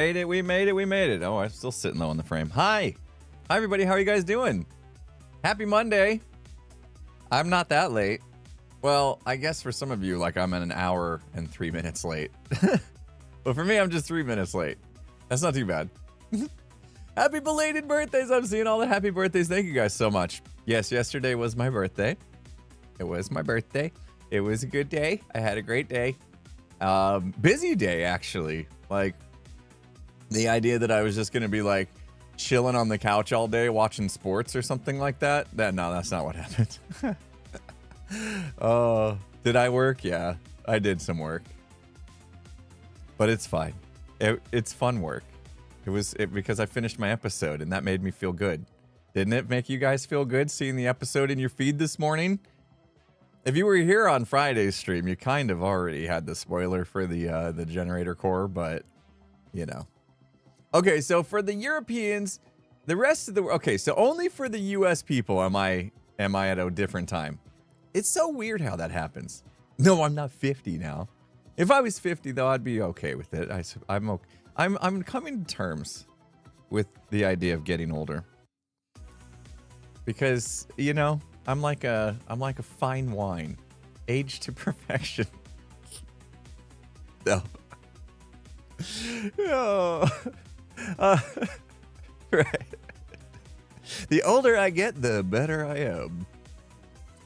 Made it, we made it, we made it. Oh, I'm still sitting low in the frame. Hi. Hi, everybody. How are you guys doing? Happy Monday. I'm not that late. Well, I guess for some of you, like I'm an hour and 3 minutes late. But for me, I'm just 3 minutes late. That's not too bad. Happy belated birthdays. I'm seeing all the happy birthdays. Thank you guys so much. Yes, yesterday was my birthday. It was my birthday. It was a good day. I had a great day. Busy day, actually. Like, the idea that I was just going to be like chilling on the couch all day watching sports or something like that. No, that's not what happened. Did I work? Yeah, I did some work. But it's fine. It's fun work. It was because I finished my episode and that made me feel good. Didn't it make you guys feel good seeing the episode in your feed this morning? If you were here on Friday's stream, you kind of already had the spoiler for the generator core, but you know. Okay, so for the Europeans, the rest of the okay, so only for the US people am I at a different time. It's so weird how that happens. No, I'm not 50 now. If I was 50 though, I'd be okay with it. I'm okay. I'm coming to terms with the idea of getting older. Because, you know, I'm like a fine wine, aged to perfection. No. No. Right. The older I get, the better I am.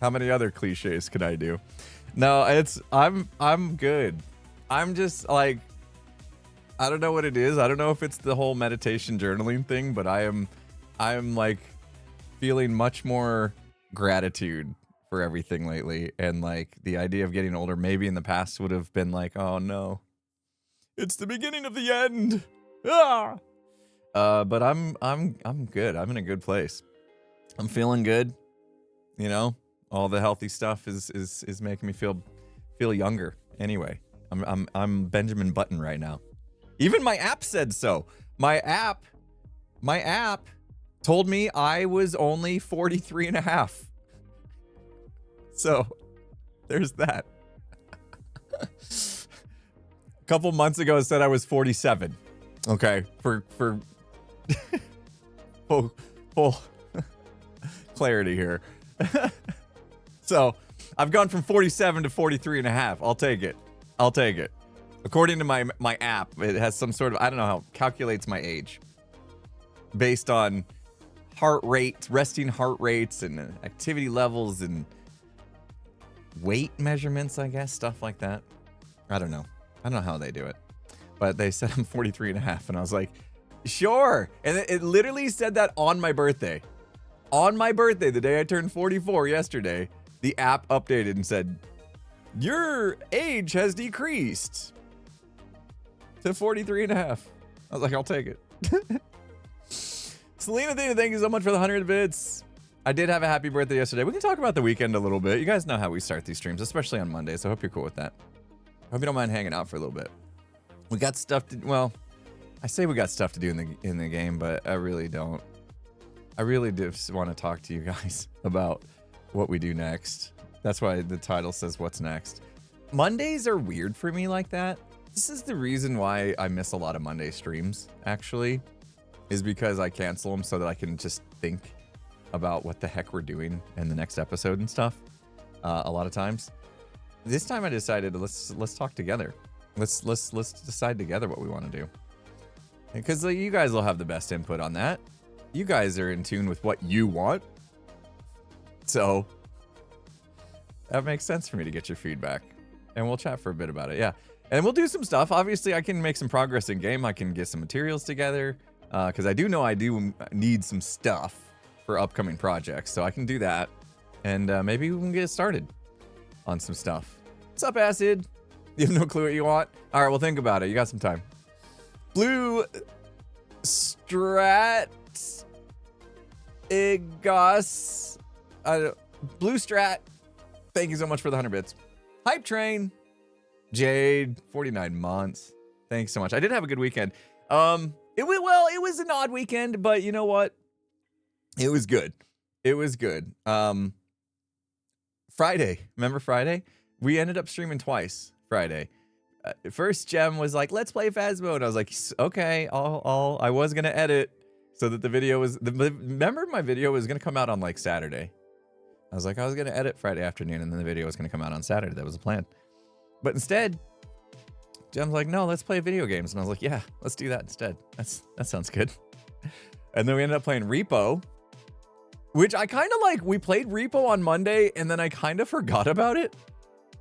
How many other cliches could I do? No, I'm good. I'm just like, I don't know what it is. I don't know if it's the whole meditation journaling thing, but I'm like feeling much more gratitude for everything lately. And like the idea of getting older, maybe in the past would have been like, oh no, it's the beginning of the end. Ah! But I'm good. I'm in a good place. I'm feeling good. You know, all the healthy stuff is making me feel younger. Anyway, I'm Benjamin Button right now. Even my app said so. My app told me I was only 43 and a half. So there's that. A couple months ago it said I was 47. Okay, for full clarity here. So I've gone from 47 to 43 and a half. I'll take it. According to my app, it has some sort of, I don't know how it calculates my age based on heart rate, resting heart rates and activity levels and weight measurements, I guess, stuff like that. I don't know how they do it, but they said I'm 43 and a half and I was like, sure. And it literally said that on my birthday. On my birthday, the day I turned 44 yesterday, the app updated and said, your age has decreased to 43 and a half. I was like, I'll take it. Selena, thank you so much for the 100 bits. I did have a happy birthday yesterday. We can talk about the weekend a little bit. You guys know how we start these streams, especially on Mondays. So I hope you're cool with that. I hope you don't mind hanging out for a little bit. We got stuff to, well, I say we got stuff to do in the game, but I really don't. I really just want to talk to you guys about what we do next. That's why the title says what's next. Mondays are weird for me like that. This is the reason why I miss a lot of Monday streams, actually, is because I cancel them so that I can just think about what the heck we're doing in the next episode and stuff. A lot of times. This time I decided let's talk together. Let's decide together what we want to do. Because you guys will have the best input on that. You guys are in tune with what you want. So that makes sense for me to get your feedback. And we'll chat for a bit about it. Yeah. And we'll do some stuff. Obviously, I can make some progress in game. I can get some materials together. Because I do know I do need some stuff for upcoming projects. So I can do that. And maybe we can get started on some stuff. What's up, Acid? You have no clue what you want? All right, well, think about it. You got some time. Blue Strat Igos. Blue Strat. Thank you so much for the 100 bits. Hype Train. Jade, 49 months. Thanks so much. I did have a good weekend. It was an odd weekend, but you know what? It was good. It was good. Friday. Remember Friday? We ended up streaming twice Friday. first Gem was like, let's play Phasmo. And I was like, okay, I was going to edit so that the video was, remember my video was going to come out on like Saturday. I was like, I was going to edit Friday afternoon and then the video was going to come out on Saturday. That was the plan. But instead, Gem's like, no, let's play video games. And I was like, yeah, let's do that instead. That sounds good. And then we ended up playing Repo, which I kind of like. We played Repo on Monday and then I kind of forgot about it.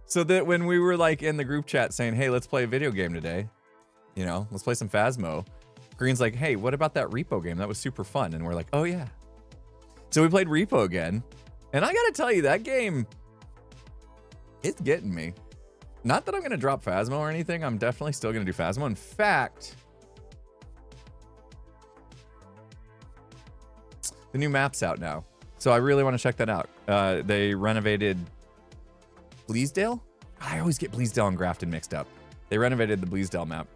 So that when we were like in the group chat saying, hey, let's play a video game today, you know, let's play some Phasmo. Green's like, hey, what about that Repo game? That was super fun. And we're like, oh yeah. So we played Repo again. And I got to tell you, that game, it's getting me. Not that I'm going to drop Phasmo or anything. I'm definitely still going to do Phasmo. In fact, the new map's out now. So I really want to check that out. They renovated Bleasdale? I always get Bleasdale and Grafton mixed up. They renovated the Bleasdale map.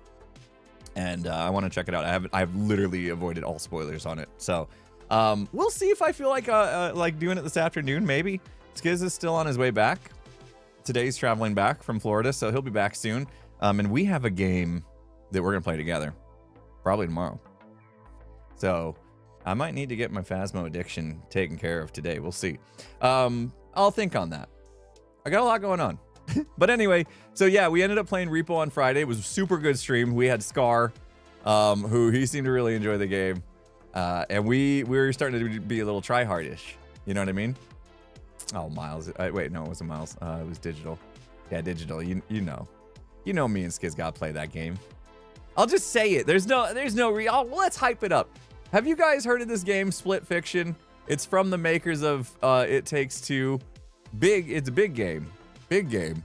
And I want to check it out. I've literally avoided all spoilers on it. So we'll see if I feel like doing it this afternoon, maybe. Skiz is still on his way back. Today's traveling back from Florida, so he'll be back soon. And we have a game that we're going to play together. Probably tomorrow. So I might need to get my Phasmo addiction taken care of today. We'll see. I'll think on that. I got a lot going on. But anyway, so yeah, we ended up playing Repo on Friday. It was a super good stream. We had Scar, who he seemed to really enjoy the game. And we were starting to be a little try-hardish. You know what I mean? Oh, Miles. Wait, no, it wasn't Miles. It was Digital. Yeah, Digital. You know. You know me and Skiz got to play that game. I'll just say it. There's no let's hype it up. Have you guys heard of this game, Split Fiction? It's from the makers of It Takes Two. It's a big game. Big game.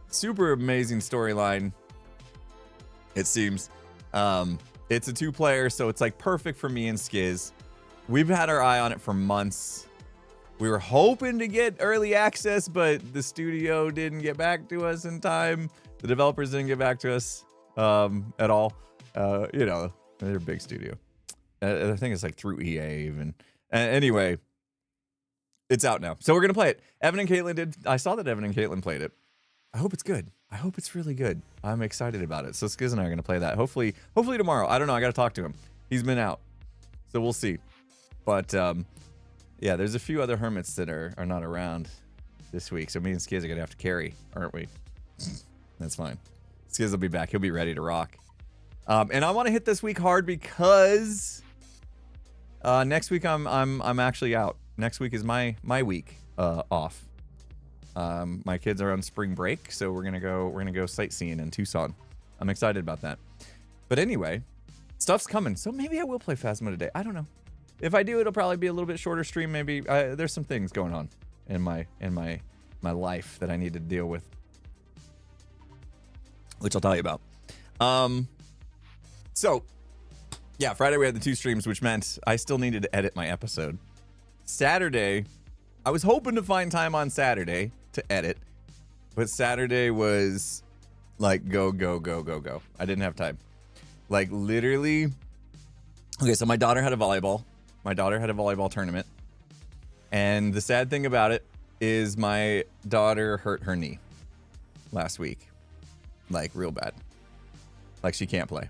Super amazing storyline, it seems. It's a 2-player, so it's like perfect for me and Skiz. We've had our eye on it for months. We were hoping to get early access, but the studio didn't get back to us in time. The developers didn't get back to us at all. You know, they're a big studio. I think it's like through EA even. Anyway, it's out now. So we're going to play it. Evan and Caitlin did. I saw that Evan and Caitlin played it. I hope it's good. I hope it's really good. I'm excited about it. So Skiz and I are going to play that. Hopefully tomorrow. I don't know. I got to talk to him. He's been out. So we'll see. But yeah, there's a few other Hermits that are not around this week. So me and Skiz are going to have to carry, aren't we? That's fine. Skiz will be back. He'll be ready to rock. And I want to hit this week hard because next week I'm actually out. Next week is my week off. My kids are on spring break, so we're gonna go sightseeing in Tucson. I'm excited about that. But anyway, stuff's coming, so maybe I will play Phasmo today. I don't know. If I do, it'll probably be a little bit shorter stream. Maybe there's some things going on in my life that I need to deal with, which I'll tell you about. So yeah, Friday we had the 2 streams, which meant I still needed to edit my episode. Saturday, I was hoping to find time on Saturday to edit, but Saturday was like go. I didn't have time. Like literally. Okay, so my daughter had a volleyball. My daughter had a volleyball tournament. And the sad thing about it is my daughter hurt her knee last week. Like real bad. Like she can't play.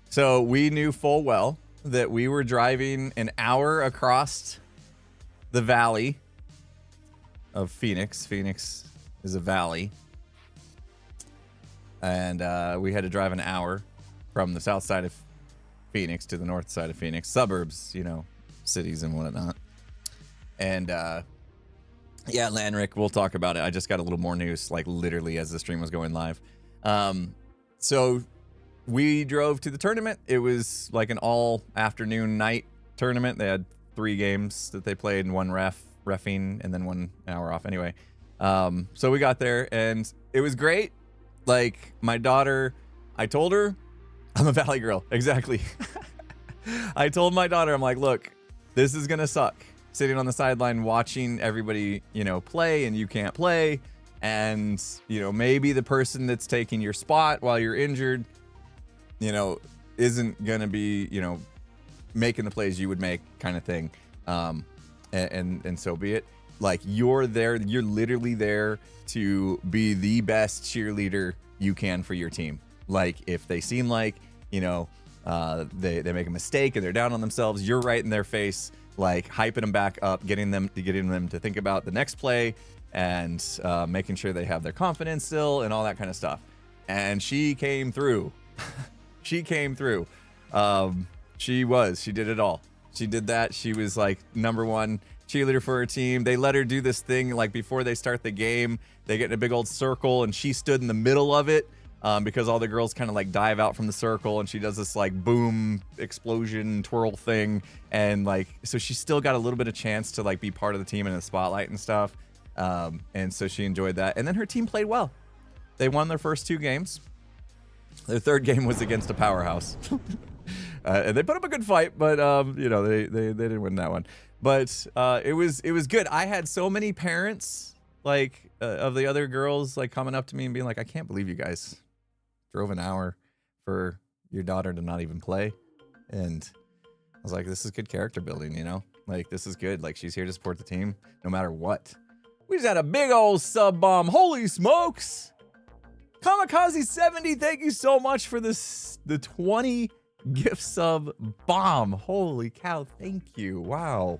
So we knew full well that we were driving an hour across the valley of Phoenix. Phoenix is a valley. And we had to drive an hour from the south side of Phoenix to the north side of Phoenix. Suburbs, you know, cities and whatnot. And yeah, Lanrick, we'll talk about it. I just got a little more news, like literally as the stream was going live. So we drove to the tournament. It was like an all afternoon night tournament. They had 3 games that they played and 1 reffing and then 1 hour off anyway. So we got there and it was great. Like my daughter, I told her I'm a Valley girl. Exactly. I told my daughter, I'm like, look, this is going to suck. Sitting on the sideline watching everybody, you know, play and you can't play. And, you know, maybe the person that's taking your spot while you're injured, you know, isn't going to be, you know, making the plays you would make kind of thing. And so be it. Like you're there, you're literally there to be the best cheerleader you can for your team. Like if they seem like, you know, they make a mistake and they're down on themselves, you're right in their face, like hyping them back up, getting them to think about the next play and making sure they have their confidence still and all that kind of stuff. And she came through. She came through. She did it all. She did that. She was like #1 cheerleader for her team. They let her do this thing like before they start the game. They get in a big old circle and she stood in the middle of it because all the girls kind of like dive out from the circle and she does this like boom explosion twirl thing. And like, so she still got a little bit of chance to like be part of the team in the spotlight and stuff. And so she enjoyed that. And then her team played well. They won their first 2 games. Their third game was against a powerhouse. And they put up a good fight, but you know, they didn't win that one. But it was good. I had so many parents like of the other girls like coming up to me and being like, I can't believe you guys drove an hour for your daughter to not even play. And I was like, this is good character building, you know? Like, this is good. Like, she's here to support the team no matter what. We just had a big old sub bomb. Holy smokes. Kamikaze 70, thank you so much for this, the 20 gift sub bomb. Holy cow, thank you. Wow.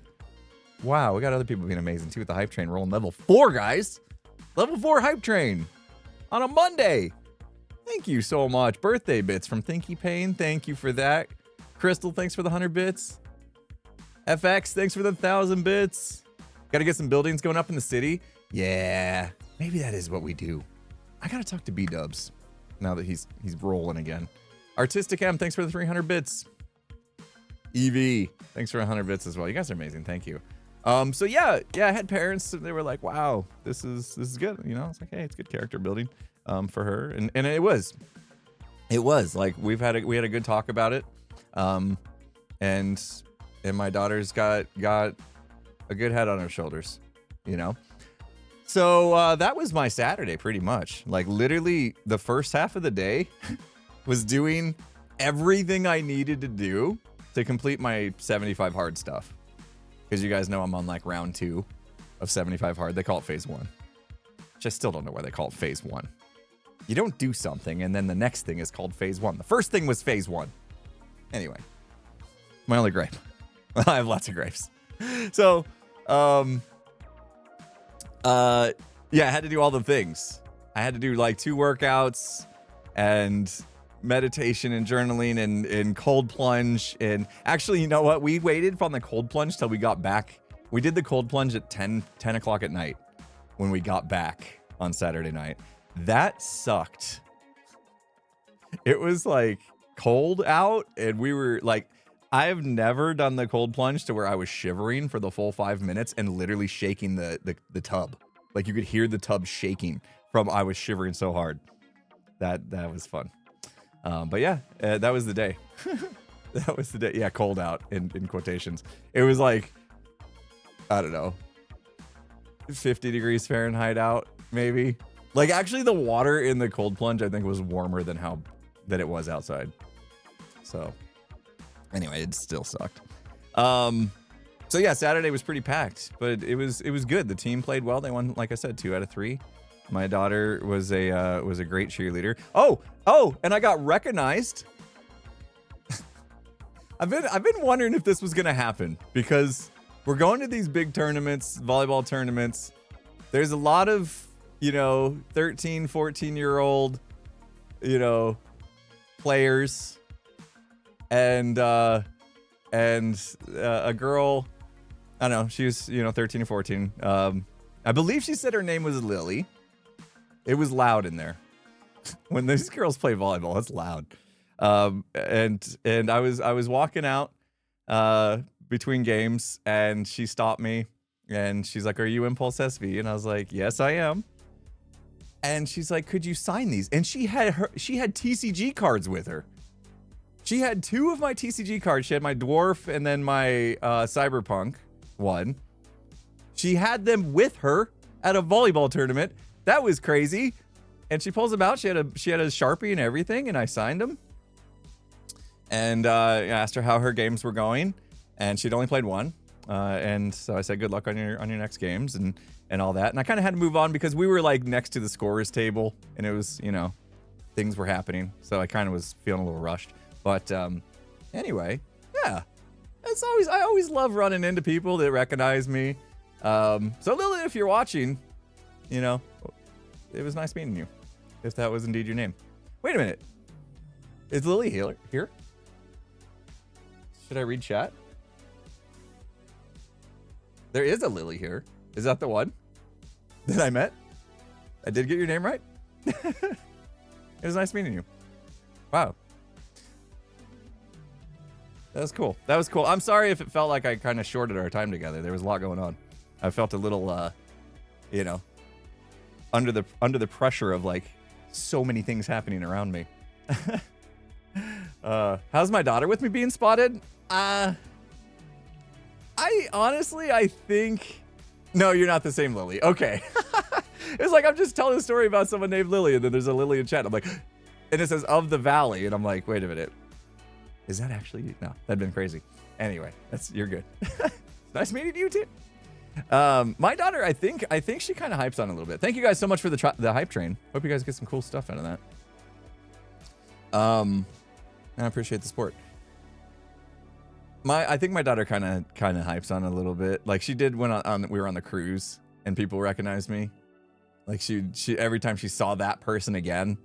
Wow, we got other people being amazing too with the hype train rolling level 4, guys. Level 4 hype train on a Monday. Thank you so much. Birthday bits from Thinky Pain. Thank you for that. Crystal, thanks for the 100 bits. FX, thanks for the 1,000 bits. Got to get some buildings going up in the city. Yeah, maybe that is what we do. I gotta talk to B-Dubs now that he's rolling again. Artistic M, thanks for the 300 bits. EV, thanks for 100 bits as well. You guys are amazing. Thank you. So yeah, I had parents. They were like, "Wow, this is good." You know, it's like, hey, it's good character building for her, and it was like we had a good talk about it, and my daughter's got a good head on her shoulders, you know. So that was my Saturday pretty much. Like literally the first half of the day was doing everything I needed to do to complete my 75 hard stuff. Because you guys know I'm on like round 2 of 75 hard. They call it phase 1. Which I still don't know why they call it phase 1. You don't do something and then the next thing is called phase 1. The first thing was phase 1. Anyway, my only gripe. I have lots of gripes. So, yeah, I had to do all the things. I had to do like 2 workouts and meditation and journaling and cold plunge. And actually, you know what? We waited on the cold plunge till we got back. We did the cold plunge at 10 o'clock at night when we got back on Saturday night. That sucked. It was like cold out and we were like, I've never done the cold plunge to where I was shivering for the full 5 minutes and literally shaking the tub. Like you could hear the tub shaking from I was shivering so hard. That was fun. But yeah, that was the day. That was the day. Yeah, cold out in quotations. It was like, I don't know, 50 degrees Fahrenheit out, maybe. Like actually the water in the cold plunge, I think was warmer than it was outside. So anyway, it still sucked. So yeah, Saturday was pretty packed, but it was good. The team played well. They won, like I said, 2 out of 3. My daughter was a great cheerleader. Oh, and I got recognized. I've been wondering if this was gonna happen because we're going to these big tournaments, volleyball tournaments. There's a lot of, 13, 14-year-old, players and a girl, I don't know, she was, 13 or 14. I believe she said her name was Lily. It was loud in there. When these girls play volleyball, it's loud. And I was walking out between games and she stopped me and she's like, "Are you Impulse SV?" And I was like, "Yes, I am." And she's like, "Could you sign these?" And she had TCG cards with her. She had 2 of my TCG cards. She had my Dwarf and then my Cyberpunk one. She had them with her at a volleyball tournament. That was crazy. And she pulls them out. She had a Sharpie and everything, and I signed them. And I asked her how her games were going, and she'd only played 1. And so I said, "Good luck on your next games," and all that. And I kind of had to move on because we were like next to the scorers table, and it was, things were happening, so I kind of was feeling a little rushed. But anyway, yeah, I always love running into people that recognize me. So Lily, if you're watching, you know, it was nice meeting you, if that was indeed your name. Wait a minute, is Lily here? Should I read chat? There is a Lily here. Is that the one that I met? I did get your name right. It was nice meeting you. Wow. That was cool. That was cool. I'm sorry if it felt like I kind of shorted our time together. There was a lot going on. I felt a little, you know, under the pressure of like so many things happening around me. How's my daughter with me being spotted? I think, no, you're not the same Lily. Okay. It's like I'm just telling a story about someone named Lily, and then there's a Lily in chat. I'm like, and it says of the valley, and I'm like, wait a minute. Is that actually you? No, that'd been crazy. Anyway, you're good. Nice meeting you too. My daughter, I think she kind of hypes on a little bit. Thank you guys so much for the hype train. Hope you guys get some cool stuff out of that. I appreciate the support. I think my daughter kind of hypes on a little bit. Like she did when we were on the cruise and people recognized me. Like she every time she saw that person again,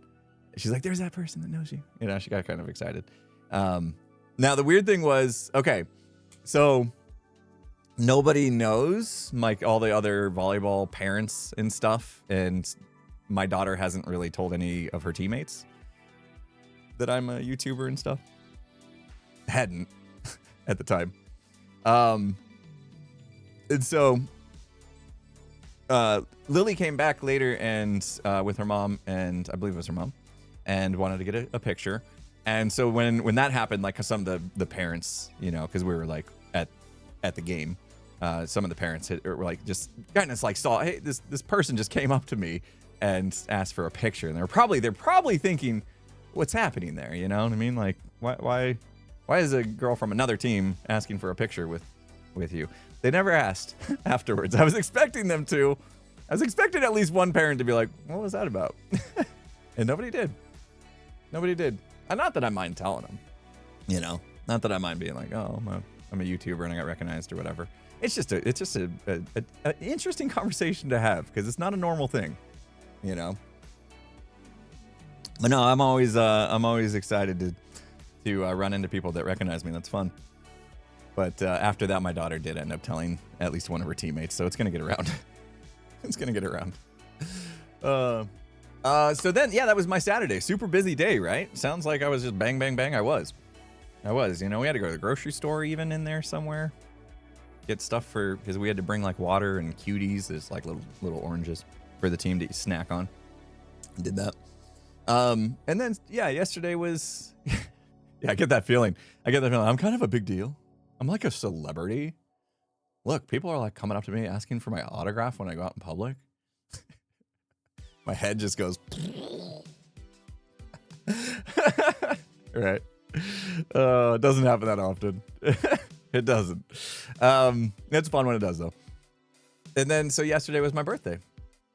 she's like, "There's that person that knows you." You know, she got kind of excited. Now the weird thing was, okay, so nobody knows, like all the other volleyball parents and stuff, and my daughter hasn't really told any of her teammates that I'm a YouTuber and stuff. Hadn't at the time. And so Lily came back later and with her mom, and I believe it was her mom, and wanted to get a picture. And so when that happened, like some of the parents, you know, because we were like at the game, some of the parents were like just kind of like saw, hey, this person just came up to me and asked for a picture, and they're probably thinking, what's happening there? You know what I mean? Like why is a girl from another team asking for a picture with you? They never asked afterwards. I was expecting them to. I was expecting at least one parent to be like, what was that about? And nobody did. Nobody did. And not that I mind telling them, you know, not that I mind being like, oh, I'm a YouTuber and I got recognized or whatever. It's just an interesting conversation to have because it's not a normal thing, you know. But no, I'm always excited to run into people that recognize me. That's fun. But after that, my daughter did end up telling at least one of her teammates, so it's gonna get around. It's gonna get around. So then, yeah, that was my Saturday. Super busy day, right? Sounds like I was just bang, bang, bang. I was. You know, we had to go to the grocery store even in there somewhere. Get stuff because we had to bring like water and cuties. There's like little oranges for the team to snack on. Did that. And then, yeah, yesterday was, yeah, I get that feeling. I'm kind of a big deal. I'm like a celebrity. Look, people are like coming up to me asking for my autograph when I go out in public. My head just goes. Right. It doesn't happen that often. It doesn't. It's fun when it does though. And then, so yesterday was my birthday.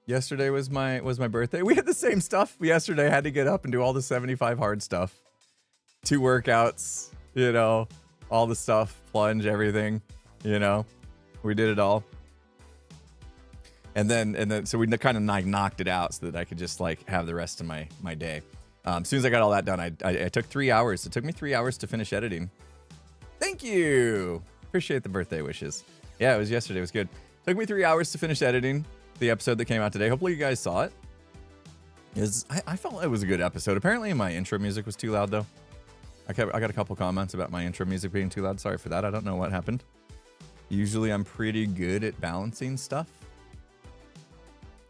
Yesterday was my birthday. We had the same stuff. Yesterday I had to get up and do all the 75 hard stuff. 2 workouts, you know, all the stuff, plunge, everything, you know. We did it all. And then so we kind of like knocked it out so that I could just like have the rest of my day. As soon as I got all that done, I took 3 hours. It took me 3 hours to finish editing. Thank you. Appreciate the birthday wishes. Yeah, it was yesterday. It was good. Took me 3 hours to finish editing the episode that came out today. Hopefully you guys saw it. I felt it was a good episode. Apparently my intro music was too loud though. I got a couple comments about my intro music being too loud. Sorry for that. I don't know what happened. Usually I'm pretty good at balancing stuff.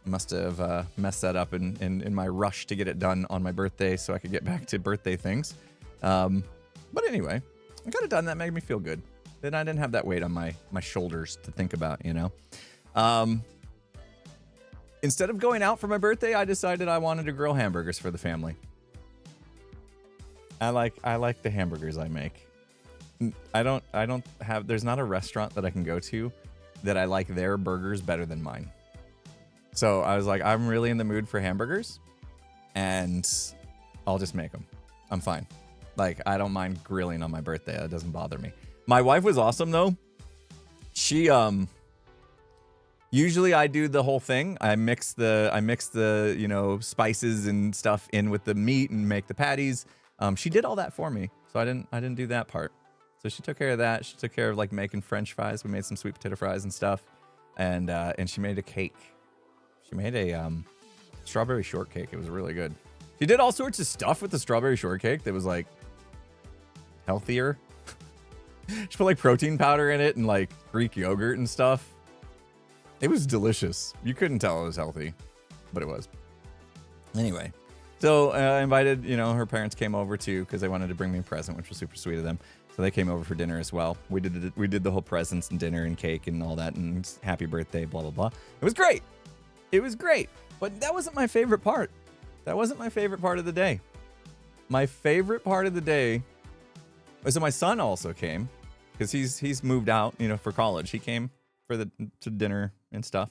Must have messed that up in my rush to get it done on my birthday so I could get back to birthday things. But anyway, I got it done. That made me feel good. Then I didn't have that weight on my shoulders to think about, you know. Instead of going out for my birthday, I decided I wanted to grill hamburgers for the family. I like the hamburgers I make. There's not a restaurant that I can go to that I like their burgers better than mine. So I was like, I'm really in the mood for hamburgers, and I'll just make them. I'm fine. Like, I don't mind grilling on my birthday. That doesn't bother me. My wife was awesome though. She usually I do the whole thing. I mix the you know, spices and stuff in with the meat and make the patties. She did all that for me, so I didn't do that part. So she took care of that. She took care of like making French fries. We made some sweet potato fries and stuff, and she made a cake. She made a strawberry shortcake. It was really good. She did all sorts of stuff with the strawberry shortcake that was like healthier. She put like protein powder in it and like Greek yogurt and stuff. It was delicious. You couldn't tell it was healthy, but it was. Anyway, so I invited, you know, her parents came over too because they wanted to bring me a present, which was super sweet of them. So they came over for dinner as well. We did the whole presents and dinner and cake and all that and happy birthday, blah, blah, blah. It was great. It was great. But that wasn't my favorite part. That wasn't my favorite part of the day. My favorite part of the day was that my son also came because he's moved out, you know, for college. He came to dinner and stuff,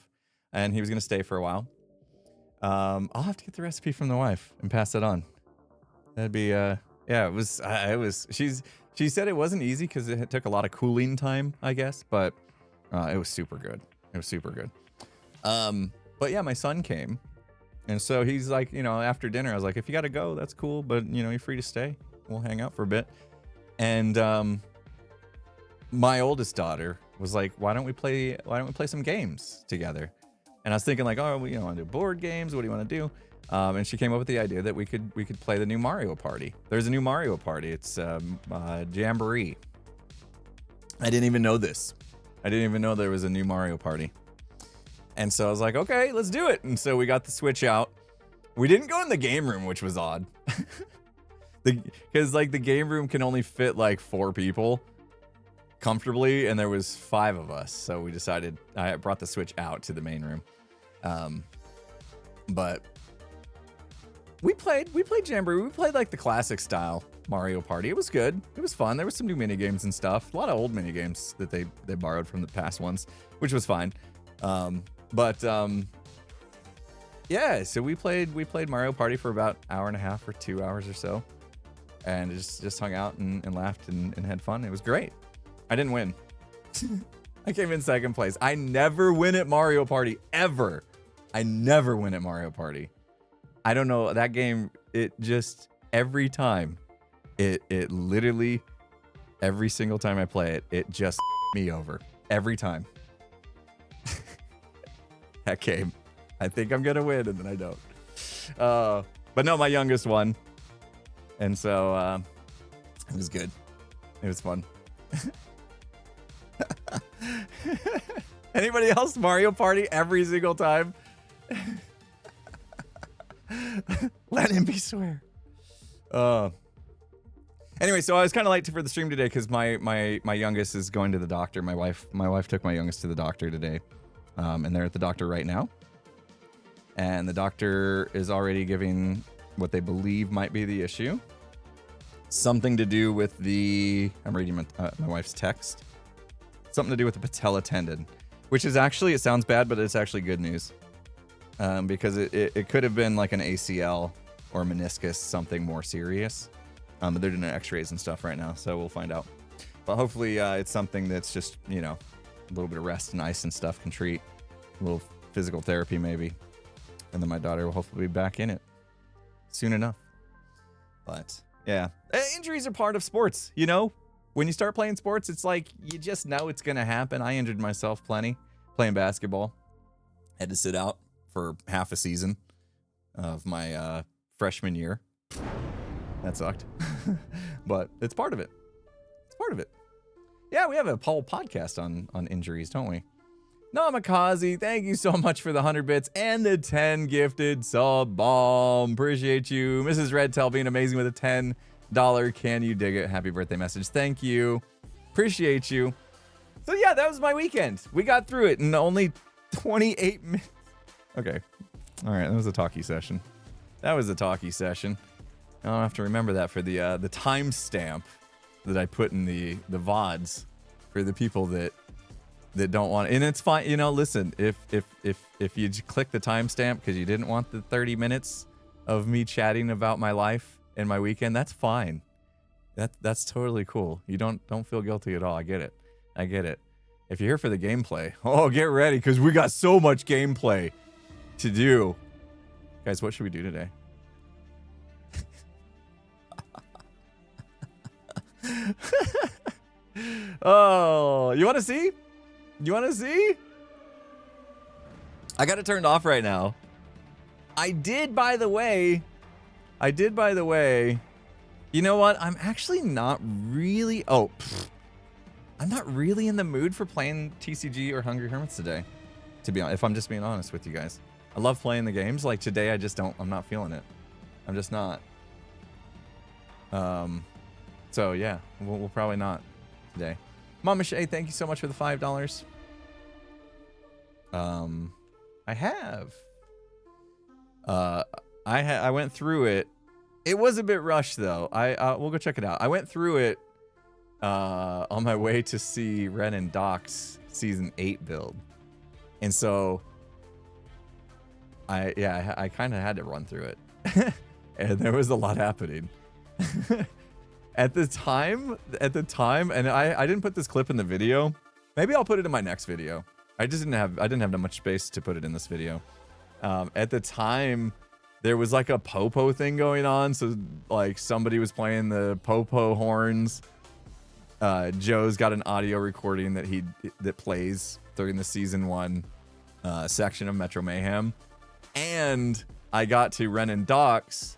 and he was gonna stay for a while. I'll have to get the recipe from the wife and pass it on. That'd be yeah. It was. She said it wasn't easy because it took a lot of cooling time, I guess, but it was super good. It was super good. But yeah, my son came, and so he's like, you know, after dinner, I was like, if you got to go, that's cool, but you know, you're free to stay. We'll hang out for a bit. And my oldest daughter was like, why don't we play some games together? And I was thinking like, oh, we want to do board games. What do you want to do? And she came up with the idea that we could play the new Mario Party. There's a new Mario Party. It's Jamboree. I didn't even know this. I didn't even know there was a new Mario Party. And so I was like, okay, let's do it. And so we got the Switch out. We didn't go in the game room, which was odd. Because like the game room can only fit like 4 people comfortably, and there was 5 of us. So we decided, I brought the Switch out to the main room. But we played Jamboree. We played like the classic style Mario Party. It was good. It was fun. There was some new mini games and stuff. A lot of old mini games that they borrowed from the past ones, which was fine. Yeah, so we played Mario Party for about an hour and a half or 2 hours or so, and just hung out and laughed and had fun. It was great. I didn't win. I came in second place. I never win at Mario Party, ever. I never win at Mario Party. I don't know, that game, it just, every time, it literally, every single time I play it, it just me over. Every time. That game. I think I'm gonna win, and then I don't. But no, my youngest won. And so, it was good. It was fun. Anybody else Mario Party every single time? Let him be swear. Anyway, so I was kind of late for the stream today because my youngest is going to the doctor. My wife took my youngest to the doctor today, and they're at the doctor right now. And the doctor is already giving what they believe might be the issue. Something to do with the, I'm reading my wife's text. Something to do with the patella tendon, which is actually, it sounds bad, but it's actually good news. Because it could have been like an ACL or meniscus, something more serious. But they're doing x-rays and stuff right now, so we'll find out. But hopefully it's something that's just, you know, a little bit of rest and ice and stuff can treat. A little physical therapy maybe. And then my daughter will hopefully be back in it soon enough. But yeah, injuries are part of sports, you know? When you start playing sports, it's like, you just know it's going to happen. I injured myself plenty playing basketball. Had to sit out for half a season of my freshman year. That sucked. But it's part of it. It's part of it. Yeah, we have a whole podcast on injuries, don't we? Namikaze, thank you so much for the 100 bits and the 10 gifted sub bomb. Appreciate you. Mrs. Redtail being amazing with a $10 can you dig it happy birthday message. Thank you. Appreciate you. So yeah, that was my weekend. We got through it in only 28 minutes. Okay. All right, that was a talkie session. That was a talkie session. I'll have to remember that for the timestamp that I put in the VODs for the people that don't want, and it's fine, you know. Listen, if you click the timestamp because you didn't want the 30 minutes of me chatting about my life in my weekend, that's fine. That's totally cool. You don't feel guilty at all. I get it. I get it. If you're here for the gameplay, oh, get ready, because we got so much gameplay to do. Guys, what should we do today? Oh, you want to see? You want to see? I got it turned off right now. I did, by the way. You know what? I'm actually not really... Oh, I'm not really in the mood for playing TCG or Hungry Hermits today. To be honest, if I'm just being honest with you guys. I love playing the games. Like today, I just don't... I'm not feeling it. I'm just not. So yeah, we'll probably not today. Mama Shay, thank you so much for the $5. I have. I went through it. It was a bit rushed though. We'll go check it out. I went through it on my way to see Ren and Doc's season 8 build, and so I kind of had to run through it, and there was a lot happening. At the time, and I didn't put this clip in the video. Maybe I'll put it in my next video. I didn't have that much space to put it in this video. At the time, there was like a popo thing going on, so like somebody was playing the popo horns. Joe's got an audio recording that plays during the season 1 section of Metro Mayhem, and I got to Ren and Doc's,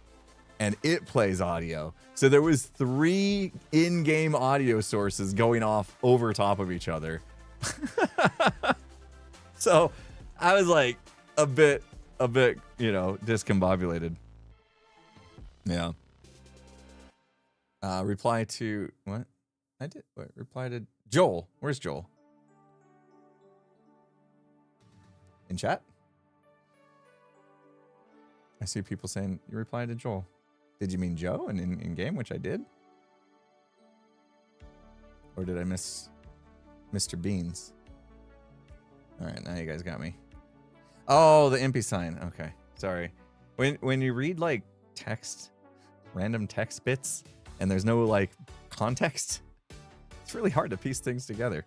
and it plays audio. So there was 3 in-game audio sources going off over top of each other. So I was like a bit, discombobulated. Yeah. Reply to what? I did what? Reply to Joel. Where's Joel? In chat? I see people saying you replied to Joel. Did you mean Joe and in game, which I did? Or did I miss Mr. Beans? All right, now you guys got me. Oh, the impy sign. Okay, sorry. When you read like text, random text bits, and there's no like context, it's really hard to piece things together.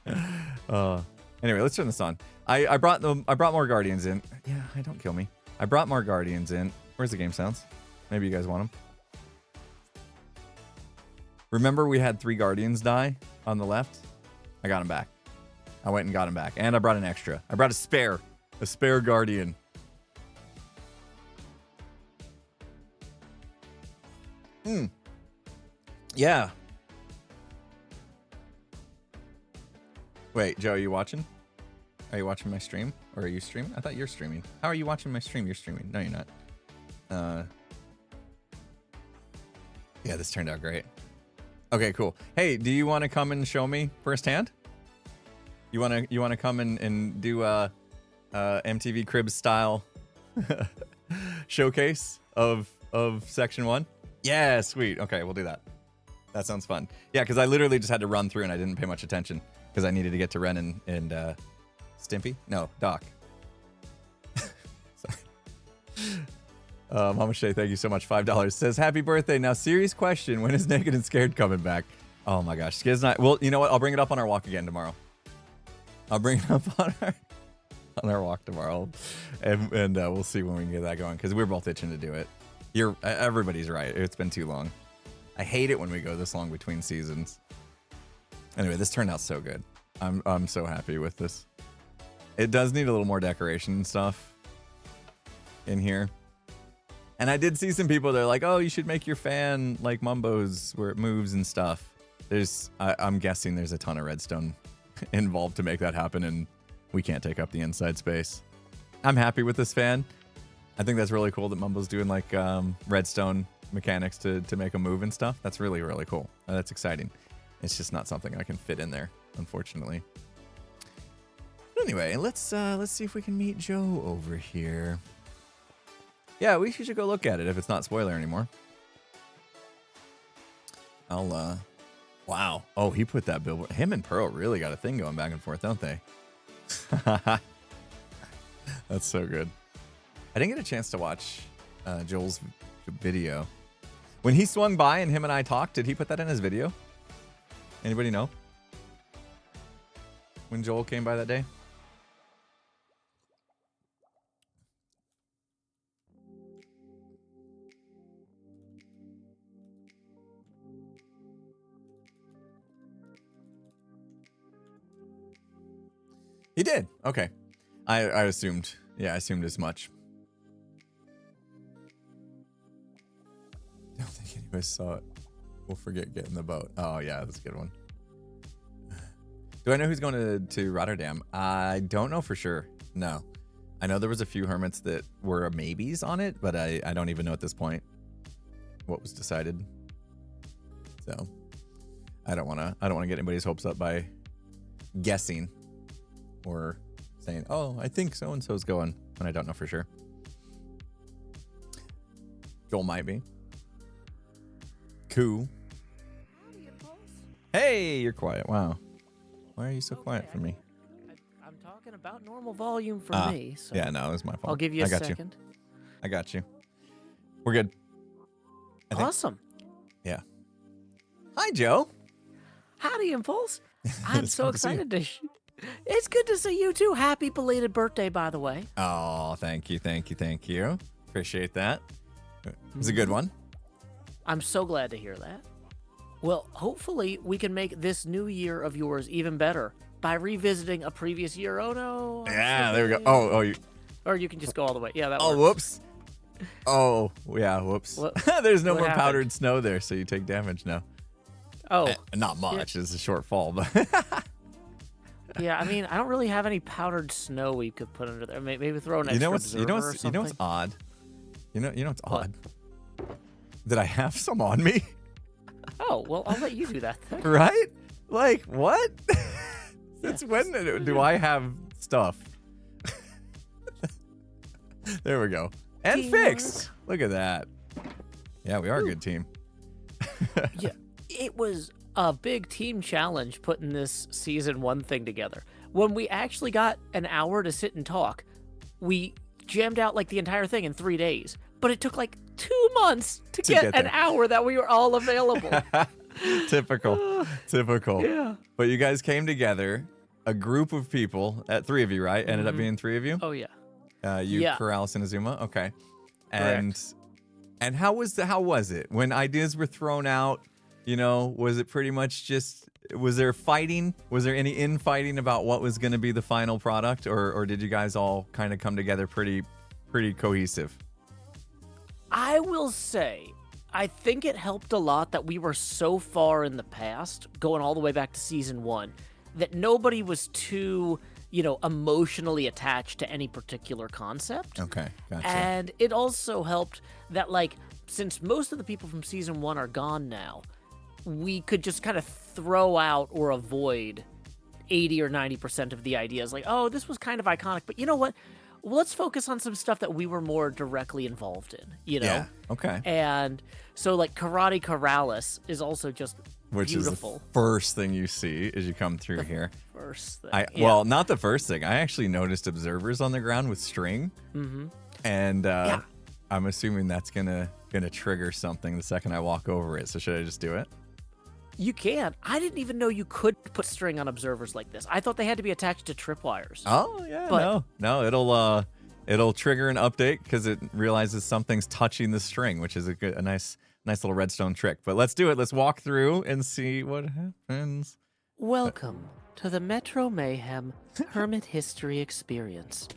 Anyway, let's turn this on. I brought more Guardians in. Yeah, don't kill me. I brought more Guardians in. Where's the game sounds? Maybe you guys want them. Remember we had 3 Guardians die on the left? I got them back. I went and got them back. And I brought an extra. I brought a spare Guardian. Yeah. Wait, Joe, are you watching? Are you watching my stream? Or are you streaming? I thought you're streaming. How are you watching my stream? You're streaming. No, you're not. Yeah, this turned out great. Okay, cool. Hey, do you want to come and show me firsthand? You want to come and do MTV Cribs style showcase of section 1? Yeah, sweet. Okay, we'll do that. That sounds fun. Yeah, because I literally just had to run through and I didn't pay much attention because I needed to get to Ren and Stimpy? No, Doc. Mama Shay, thank you so much. $5 says, happy birthday. Now, serious question. When is Naked and Scared coming back? Oh my gosh. Skizz and I, well, you know what? I'll bring it up on our walk again tomorrow. I'll bring it up on our walk tomorrow. And we'll see when we can get that going. Because we're both itching to do it. Everybody's right. It's been too long. I hate it when we go this long between seasons. Anyway, this turned out so good. I'm so happy with this. It does need a little more decoration and stuff in here. And I did see some people that are like, oh, you should make your fan like Mumbo's where it moves and stuff. I'm guessing there's a ton of redstone involved to make that happen, and we can't take up the inside space. I'm happy with this fan. I think that's really cool that Mumbo's doing like redstone mechanics to make a move and stuff. That's really, really cool. That's exciting. It's just not something I can fit in there, unfortunately. But anyway, let's see if we can meet Joe over here. Yeah, we should go look at it if it's not spoiler anymore. Wow. Oh, he put that billboard. Him and Pearl really got a thing going back and forth, don't they? That's so good. I didn't get a chance to watch Joel's video. When he swung by and him and I talked, did he put that in his video? Anybody know? When Joel came by that day? He did. Okay. I assumed. Yeah, I assumed as much. I don't think anybody saw it. We'll forget getting the boat. Oh, yeah, that's a good one. Do I know who's going to Rotterdam? I don't know for sure. No. I know there was a few Hermits that were maybes on it, but I don't even know at this point what was decided. So I don't want to get anybody's hopes up by guessing or saying, oh, I think so-and-so's going, when I don't know for sure. Joel might be. Cool. Hey, you're quiet. Wow. Why are you so quiet for me? I'm talking about normal volume for me. So yeah, no, it was my fault. I'll give you a second. I got you. We're good. Awesome. Yeah. Hi, Joe. Howdy, Impulse. I'm so excited to... It's good to see you, too. Happy belated birthday, by the way. Oh, thank you, thank you, thank you. Appreciate that. It was a good one. I'm so glad to hear that. Well, hopefully we can make this new year of yours even better by revisiting a previous year. Oh, no. Yeah, there we go. Oh, you... Or you can just go all the way. Yeah, that works. Whoops. Oh, yeah, whoops. There's no more powdered snow there, so you take damage now. Oh. Not much. Yeah. It's a short fall, but... Yeah, I mean, I don't really have any powdered snow we could put under there. Maybe throw an extra observer or something. You know what's odd? You know what's odd? That I have some on me. Oh, well, I'll let you do that then. Right? Like, what? Since when do I have stuff? There we go. And Teamwork. Fixed. Look at that. Yeah, we are a good team. Yeah, it was a big team challenge putting this season 1 thing together. When we actually got an hour to sit and talk, we jammed out like the entire thing in 3 days. But it took like 2 months to get an hour that we were all available. Typical. Yeah. But you guys came together, a group of people, 3 of you, right? Ended up being 3 of you? Oh, yeah. You, Corrales, and Azuma? Okay. And how was it? When ideas were thrown out, you know, was it pretty much just, was there fighting? Was there any infighting about what was going to be the final product? Or did you guys all kind of come together pretty cohesive? I will say, I think it helped a lot that we were so far in the past, going all the way back to season 1, that nobody was too, emotionally attached to any particular concept. Okay, gotcha. And it also helped that, like, since most of the people from season 1 are gone now, we could just kind of throw out or avoid 80 or 90% of the ideas. Like, oh, this was kind of iconic, but you know what? Well, let's focus on some stuff that we were more directly involved in, Yeah, okay. And so, like, Karate Corrales is also just beautiful. Is the first thing you see as you come through here. First thing. Well, not the first thing. I actually noticed observers on the ground with string. Mm-hmm. And I'm assuming that's gonna trigger something the second I walk over it. So should I just do it? You can. I didn't even know you could put string on observers like this. I thought they had to be attached to tripwires. Oh yeah, but no, it'll trigger an update because it realizes something's touching the string, which is a nice little redstone trick. But let's do it. Let's walk through and see what happens. Welcome to the Metro Mayhem Hermit History Experience.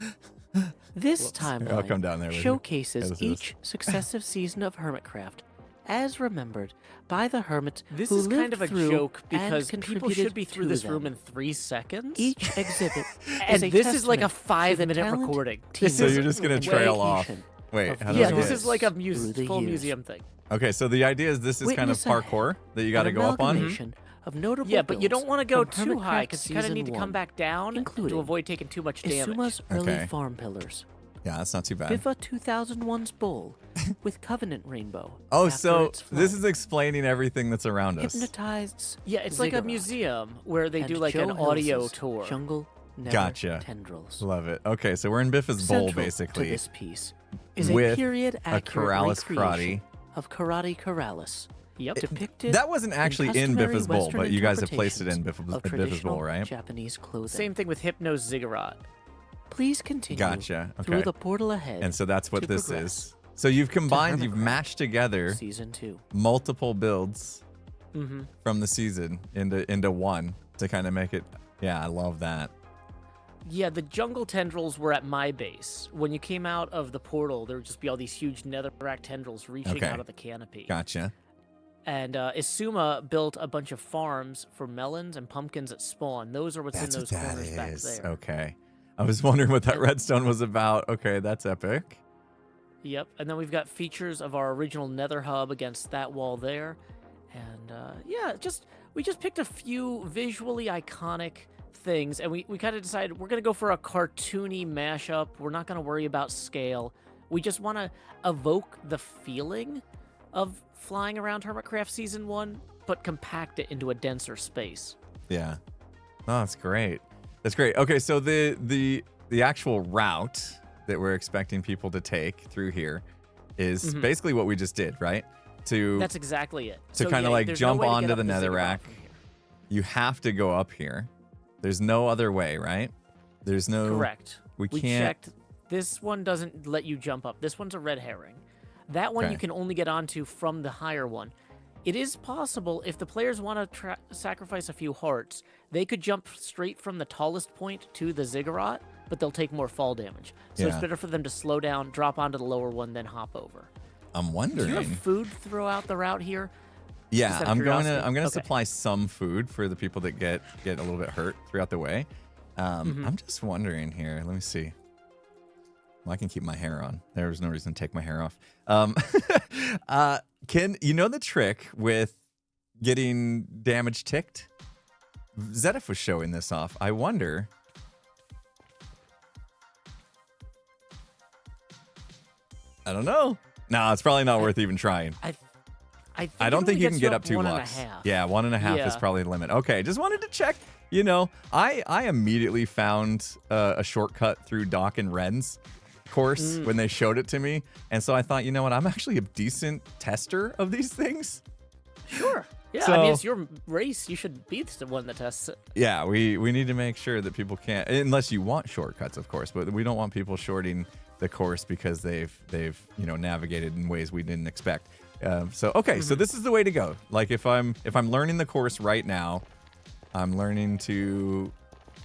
This timeline showcases each successive season of Hermitcraft, as remembered by the Hermits who lived through. This is kind of a joke because people should be through this room in 3 seconds. Each exhibit and this is like a 5-minute recording. So you're just going to trail off. Wait, how yeah, this is like a full museum thing. Okay, so the idea is this is kind of parkour that you got to go up on. Of notable but you don't want to go too high because you kind of need to come back down to avoid taking too much damage. Isuma's early farm pillars. Yeah, that's not too bad. FIFA 2001's bowl with Covenant Rainbow. Oh, so this is explaining everything that's around us. Hypnotized. Yeah, it's like a museum where they do like an audio tour. Jungle Gotcha. Tendrils. Love it. Okay, so we're in Biff's bowl basically. To this piece is a period accurate Corrales karate of Karate Karalis. Yep. Depicted that wasn't actually in Biff's Bowl, but you guys have placed it in Biff's Bowl, right? Japanese clothing. Same thing with Hypno's Ziggurat. Please continue Gotcha. Okay. through the portal ahead. And so that's what this is. So you've combined, you've matched together Season 2. multiple builds from the season into one to kind of make it. Yeah, I love that. Yeah, the jungle tendrils were at my base. When you came out of the portal, there would just be all these huge netherrack tendrils reaching out of the canopy. Gotcha. And Isuma built a bunch of farms for melons and pumpkins at spawn. Those are what's in those corners back there. Okay. I was wondering what that redstone was about. Okay, that's epic. Yep, and then we've got features of our original nether hub against that wall there. And yeah, we just picked a few visually iconic things, and we kind of decided we're going to go for a cartoony mashup. We're not going to worry about scale. We just want to evoke the feeling of flying around Hermitcraft Season 1, but compact it into a denser space. Yeah. Oh, that's great. That's great. Okay, so the actual route that we're expecting people to take through here is basically what we just did, right? That's exactly it. To kind of like jump onto the netherrack. You have to go up here. There's no other way, right? There's no... Correct. We can't... checked. This one doesn't let you jump up. This one's a red herring. That one you can only get onto from the higher one. It is possible, if the players want to sacrifice a few hearts, they could jump straight from the tallest point to the ziggurat, but they'll take more fall damage. So it's better for them to slow down, drop onto the lower one, then hop over. I'm wondering. Do you have food throughout the route here? Yeah, I'm gonna supply some food for the people that get a little bit hurt throughout the way. I'm just wondering here. Let me see. Well, I can keep my hair on. There's no reason to take my hair off. Can you know the trick with getting damage ticked? Zedif was showing this off. I wonder. I don't know. No, it's probably not worth even trying. I don't think you can get up 2 blocks. Yeah, 1.5 is probably the limit. Okay, just wanted to check. You know, I immediately found a shortcut through Doc and Ren's course when they showed it to me. And so I thought, you know what, I'm actually a decent tester of these things. Sure. Yeah, So- I mean, it's your race. You should be the one that tests it. Yeah, we need to make sure that people can't, unless you want shortcuts, of course, but we don't want people shorting the course because they've navigated in ways we didn't expect. So this is the way to go. Like if I'm learning the course right now, I'm learning to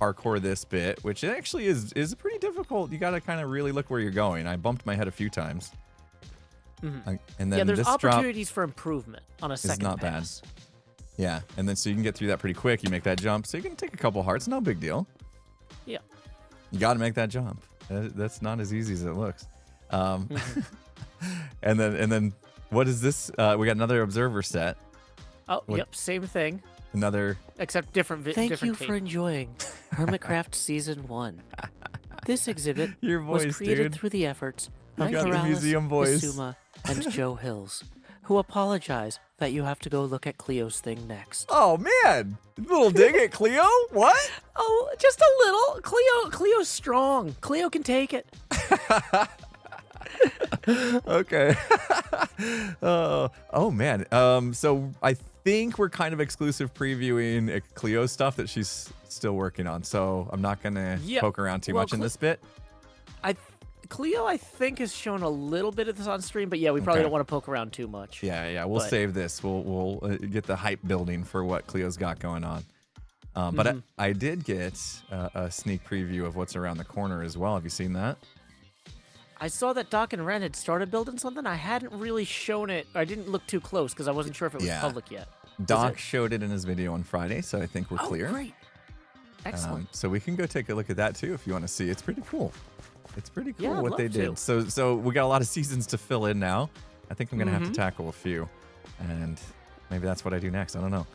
parkour this bit, which actually is pretty difficult. You got to kind of really look where you're going. I bumped my head a few times. And then there's this opportunities for improvement on a is second not pass. bad. Yeah, and then so you can get through that pretty quick. You make that jump, so you can take a couple hearts. No big deal. Yeah. You got to make that jump. That's not as easy as it looks. And then what is this? We got another observer set. Oh, yep, same thing. Another. Except different. Thank you tape. for enjoying Hermitcraft Season 1. This exhibit Your voice, was created dude. through the efforts of got the Karalis, museum voice. Isuma, and Joe Hills, who apologize that you have to go look at Cleo's thing next. Oh man, little dig at Cleo. What? Oh, just a little. Cleo's strong. Cleo can take it. Okay. Oh man. So I think we're kind of exclusive previewing Cleo stuff that she's still working on. So I'm not gonna poke around too much in this bit. Cleo, I think, has shown a little bit of this on stream, but yeah, we probably don't want to poke around too much. Yeah. We'll save this. We'll get the hype building for what Cleo's got going on. But I did get a sneak preview of what's around the corner as well. Have you seen that? I saw that Doc and Ren had started building something. I hadn't really shown it. I didn't look too close because I wasn't sure if it was public yet. Doc showed it in his video on Friday, so I think we're clear. Oh, great. Excellent. So we can go take a look at that too if you want to see. It's pretty cool. It's pretty cool I'd what they love did. to. So we got a lot of seasons to fill in now. I think I'm gonna have to tackle a few, and maybe that's what I do next. I don't know.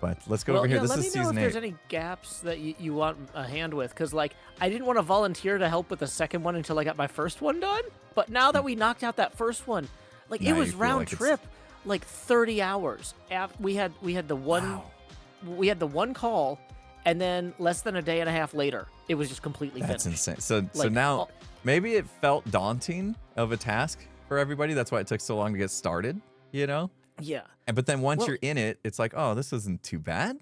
But let's go over here. This is season 8. Let me know if there's any gaps that you want a hand with, because like I didn't want to volunteer to help with the second one until I got my first one done. But now that we knocked out that first one, like Now it was you feel round like it's- trip, like 30 hours. We had the one, we had the one call, and then less than a day and a half later, it was just completely That's finished. insane. So Like, now maybe it felt daunting of a task for everybody. That's why it took so long to get started. you know? Yeah. But then once you're in it, it's like, oh, this isn't too bad.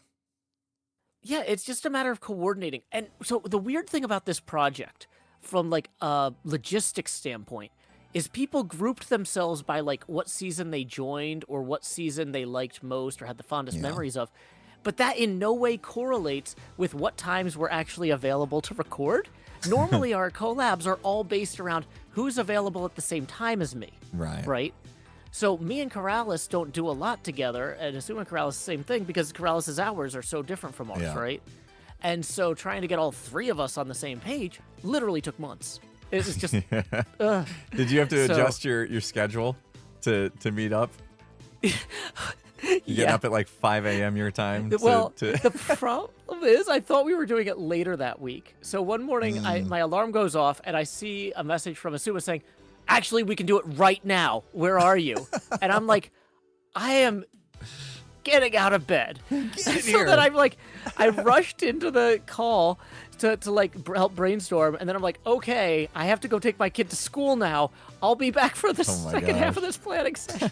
Yeah, it's just a matter of coordinating. And so the weird thing about this project, from like a logistics standpoint, is people grouped themselves by like what season they joined or what season they liked most or had the fondest memories of. But that in no way correlates with what times we're actually available to record. Normally, our collabs are all based around who's available at the same time as me. Right? So me and Corrales don't do a lot together, and assuming Corrales the same thing, because Corrales' hours are so different from ours, right? And so trying to get all three of us on the same page literally took months. It was just... Did you have to adjust your schedule to meet up? You get up at like 5 a.m. your time? The problem is I thought we were doing it later that week. So one morning, my alarm goes off, and I see a message from Asuma saying, actually, we can do it right now. Where are you? And I'm like, I am getting out of bed. So then I'm like, I rushed into the call to like help brainstorm. And then I'm like, okay, I have to go take my kid to school now. I'll be back for the second half of this planning session.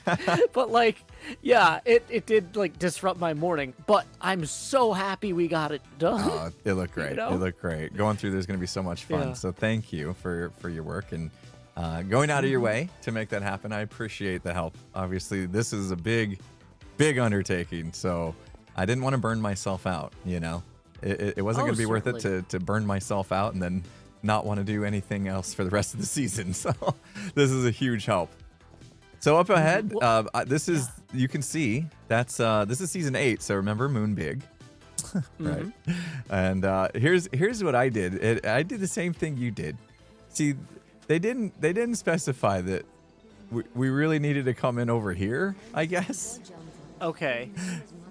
But like, yeah, it did like disrupt my morning. But I'm so happy we got it done. Oh, it looked great. It looked great. Going through there's going to be so much fun. So thank you for your work and going out of your way to make that happen. I appreciate the help. Obviously, this is a big undertaking, so I didn't want to burn myself out, you know? It wasn't going to be worth it to burn myself out and then not want to do anything else for the rest of the season. So this is a huge help. So up ahead, this is, you can see, that's this is season 8, so remember Moon Big. Right? And here's what I did. I did the same thing you did. See, they didn't specify that we really needed to come in over here, I guess. Okay.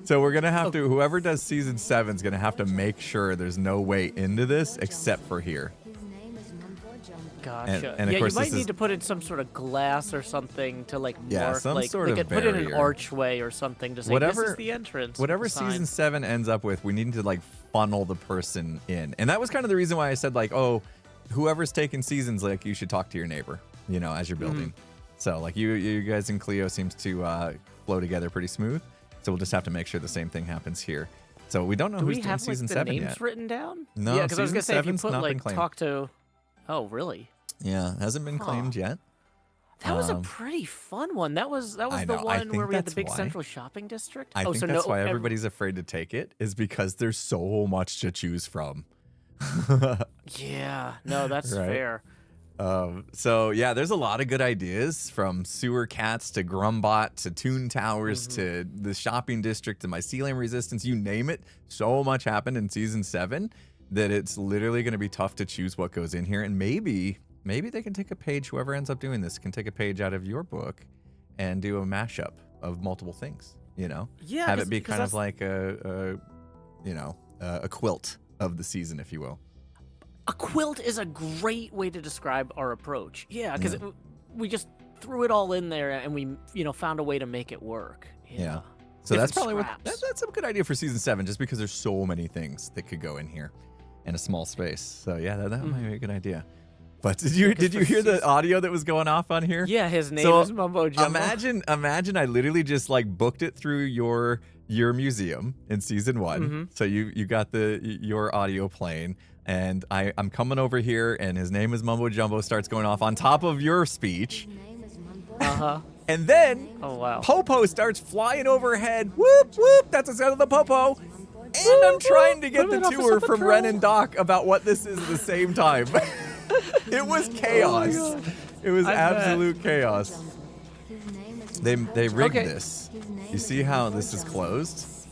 So we're gonna have to, whoever does season 7 is gonna have to make sure there's no way into this except for here. Gotcha. And of course, you might need to put in some sort of glass or something to like mark, some like, sort of put in an barrier. archway or something to say this is the entrance. Whatever season 7 ends up with, we need to like funnel the person in, and that was kind of the reason why I said like, oh, whoever's taking seasons, like you should talk to your neighbor, you know, as you're building. So like you guys and Cleo seems to flow together pretty smooth. So we'll just have to make sure the same thing happens here. So we don't know who's doing season 7 yet. Do we have names written down? No, yeah, because I was gonna say if you put like claimed. talk to. Oh, really? Yeah, hasn't been claimed yet. That was a pretty fun one. That was the one where we had the big central shopping district. I think that's why everybody's afraid to take it, is because there's so much to choose from. Yeah, no, that's fair. So yeah, there's a lot of good ideas, from sewer cats to Grumbot to Toon Towers to the shopping district to mycelium resistance, you name it. So much happened in season 7 that it's literally going to be tough to choose what goes in here. And maybe they can take a page, whoever ends up doing this can take a page out of your book and do a mashup of multiple things, you know? Yeah. Have it be kind of like a quilt of the season, if you will. A quilt is a great way to describe our approach. Yeah, because we just threw it all in there and we, found a way to make it work. Yeah. So that's probably that's a good idea for season 7, just because there's so many things that could go in here in a small space. So yeah, that might be a good idea. But did you hear the audio that was going off on here? Yeah, his name is Mumbo Jumbo. Imagine I literally just like booked it through your museum in season 1. So you got your audio playing. And I'm coming over here, and his name is Mumbo Jumbo starts going off on top of your speech. And then Popo starts flying overhead. Whoop, whoop. That's the sound of the Popo. And I'm trying to get the tour from Ren and Doc about what this is at the same time. It was chaos. It was absolute chaos. They rigged this. You see how this is closed?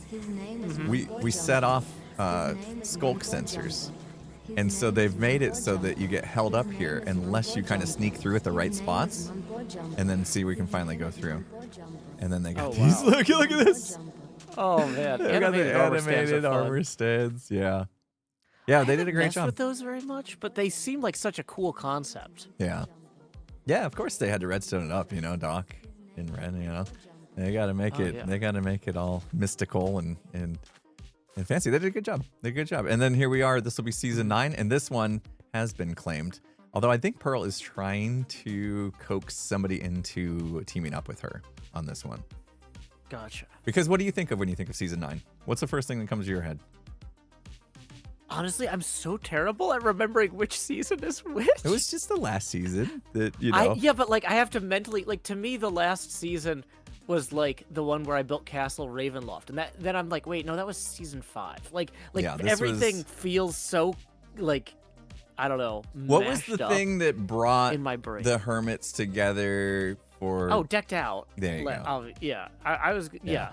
We set off skulk sensors. And so they've made it so that you get held up here unless you kind of sneak through at the right spots, and then see we can finally go through. And then they got these. Wow. Look at this. Oh man, they got the animated armor stands. Yeah, they did a great job. With those very much, but they seem like such a cool concept. Yeah. Of course they had to redstone it up, Doc and Ren. They got to make it. Yeah. They got to make it all mystical and fancy. They did a good job. And then here we are. This will be season 9, and this one has been claimed. Although I think Pearl is trying to coax somebody into teaming up with her on this one. Gotcha. Because what do you think of when you think of season 9? What's the first thing that comes to your head? Honestly, I'm so terrible at remembering which season is which. It was just the last season that, you know. Yeah, but like I have to mentally, like, to me, the last season was like the one where I built Castle Ravenloft, and then I'm like, wait, no, that was season 5. Like Yeah, everything feels so like, I don't know. What was the thing that brought in my brain the Hermits together for? Oh, Decked Out. There you go. Yeah, I was. Yeah.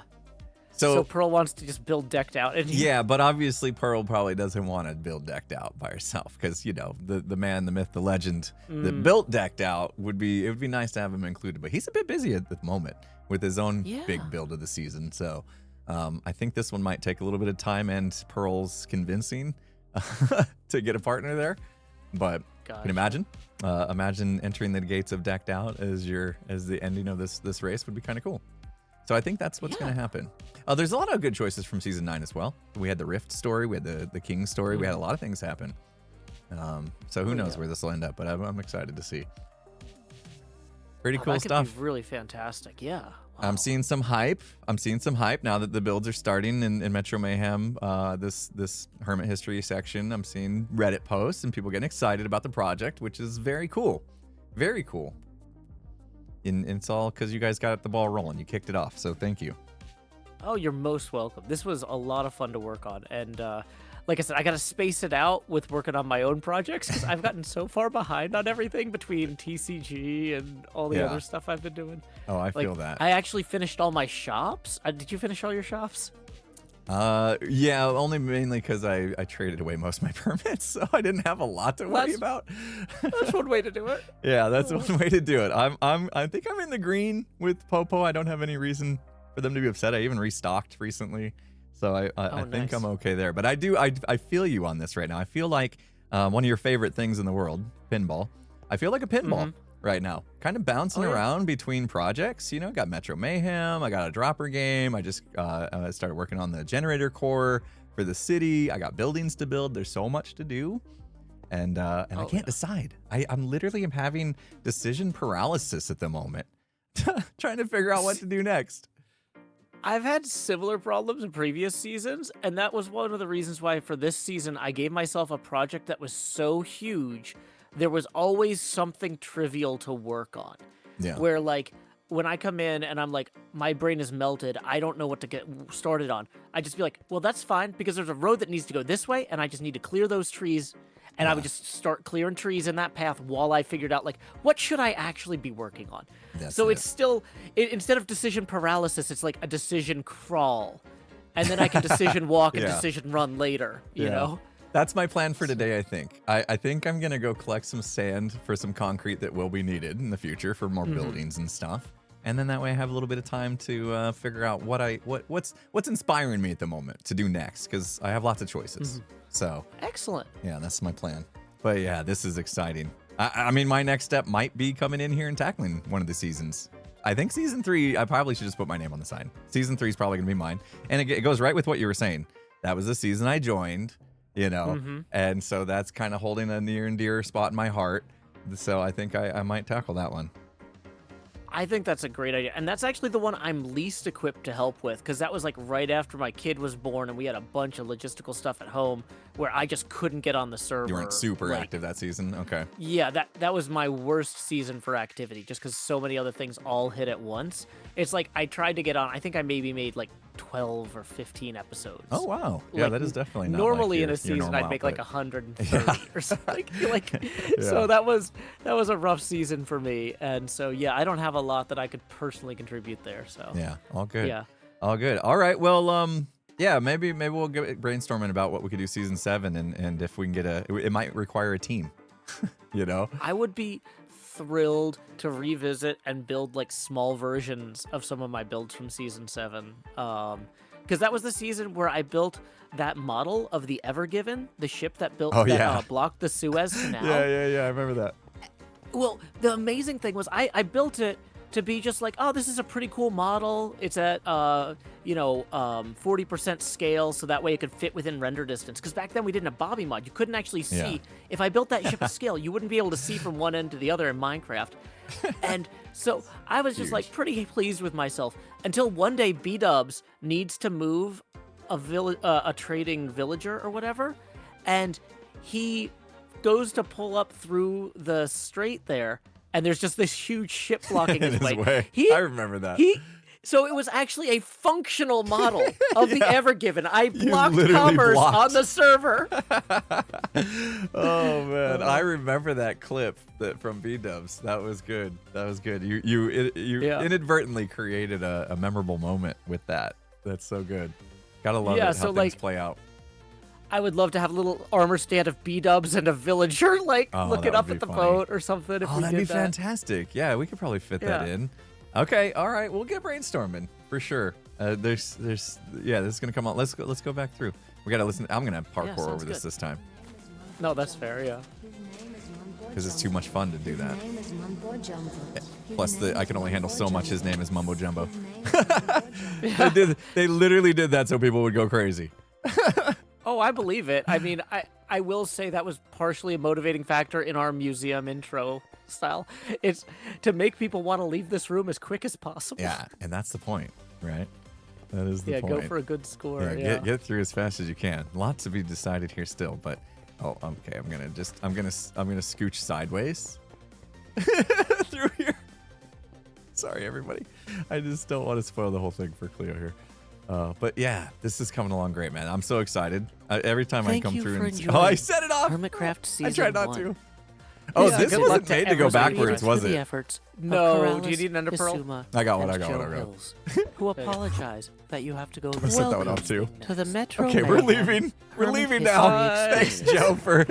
So Pearl wants to just build Decked Out. And yeah, but obviously Pearl probably doesn't want to build Decked Out by herself because, you know, the man, the myth, the legend that built Decked Out it would be nice to have him included. But he's a bit busy at the moment with his own big build of the season. So I think this one might take a little bit of time and Pearl's convincing to get a partner there. But can you imagine? Imagine entering the gates of Decked Out as the ending of this race would be kind of cool. So I think that's what's going to happen. There's a lot of good choices from season 9 as well. We had the Rift story, we had the King story, we had a lot of things happen. So who knows where this will end up, but I'm excited to see. Pretty cool stuff. That could be really fantastic. Yeah. Wow. I'm seeing some hype. Now that the builds are starting in Metro Mayhem, this Hermit history section. I'm seeing Reddit posts and people getting excited about the project, which is very cool. Very cool. And it's all because you guys got the ball rolling. You kicked it off, so thank you. Oh, you're most welcome. This was a lot of fun to work on. And like I said, I got to space it out with working on my own projects because I've gotten so far behind on everything between TCG and all the other stuff I've been doing. Oh, I feel that. I actually finished all my shops. Did you finish all your shops? Yeah, only mainly because I traded away most of my permits, so I didn't have a lot to worry about. That's one way to do it. Yeah, that's one way to do it. I think I'm in the green with Popo. I don't have any reason for them to be upset. I even restocked recently, so I think I'm okay there. But I feel you on this right now. I feel like one of your favorite things in the world, pinball. I feel like a pinball right now, kind of bouncing around between projects. You know, got Metro Mayhem, I got a dropper game, I just started working on the generator core for the city, I got buildings to build. There's so much to do, and I can't decide. I'm literally having decision paralysis at the moment, trying to figure out what to do next. I've had similar problems in previous seasons, and that was one of the reasons why for this season I gave myself a project that was so huge there was always something trivial to work on. Yeah. Where, like, when I come in and I'm like, my brain is melted, I don't know what to get started on, I just be like, well, that's fine, because there's a road that needs to go this way, and I just need to clear those trees, and I would just start clearing trees in that path while I figured out, like, what should I actually be working on? It's still, instead of decision paralysis, it's like a decision crawl, and then I can decision walk and decision run later, you know? That's my plan for today, I think. I think I'm going to go collect some sand for some concrete that will be needed in the future for more buildings and stuff. And then that way I have a little bit of time to figure out what's inspiring me at the moment to do next, because I have lots of choices. So excellent. Yeah, that's my plan. But yeah, this is exciting. I mean, my next step might be coming in here and tackling one of the seasons. I think season 3, I probably should just put my name on the side. Season 3 is probably going to be mine. And it goes right with what you were saying. That was the season I joined. You know, and so that's kind of holding a near and dear spot in my heart. So I think I might tackle that one. I think that's a great idea. And that's actually the one I'm least equipped to help with, because that was like right after my kid was born and we had a bunch of logistical stuff at home where I just couldn't get on the server. You weren't super active that season? Okay. Yeah, that was my worst season for activity, just because so many other things all hit at once. It's like I tried to get on. I think I maybe made like 12 or 15 episodes. Oh, wow. Yeah, that is definitely not normally like in a season I'd make like 130 or something. Yeah. So that was a rough season for me. And so, yeah, I don't have a lot that I could personally contribute there. So yeah, all good. Yeah. All good. All right. Well, yeah, maybe we'll get brainstorming about what we could do season 7 and if we can get it might require a team, you know? I would be thrilled to revisit and build like small versions of some of my builds from season 7. Because that was the season where I built that model of the Ever Given, the ship that blocked the Suez Canal. Yeah, I remember that. Well, the amazing thing was I built it to be just like, oh, this is a pretty cool model. It's at 40% scale, so that way it could fit within render distance. Because back then we didn't have Bobby mod. You couldn't actually see. Yeah. If I built that ship to scale, you wouldn't be able to see from one end to the other in Minecraft. And so I was just like pretty pleased with myself until one day B-Dubs needs to move a trading villager or whatever, and he goes to pull up through the strait there, and there's just this huge ship blocking his way. I remember that. So it was actually a functional model of the Ever Given. I blocked literally commerce blocked. on the server. Oh man, I remember that clip from B-Dubs. That was good. That was good. You inadvertently created a memorable moment with that. That's so good. Gotta love it how things play out. I would love to have a little armor stand of B-Dubs and a villager looking up at the boat or something. If we that'd be did that. fantastic. Yeah, we could probably fit that in. Okay, all right, we'll get brainstorming for sure. This is gonna come on. Let's go back through. We gotta listen. I'm gonna parkour over this time. No, that's fair. Yeah. Because it's too much fun to do that. Plus, I can only handle so much. His name is Mumbo Jumbo. They literally did that so people would go crazy. Oh, I believe it. I mean, I will say that was partially a motivating factor in our museum intro style. It's to make people want to leave this room as quick as possible. Yeah, and that's the point, right? That is the point. Yeah, go for a good score. Yeah, get through as fast as you can. Lots to be decided here still, but okay. I'm gonna scooch sideways through here. Sorry, everybody. I just don't want to spoil the whole thing for Cleo here. But yeah, this is coming along great, man. I'm so excited. Every time I come through I set it off. Hermitcraft season I tried not 1. to. Oh, this wasn't made to go backwards, was it? No. Do you need an ender pearl? I got one. Who apologize that you have to go I set that one off too. to the Metro. Okay, we're leaving. We're leaving now. Thanks, Joe, for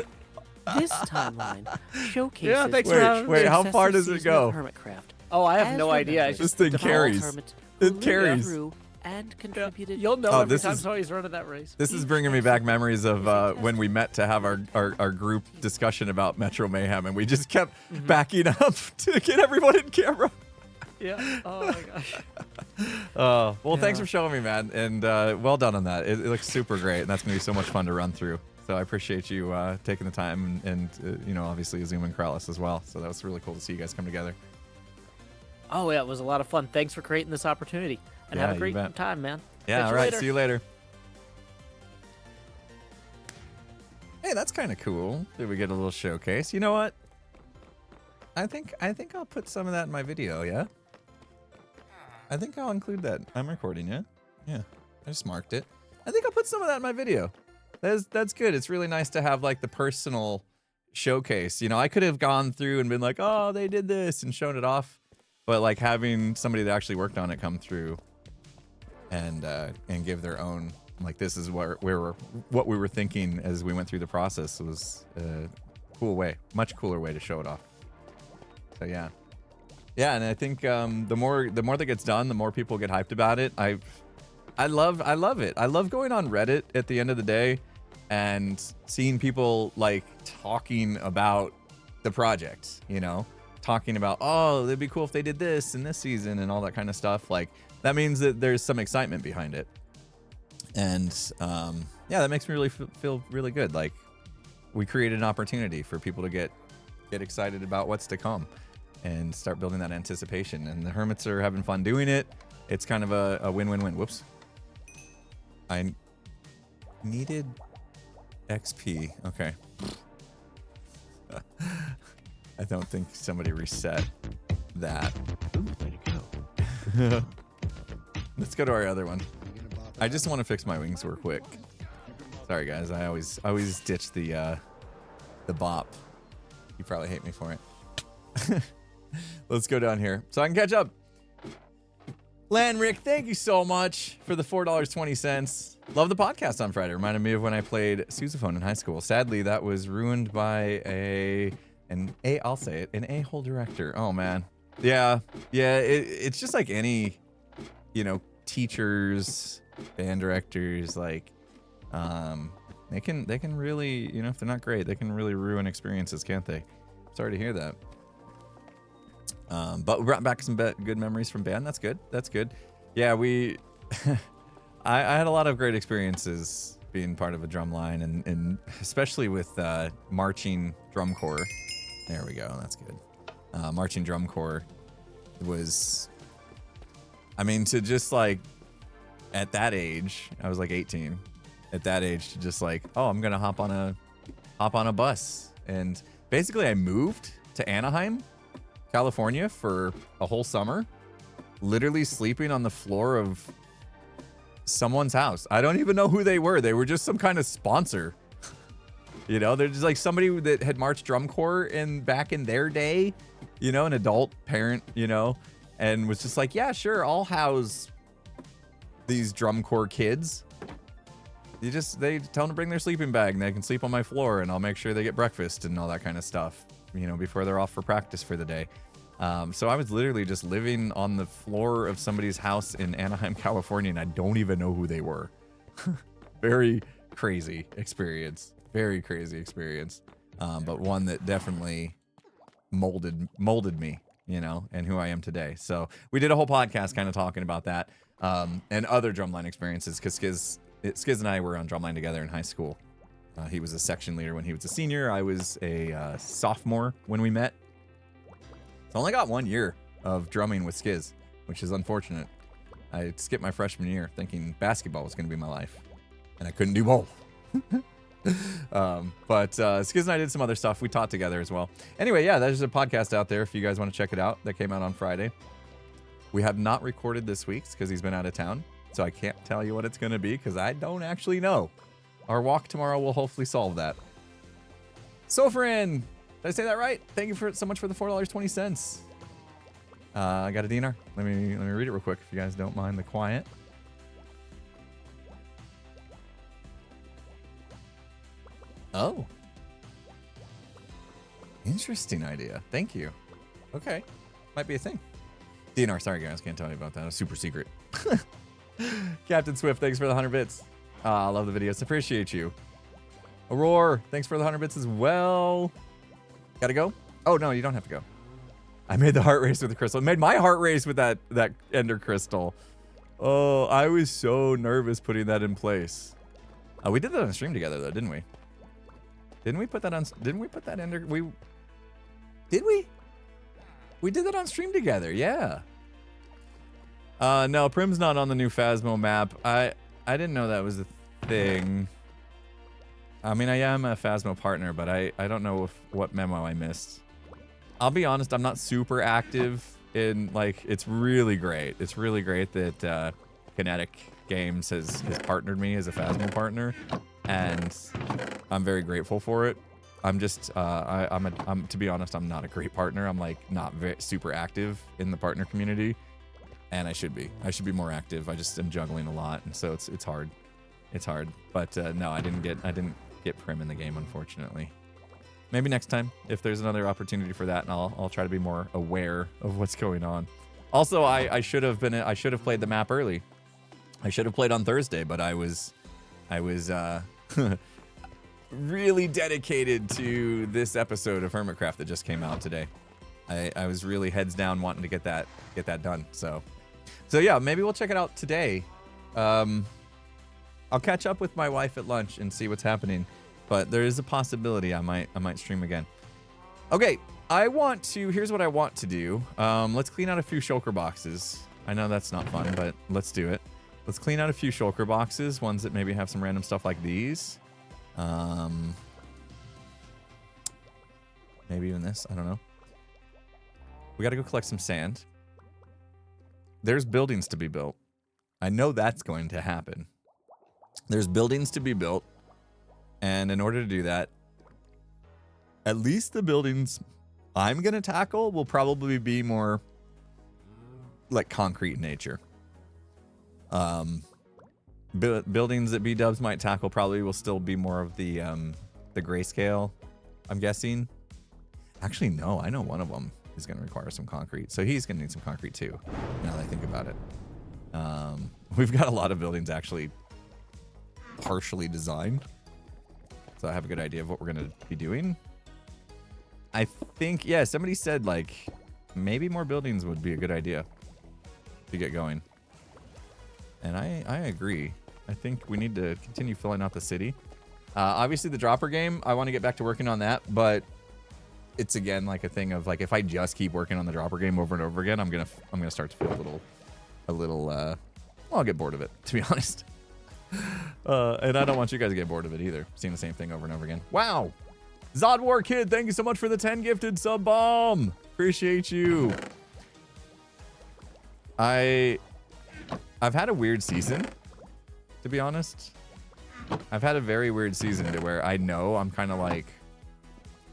this timeline showcases. Wait, how far does it go? Hermitcraft. Oh, I have no idea. This thing carries. It carries. And contributed. You'll know every time somebody's running that race. This is bringing me back memories of when we met to have our group discussion about Metro Mayhem, and we just kept backing up to get everyone in camera. Yeah. Oh my gosh. Well, thanks for showing me, man, and well done on that. It looks super great, and that's gonna be so much fun to run through. So I appreciate you taking the time, and obviously Azuma and Krallis as well. So that was really cool to see you guys come together. Oh yeah, it was a lot of fun. Thanks for creating this opportunity. And have a great time, man. Yeah, all right. See you later. Hey, that's kind of cool. Did we get a little showcase? You know what? I think I'll put some of that in my video, yeah? I think I'll include that. I'm recording, yeah? Yeah. I just marked it. I think I'll put some of that in my video. That's good. It's really nice to have like the personal showcase. I could have gone through and been like, oh, they did this and shown it off. But like having somebody that actually worked on it come through and give their own, like, this is what we were thinking as we went through the process was a cool way, much cooler way to show it off. So yeah, and I think the more that gets done, the more people get hyped about it. I love it. I love going on Reddit at the end of the day and seeing people like talking about the project, talking about, oh, it'd be cool if they did this in this season and all that kind of stuff. Like, that means that there's some excitement behind it. And that makes me really feel really good. Like, we created an opportunity for people to get excited about what's to come and start building that anticipation. And the Hermits are having fun doing it. It's kind of a win-win-win. Whoops. I needed XP. Okay. I don't think somebody reset that. Ooh, way to go. Let's go to our other one. I just want to fix my wings real quick. Sorry guys, I always ditch the bop. You probably hate me for it. Let's go down here so I can catch up. Lanrick, thank you so much for the $4.20. Love the podcast on Friday. Reminded me of when I played sousaphone in high school. Sadly, that was ruined by an a-hole director. Oh man. Yeah. It's just like any, teachers, band directors, like, they can really, if they're not great, they can really ruin experiences, can't they? Sorry to hear that. But we brought back some good memories from band. That's good. That's good. Yeah, we. I had a lot of great experiences being part of a drum line, and especially with marching drum corps. There we go. That's good. Marching drum corps was. I mean, to just like at that age, I was like 18. At that age, to just like, oh, I'm gonna hop on a bus, and basically I moved to Anaheim, California for a whole summer, literally sleeping on the floor of someone's house. I don't even know who they were. They were just some kind of sponsor. You know, they're just like somebody that had marched drum corps back in their day, you know, an adult parent, you know, and was just like, yeah, sure, I'll house these drum corps kids. They tell them to bring their sleeping bag and they can sleep on my floor, and I'll make sure they get breakfast and all that kind of stuff, you know, before they're off for practice for the day. So I was literally just living on the floor of somebody's house in Anaheim, California, and I don't even know who they were. Very crazy experience. Very crazy experience. But one that definitely molded me, you know, and who I am today. So we did a whole podcast kind of talking about that and other drumline experiences, because Skiz and I were on drumline together in high school. He was a section leader when he was a senior. I was a sophomore when we met. So I only got 1 year of drumming with Skiz, which is unfortunate. I skipped my freshman year thinking basketball was going to be my life, and I couldn't do both. But Skiz and I did some other stuff. We taught together as well. Anyway, yeah, there's a podcast out there if you guys want to check it out. That came out on Friday. We have not recorded this week's because he's been out of town, so I can't tell you what it's going to be because I don't actually know. Our walk tomorrow will hopefully solve that. Sofrin, did I say that right? Thank you so much for the $4.20. I got a dinar. Let me read it real quick if you guys don't mind the quiet. Oh. Interesting idea. Thank you. Okay. Might be a thing. Dinar, sorry guys, can't tell you about that. It's super secret. Captain Swift, thanks for the 100 bits. I love the videos. Appreciate you. Aurora, thanks for the 100 bits as well. Gotta go? Oh, no, you don't have to go. I made the heart race with the crystal. I made my heart race with that ender crystal. Oh, I was so nervous putting that in place. We did that on stream together, though, didn't we? Didn't we put that ender? Did we? We did that on stream together, yeah. No, Prim's not on the new Phasmo map. I didn't know that was a thing. I mean, I am a Phasmo partner, but I don't know what memo I missed. I'll be honest, I'm not super active in, like, it's really great. It's really great that Kinetic Games has partnered me as a Phasmo partner, and I'm very grateful for it. I'm just, I'm to be honest, I'm not a great partner. I'm like not super active in the partner community, and I should be. I should be more active. I just am juggling a lot, and so it's hard. It's hard. But no, I didn't get Prim in the game, unfortunately. Maybe next time, if there's another opportunity for that, and I'll try to be more aware of what's going on. Also, I should have played the map early. I should have played on Thursday, but I was really dedicated to this episode of Hermitcraft that just came out today. I was really heads down wanting to get that done. So yeah, maybe we'll check it out today. I'll catch up with my wife at lunch and see what's happening, but there is a possibility I might stream again. Okay, here's what I want to do. Let's clean out a few shulker boxes. I know that's not fun, but let's do it. Let's clean out a few shulker boxes, ones that maybe have some random stuff like these. Maybe even this, I don't know. We gotta go collect some sand. There's buildings to be built. I know that's going to happen. There's buildings to be built, and in order to do that, at least the buildings I'm gonna tackle will probably be more like concrete in nature. Buildings that B-dubs might tackle probably will still be more of the grayscale, I'm guessing. Actually, no, I know one of them is going to require some concrete, so he's going to need some concrete too, now that I think about it. We've got a lot of buildings actually partially designed, so I have a good idea of what we're going to be doing. I think, yeah, somebody said, like, maybe more buildings would be a good idea to get going. And I agree. I think we need to continue filling out the city. Obviously, the dropper game, I want to get back to working on that, but it's again like a thing of like if I just keep working on the dropper game over and over again, I'm gonna start to feel a little. Well, I'll get bored of it, to be honest. And I don't want you guys to get bored of it either, seeing the same thing over and over again. Wow, Zod War Kid, thank you so much for the 10 gifted sub bomb. Appreciate you. I've had a weird season, to be honest. I've had a very weird season to where I know I'm kind of like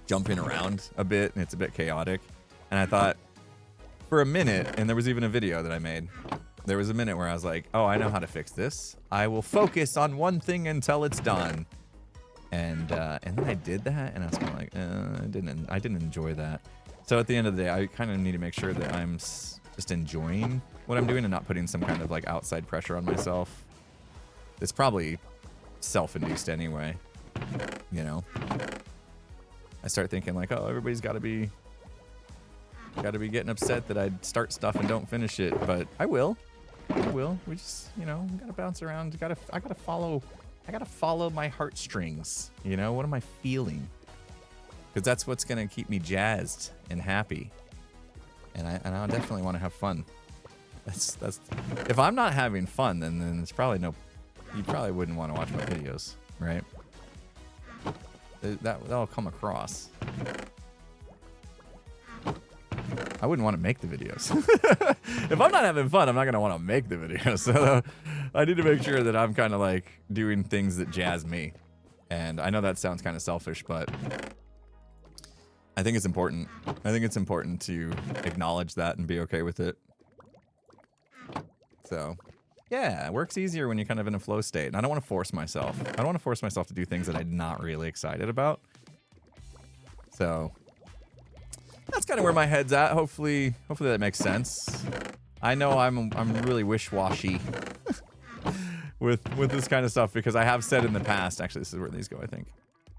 jumping around a bit and it's a bit chaotic. And I thought for a minute, and there was even a video that I made, there was a minute where I was like, oh, I know how to fix this. I will focus on one thing until it's done. And then I did that and I was kind of like, I didn't enjoy that. So at the end of the day, I kind of need to make sure that I'm just enjoying what I'm doing and not putting some kind of like outside pressure on myself. It's probably self-induced anyway, you know. I start thinking like, oh, everybody's got to be getting upset that I start stuff and don't finish it, but I will. We just, you know, gotta bounce around. I gotta follow my heartstrings. You know, what am I feeling? Because that's what's gonna keep me jazzed and happy. And I definitely want to have fun. That's if I'm not having fun, then it's probably no. You probably wouldn't want to watch my videos, right? That'll come across. I wouldn't want to make the videos. If I'm not having fun, I'm not going to want to make the videos. So I need to make sure that I'm kind of like doing things that jazz me. And I know that sounds kind of selfish, but I think it's important. I think it's important to acknowledge that and be okay with it. So yeah, it works easier when you're kind of in a flow state. And I don't want to force myself. I don't want to force myself to do things that I'm not really excited about. So that's kind of where my head's at. Hopefully that makes sense. I know I'm really wish-washy with this kind of stuff because I have said in the past. Actually, this is where these go. I think.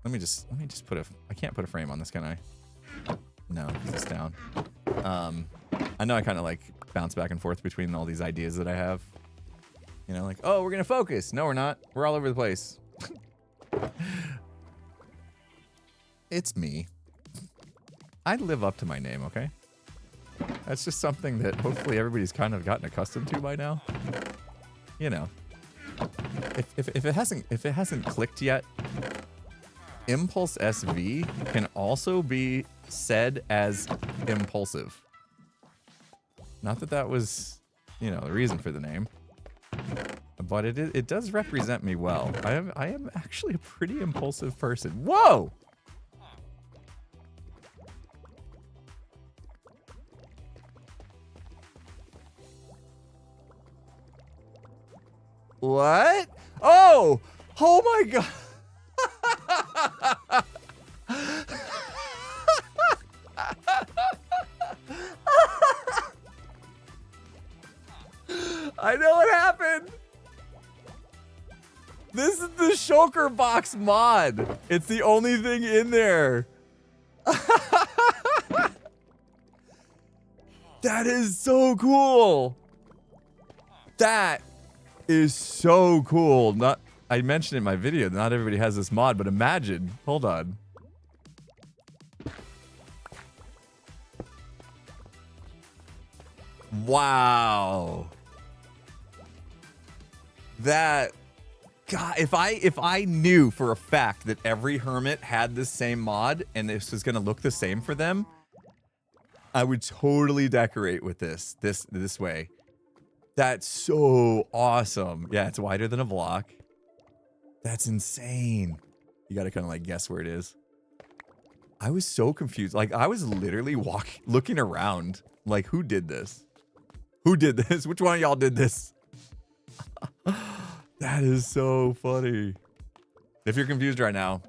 Let me just put I can't put a frame on this, can I? No, it's down. I know I kind of like bounce back and forth between all these ideas that I have. You know, like, oh, we're gonna focus. No, we're not. We're all over the place. It's me. I live up to my name, okay? That's just something that hopefully everybody's kind of gotten accustomed to by now. You know, if it hasn't clicked yet, Impulse SV can also be said as impulsive. Not that was, you know, the reason for the name. But it does represent me well. I am actually a pretty impulsive person. Whoa! What? Oh! Oh my god! I know what happened. This is the Shulker box mod. It's the only thing in there. That is so cool. That is so cool. I mentioned in my video, not everybody has this mod, but imagine. Hold on. Wow. That, God, if I knew for a fact that every hermit had this same mod and this was gonna look the same for them, I would totally decorate with this way. That's so awesome. Yeah, it's wider than a block. That's insane. You gotta kind of like guess where it is. I was so confused. Like I was literally looking around like, who did this? Who did this? Which one of y'all did this? That is so funny. If you're confused right now,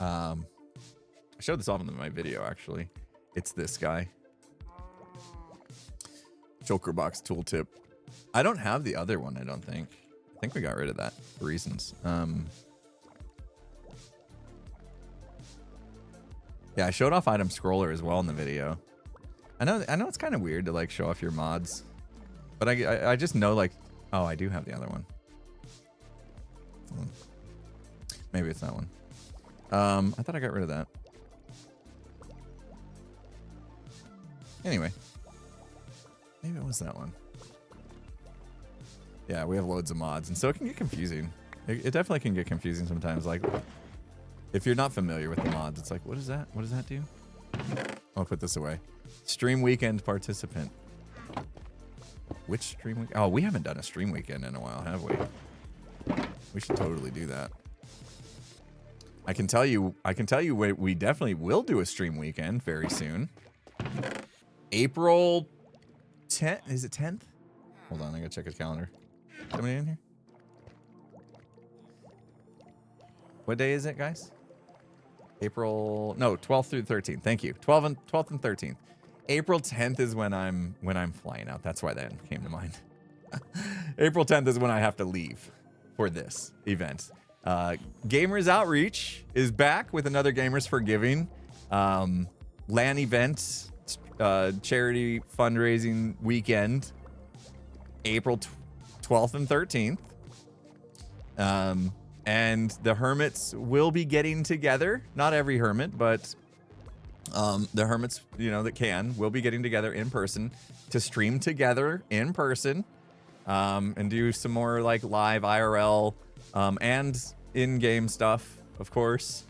I showed this off in my video actually. It's this guy. Joker box tooltip. I don't have the other one, I don't think. I think we got rid of that for reasons. Yeah, I showed off item scroller as well in the video. I know it's kind of weird to like show off your mods, but I just know like, oh, I do have the other one. Maybe it's that one. I thought I got rid of that. Anyway, maybe it was that one. Yeah, we have loads of mods, and so it can get confusing. It definitely can get confusing sometimes. Like, if you're not familiar with the mods, it's like, what is that? What does that do? I'll put this away. Stream weekend participant. Which stream week? Oh, we haven't done a stream weekend in a while, have we? We should totally do that. I can tell you we definitely will do a stream weekend very soon. April 10th. Is it 10th? Hold on, I gotta check his calendar. Somebody in here? What day is it, guys? April, no, 12th through 13th. Thank you. 12th and 13th. April 10th is when I'm flying out. That's why that came to mind. April 10th is when I have to leave for this event. Gamers Outreach is back with another Gamers for Giving LAN event, charity fundraising weekend, April 12th and 13th. And the Hermits will be getting together. Not every Hermit, but the Hermits, that will be getting together in person to stream together in person and do some more like live IRL and in-game stuff, of course,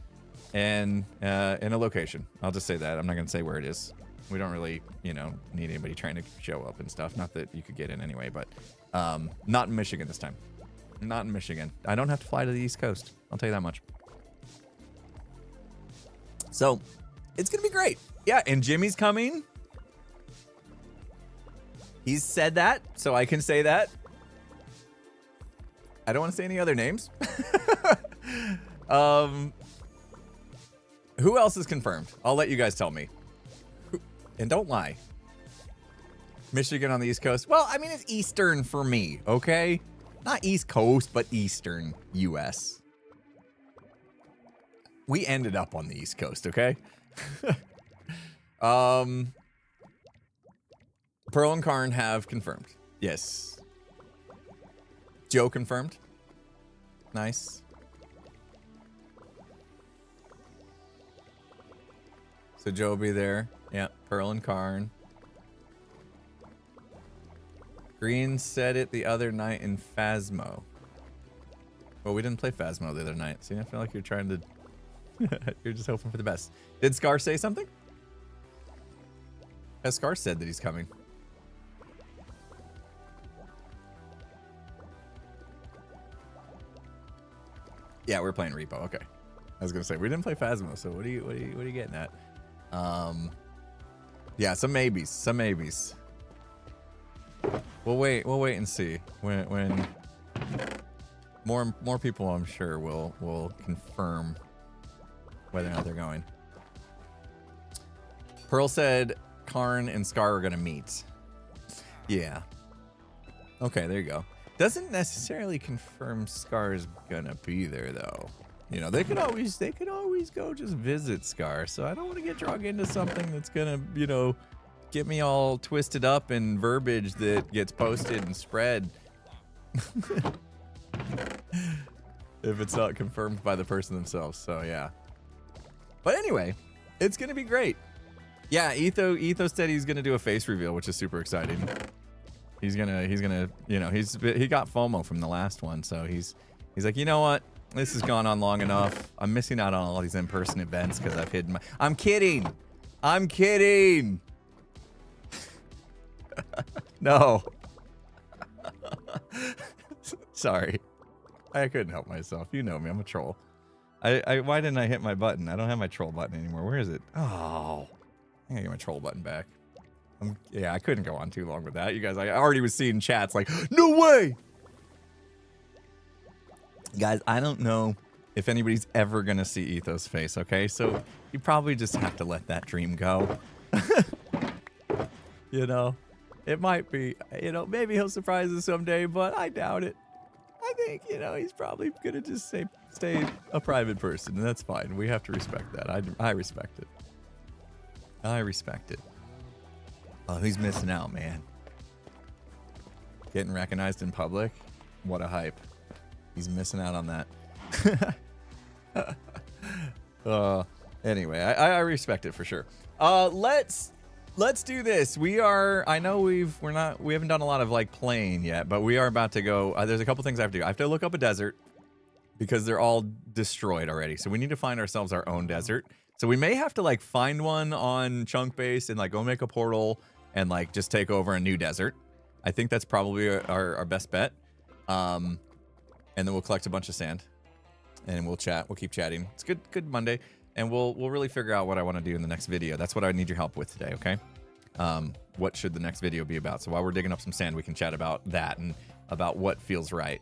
and in a location. I'll just say that. I'm not going to say where it is. We don't really, need anybody trying to show up and stuff. Not that you could get in anyway, but not in Michigan this time. Not in Michigan. I don't have to fly to the East Coast. I'll tell you that much. So, it's going to be great. Yeah, and Jimmy's coming. He's said that, so I can say that. I don't want to say any other names. Who else is confirmed? I'll let you guys tell me. And don't lie. Michigan on the East Coast. Well, I mean, it's Eastern for me, okay? Not East Coast, but Eastern U.S. We ended up on the East Coast, okay? Pearl and Karn have confirmed. Yes. Joe confirmed. Nice. So Joe will be there. Yeah, Pearl and Karn. Green said it the other night in Phasmo. Well, we didn't play Phasmo the other night. See, I feel like you're trying to... you're just hoping for the best. Did Scar say something? Has Scar said that he's coming? Yeah, we're playing Repo. Okay. I was gonna say we didn't play Phasmo, so what are you getting at? Yeah, some maybes. Some maybes. We'll wait and see when more people, I'm sure, will confirm whether or not they're going. Pearl said Karn and Scar are gonna meet. Yeah. Okay, there you go. Doesn't necessarily confirm Scar's gonna be there though. They could always go just visit Scar. So I don't want to get dragged into something that's gonna, get me all twisted up in verbiage that gets posted and spread. If it's not confirmed by the person themselves. So yeah. But anyway, it's gonna be great. Yeah, Etho said he's gonna do a face reveal, which is super exciting. He's gonna, he got FOMO from the last one, so he's like, you know what? This has gone on long enough. I'm missing out on all these in-person events because I've hidden my... I'm kidding! No. Sorry. I couldn't help myself. You know me, I'm a troll. Why didn't I hit my button? I don't have my troll button anymore. Where is it? Oh. I gotta get my troll button back. Yeah, I couldn't go on too long with that. You guys, I already was seeing chats like, no way! Guys, I don't know if anybody's ever gonna see Etho's face, okay? So you probably just have to let that dream go. It might be, maybe he'll surprise us someday, but I doubt it. I think, he's probably gonna just stay a private person, and that's fine. We have to respect that. I respect it. I respect it. Oh, he's missing out, man. Getting recognized in public? What a hype. He's missing out on that. Anyway, I respect it for sure. Let's do this. I know we haven't done a lot of like playing yet, but we are about to go. There's a couple things I have to do. I have to look up a desert because they're all destroyed already. So we need to find ourselves our own desert. So we may have to like find one on Chunk Base and like go make a portal and like just take over a new desert. I think that's probably our best bet. And then we'll collect a bunch of sand and we'll chat. We'll keep chatting. It's good Monday. And we'll really figure out what I want to do in the next video. That's what I need your help with today, okay? What should the next video be about? So while we're digging up some sand, we can chat about that and about what feels right.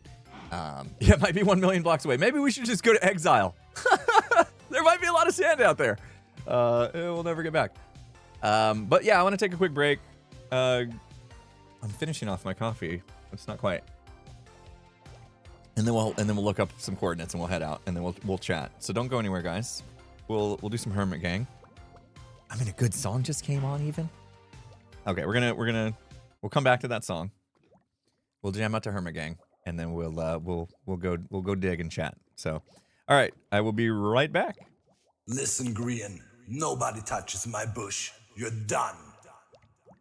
Yeah, it might be 1 million blocks away. Maybe we should just go to exile. There might be a lot of sand out there. We'll never get back. But yeah, I want to take a quick break. I'm finishing off my coffee. It's not quite. And then we'll look up some coordinates and we'll head out and then we'll chat. So don't go anywhere, guys. We'll do some Hermit Gang. I mean, a good song just came on even. Okay, we'll come back to that song. We'll jam out to Hermit Gang and then we'll go dig and chat. So, all right, I will be right back. Listen, Green, nobody touches my bush. You're done.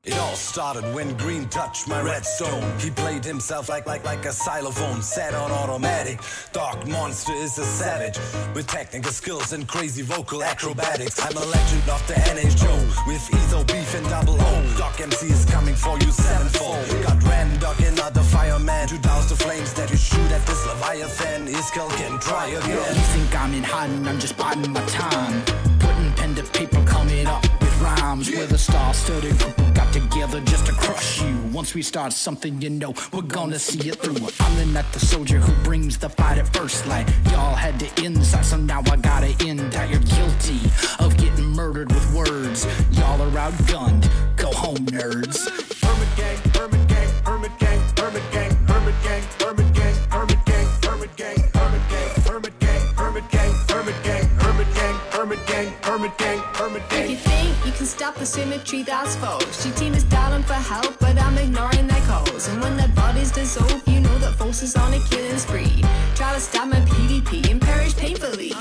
It all started when Green touched my redstone. He played himself like a xylophone, set on automatic. Dark Monster is a savage with technical skills and crazy vocal acrobatics. I'm a legend of the NHO with Etho, Beef, and Double O. Doc MC is coming for you sevenfold. Got Randog, another fireman, to douse the flames that you shoot at this Leviathan. His skull can try again. You think I'm in hiding, I'm just biding my time. Putting pen to paper, coming up with rhymes. With a star-studded group got together just to crush you. Once we start something, you know we're gonna see it through. I'm the not the soldier who brings the fight at first light. Y'all had to inside, so now I gotta end out. You're guilty of getting murdered with words. Y'all are outgunned. Go home, nerds. Hermit Gang, Hermit Gang, Hermit Gang, Hermit Gang, Hermit Gang, Hermit Gang, Hermit Gang, Hermit Gang, Hermit Gang, Hermit Gang, Hermit Gang, Hermit Gang, Hermit Gang, Hermit Gang, Hermit Gang, Hermit Gang. If you think you can stop the symmetry, that's false. Your team is dialing for help, but I'm ignoring their calls. And when their bodies dissolve, you know that forces on a killing spree. Try to stab my PvP and perish painfully.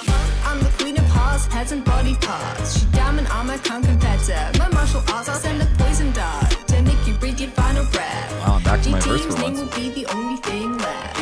I'm the queen of hearts, heads and body parts. She diamond armor, can't compare to my martial arts. I'll send a poison dart to make you breathe your final breath. Wow, I'm back to my verse team's for name once. will be the only thing left.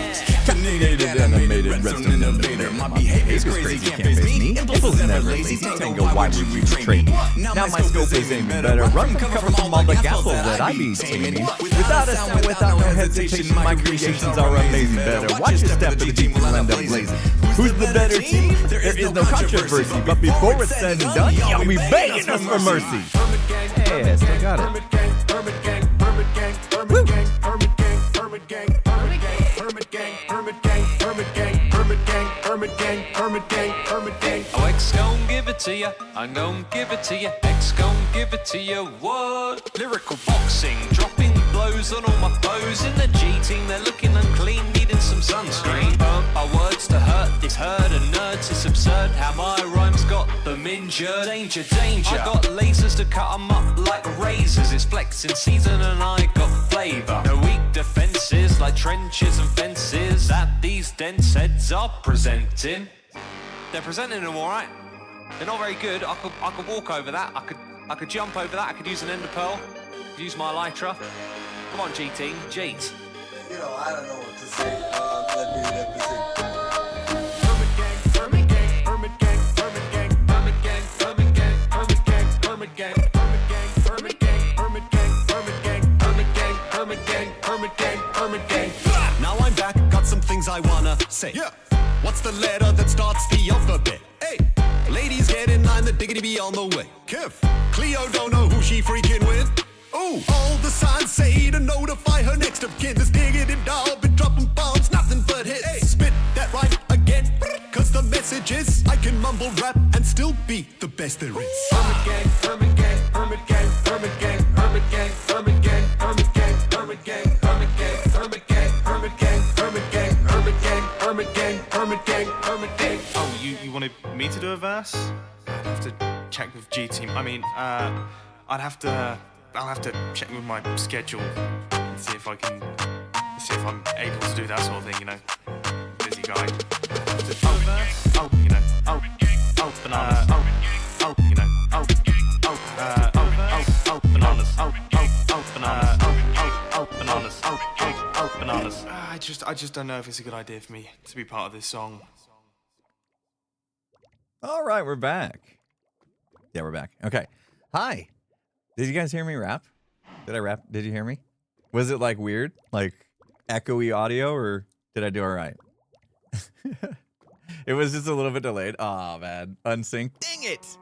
Animated redstone innovator. My behavior's crazy, can't face me. Impulse never lazy. Tango, why would you train me? Now my scope is aiming better. Run from cover from all the gapples that I be taming. Without a sound, without no hesitation, my creations are amazing. Better watch your step, the team will end up blazing. Who's the better team? There is no controversy. But before it's said and done, y'all be begging us for mercy. Hey, still got it. Hermit Gang, Hermit Gang, Hermit Gang, Hermit Gang, Hermit Gang, Hermit Gang, Hermit Gang, Hermit Gang, Hermit Gang, Hermit Gang, Hermit Gang, Hermit Gang, Hermit Gang. Oh, X gon' give it to ya, I'm gon' give it to ya. X gon' give it to ya, what? Lyrical boxing, dropping blows on all my foes. In the G team, they're looking unclean, needing some sunscreen. Our words to hurt this herd of nerds, it's absurd how my rhymes got them injured. Danger, danger, I got lasers to cut them up like razors. It's flexing season and I got flavour. No weak defences like trenches and fences that these dense heads are presenting. They're presenting them alright. They're not very good. I could walk over that. I could jump over that. I could use an ender pearl. Use my elytra. Come on, G team. Jeez. You know, I don't know what to say. Let me sing. Hermit Gang, Hermit Gang, Hermit Gang, Hermit Gang, Hermit Gang, Hermit Gang, Hermit Gang, Hermit Gang, Hermit Gang, Hermit Gang, Hermit Gang, Hermit Gang, Hermit Gang, Hermit Gang, Hermit Gang. Now I'm back, got some things I wanna say. Yeah. What's the letter that starts the alphabet? Hey, ladies get in line, the diggity be on the way. Kev, Cleo don't know who she freaking with. Ooh, all the signs say to notify her next of kin. This diggity doll been dropping bombs, nothing but hits. Hey, spit that right again, cause the message is I can mumble rap and still be the best there is. Hermit Gang, Hermit Gang, Hermit Gang, Hermit Gang, Hermit Gang, Hermit Gang, Hermit Gang, Hermit Gang, Hermit Gang, Hermit Gang, Hermit Gang, Hermit Gang, Hermit Gang, Hermit Gang, Hermit Gang, Hermit Gang. Oh, you wanted me to do a verse? I'd have to check with G Team. I mean, I'd have to I'll have to check with my schedule and see if I'm able to do that sort of thing, you know. Busy guy. Bananas. You know. Bananas. I just don't know if it's a good idea for me to be part of this song. All right, we're back. Yeah, we're back. Okay. Hi. Did you guys hear me rap? Did I rap? Did you hear me? Was it like weird? Like echoey audio, or did I do all right? It was just a little bit delayed. Oh, man. Unsync. Dang it.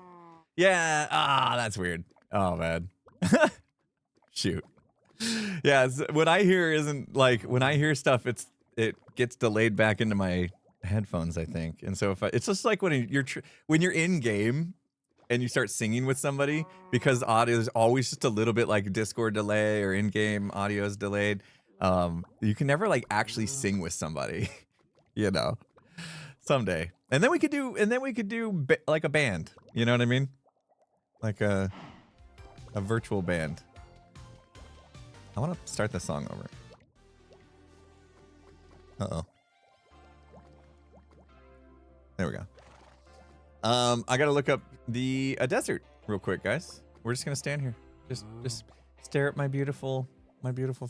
Yeah. That's weird. Oh, man. Shoot. Yeah, what I hear isn't like, when I hear stuff, it gets delayed back into my headphones, I think. And so it's just like when you're in game and you start singing with somebody, because audio is always just a little bit like Discord delay, or in-game audio is delayed. You can never like actually sing with somebody, you know. Someday, and then we could do like a band. You know what I mean? Like a virtual band. I want to start the song over. Uh-oh. There we go. I gotta look up a desert real quick, guys. We're just gonna stand here. Just stare at my beautiful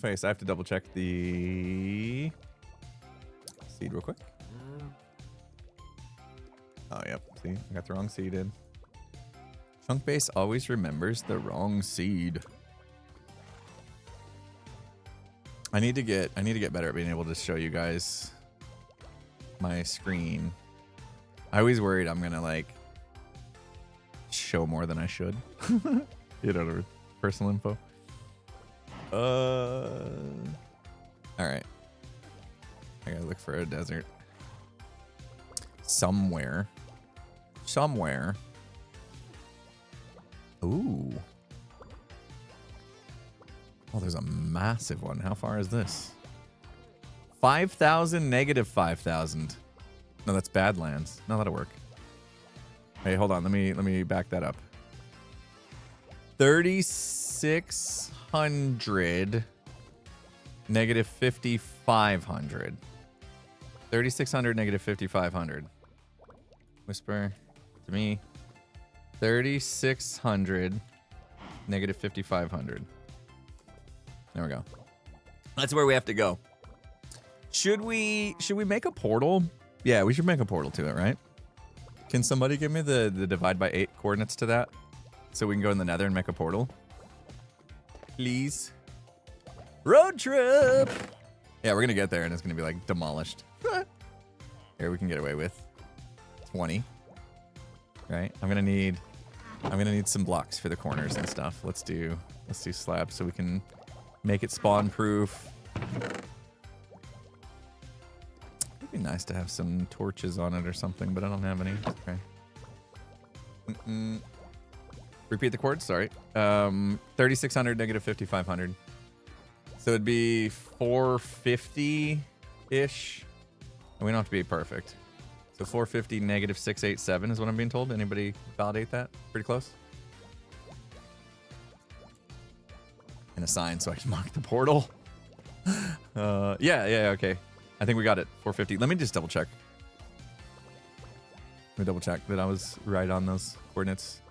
face. I have to double check the seed real quick. Oh, yep. See, I got the wrong seed in. Chunk base always remembers the wrong seed. I need to get better at being able to show you guys my screen. I always worried I'm gonna like show more than I should. You know, personal info. All right. I gotta look for a desert somewhere. Ooh. Oh, there's a massive one. How far is this? 5,000, negative 5,000. No, that's Badlands. No, that'll work. Hey, hold on. Let me back that up. 3,600, negative 5,500. 3,600, negative 5,500. Whisper to me. 3,600, negative 5,500. There we go. That's where we have to go. Should we make a portal? Yeah, we should make a portal to it, right? Can somebody give me the divide by 8 coordinates to that, so we can go in the nether and make a portal? Please. Road trip! Yeah, we're gonna get there and it's gonna be like demolished. Here, we can get away with 20. Right? I'm gonna need some blocks for the corners and stuff. Let's do slabs so we can make it spawn proof. It'd be nice to have some torches on it or something, but I don't have any. Okay. Repeat the chords, sorry. 3,600, negative 5,500. So it'd be 450-ish. And we don't have to be perfect. So 450, negative 687 is what I'm being told. Anybody validate that? Pretty close? And a sign so I can mark the portal. Yeah, okay. I think we got it. 450. Let me just double check. Let me double check that I was right on those coordinates.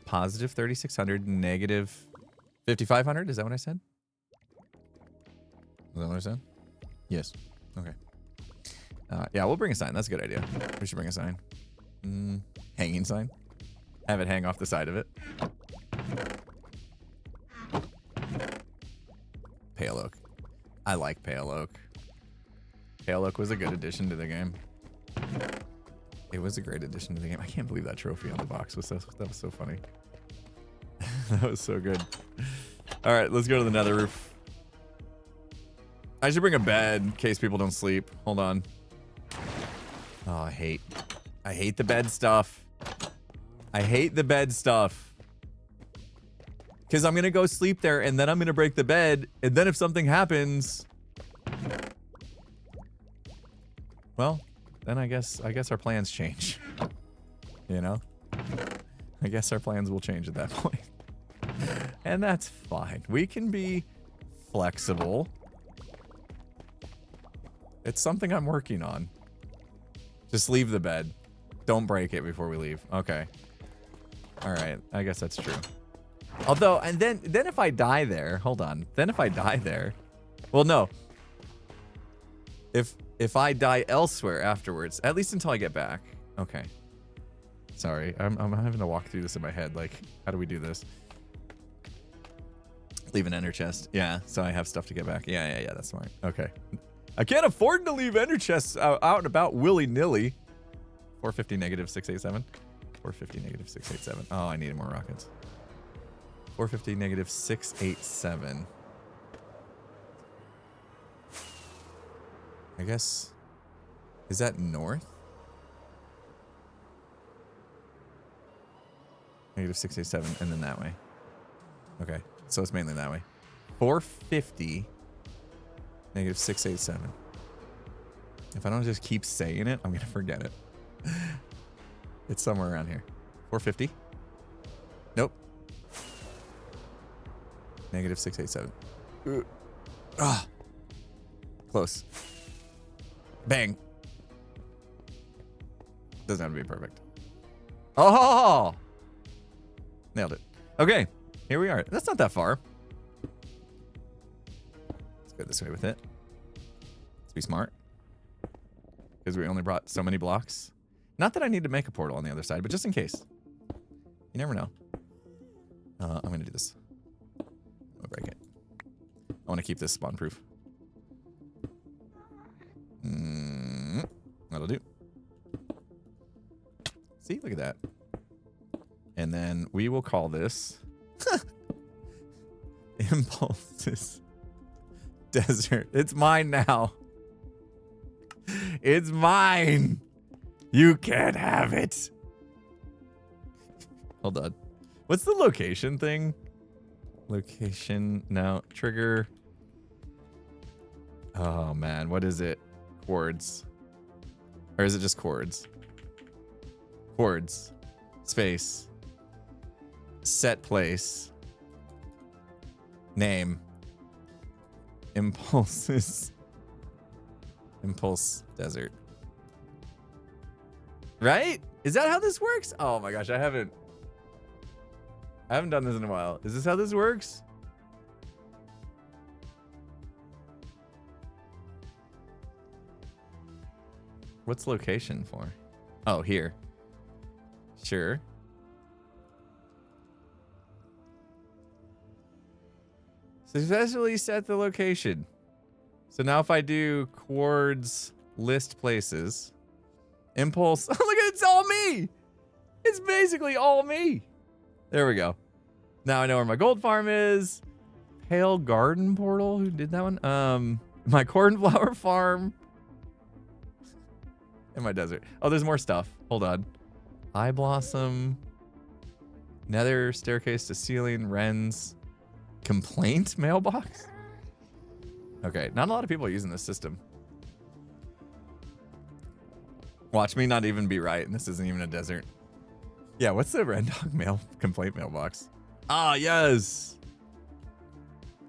Positive 3,600, negative 5,500. Is that what I said? Is that what I said? Yes. Okay. Yeah, we'll bring a sign. That's a good idea. We should bring a sign. Hanging sign. Have it hang off the side of it. Pale oak. I like pale oak. Pale oak was a good addition to the game. It was a great addition to the game. I can't believe that trophy on the box was that was so funny. That was so good. All right, let's go to the nether roof. I should bring a bed in case people don't sleep. Hold on. Oh, I hate the bed stuff. I hate the bed stuff. Because I'm going to go sleep there, and then I'm going to break the bed, and then if something happens... Well, then I guess our plans change. You know? I guess our plans will change at that point. And that's fine. We can be flexible. It's something I'm working on. Just leave the bed. Don't break it before we leave. Okay. All right. I guess that's true. Although, and then if I die there, hold on. Then if I die there, well, no. If I die elsewhere afterwards, at least until I get back. Okay. Sorry, I'm having to walk through this in my head. Like, how do we do this? Leave an ender chest. Yeah, so I have stuff to get back. Yeah, that's smart. Okay. I can't afford to leave ender chests out and about willy-nilly. 450 negative 687. 450 negative 687. Oh, I needed more rockets. 450 negative 687. I guess. Is that north? Negative 687 and then that way. Okay. So it's mainly that way. 450 negative 687. If I don't just keep saying it, I'm going to forget it. It's somewhere around here. 450? Nope. Negative 687. Ah. Close. Bang. Doesn't have to be perfect. Oh! Nailed it. Okay. Here we are. That's not that far. Let's go this way with it. Let's be smart. Because we only brought so many blocks. Not that I need to make a portal on the other side, but just in case. You never know. I'm going to do this. I'll break it. I want to keep this spawn proof. That'll do. See? Look at that. And then we will call this Impulses Desert. It's mine now. It's mine. You can't have it. Hold on. What's the location thing? Location. No. Trigger. Oh, man. What is it? Chords. Or is it just chords? Chords. Space. Set place. Name. Impulses. Impulse Desert. Right? Is that how this works? Oh my gosh, I haven't done this in a while. Is this how this works? What's location for? Oh, here. Sure. Successfully set the location. So now if I do chords list places, impulse, look at it, it's all me. It's basically all me. There we go. Now I know where my gold farm is. Pale Garden Portal, who did that one? My cornflower farm. And my desert. Oh, there's more stuff. Hold on. Eye Blossom. Nether staircase to ceiling. Wren's. Complaint mailbox? Okay, not a lot of people are using this system. Watch me not even be right, and this isn't even a desert. Yeah, what's the Rendog complaint mailbox? Ah, yes.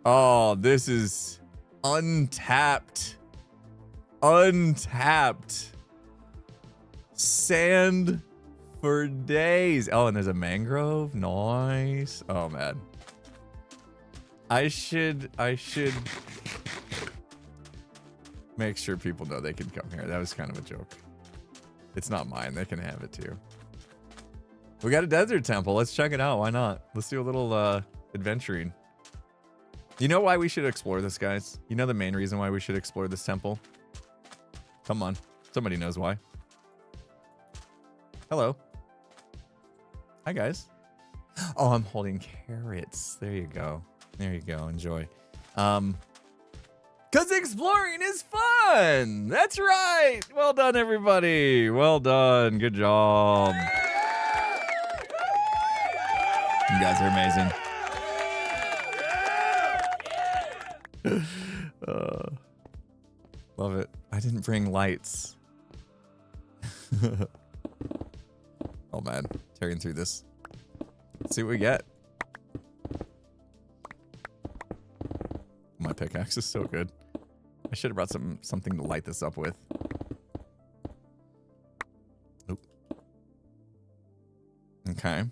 Oh, this is untapped. Untapped. Sand for days. Oh, and there's a mangrove. Nice. Oh, man. I should make sure people know they can come here. That was kind of a joke. It's not mine. They can have it too. We got a desert temple. Let's check it out. Why not? Let's do a little adventuring. You know why we should explore this, guys? You know the main reason why we should explore this temple? Come on. Somebody knows why. Hello. Hi, guys. Oh, I'm holding carrots. There you go. There you go. Enjoy. Because exploring is fun. That's right. Well done, everybody. Well done. Good job. You guys are amazing. Love it. I didn't bring lights. Oh, man. Tearing through this. Let's see what we get. pickaxe is so good. I should have brought something to light this up with. Oop. Okay.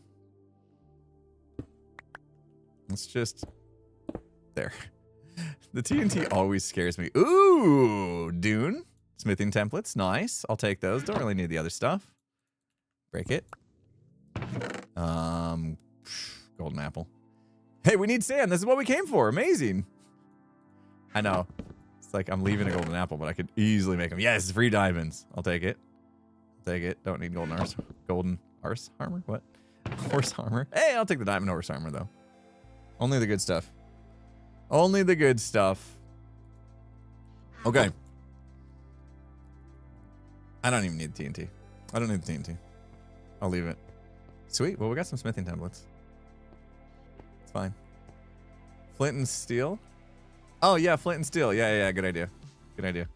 Let's just... There. The TNT always scares me. Ooh, Dune. Smithing templates. Nice. I'll take those. Don't really need the other stuff. Break it. Golden apple. Hey, we need sand. This is what we came for. Amazing. I know. It's like I'm leaving a golden apple, but I could easily make them. Yes, free diamonds. I'll take it. Take it. Don't need golden arse. Golden arse armor? What? Horse armor. Hey, I'll take the diamond horse armor, though. Only the good stuff. Only the good stuff. Okay. I don't even need TNT. I don't need TNT. I'll leave it. Sweet. Well, we got some smithing templates. It's fine. Flint and steel. Oh, yeah. Flint and steel. Yeah. Good idea. Good idea.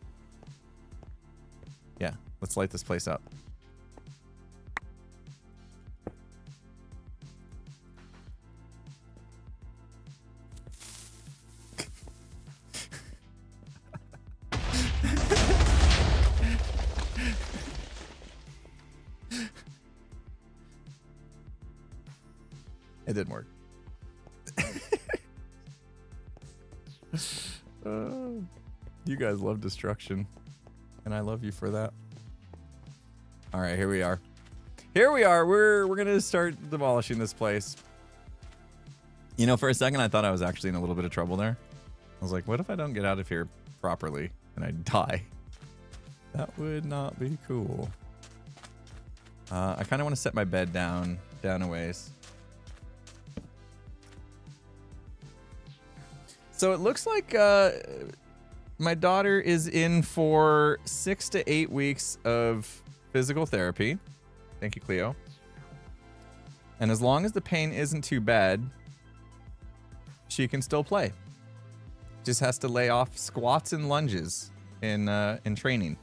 Yeah. Let's light this place up. It didn't work. You guys love destruction, and I love you for that. All right, here we are. Here we are. We're gonna start demolishing this place. You know, for a second, I thought I was actually in a little bit of trouble there. I was like, what if I don't get out of here properly and I die? That would not be cool. I kind of want to set my bed down a ways. So it looks like my daughter is in for 6 to 8 weeks of physical therapy. Thank you, Cleo. And as long as the pain isn't too bad, she can still play. Just has to lay off squats and lunges in training.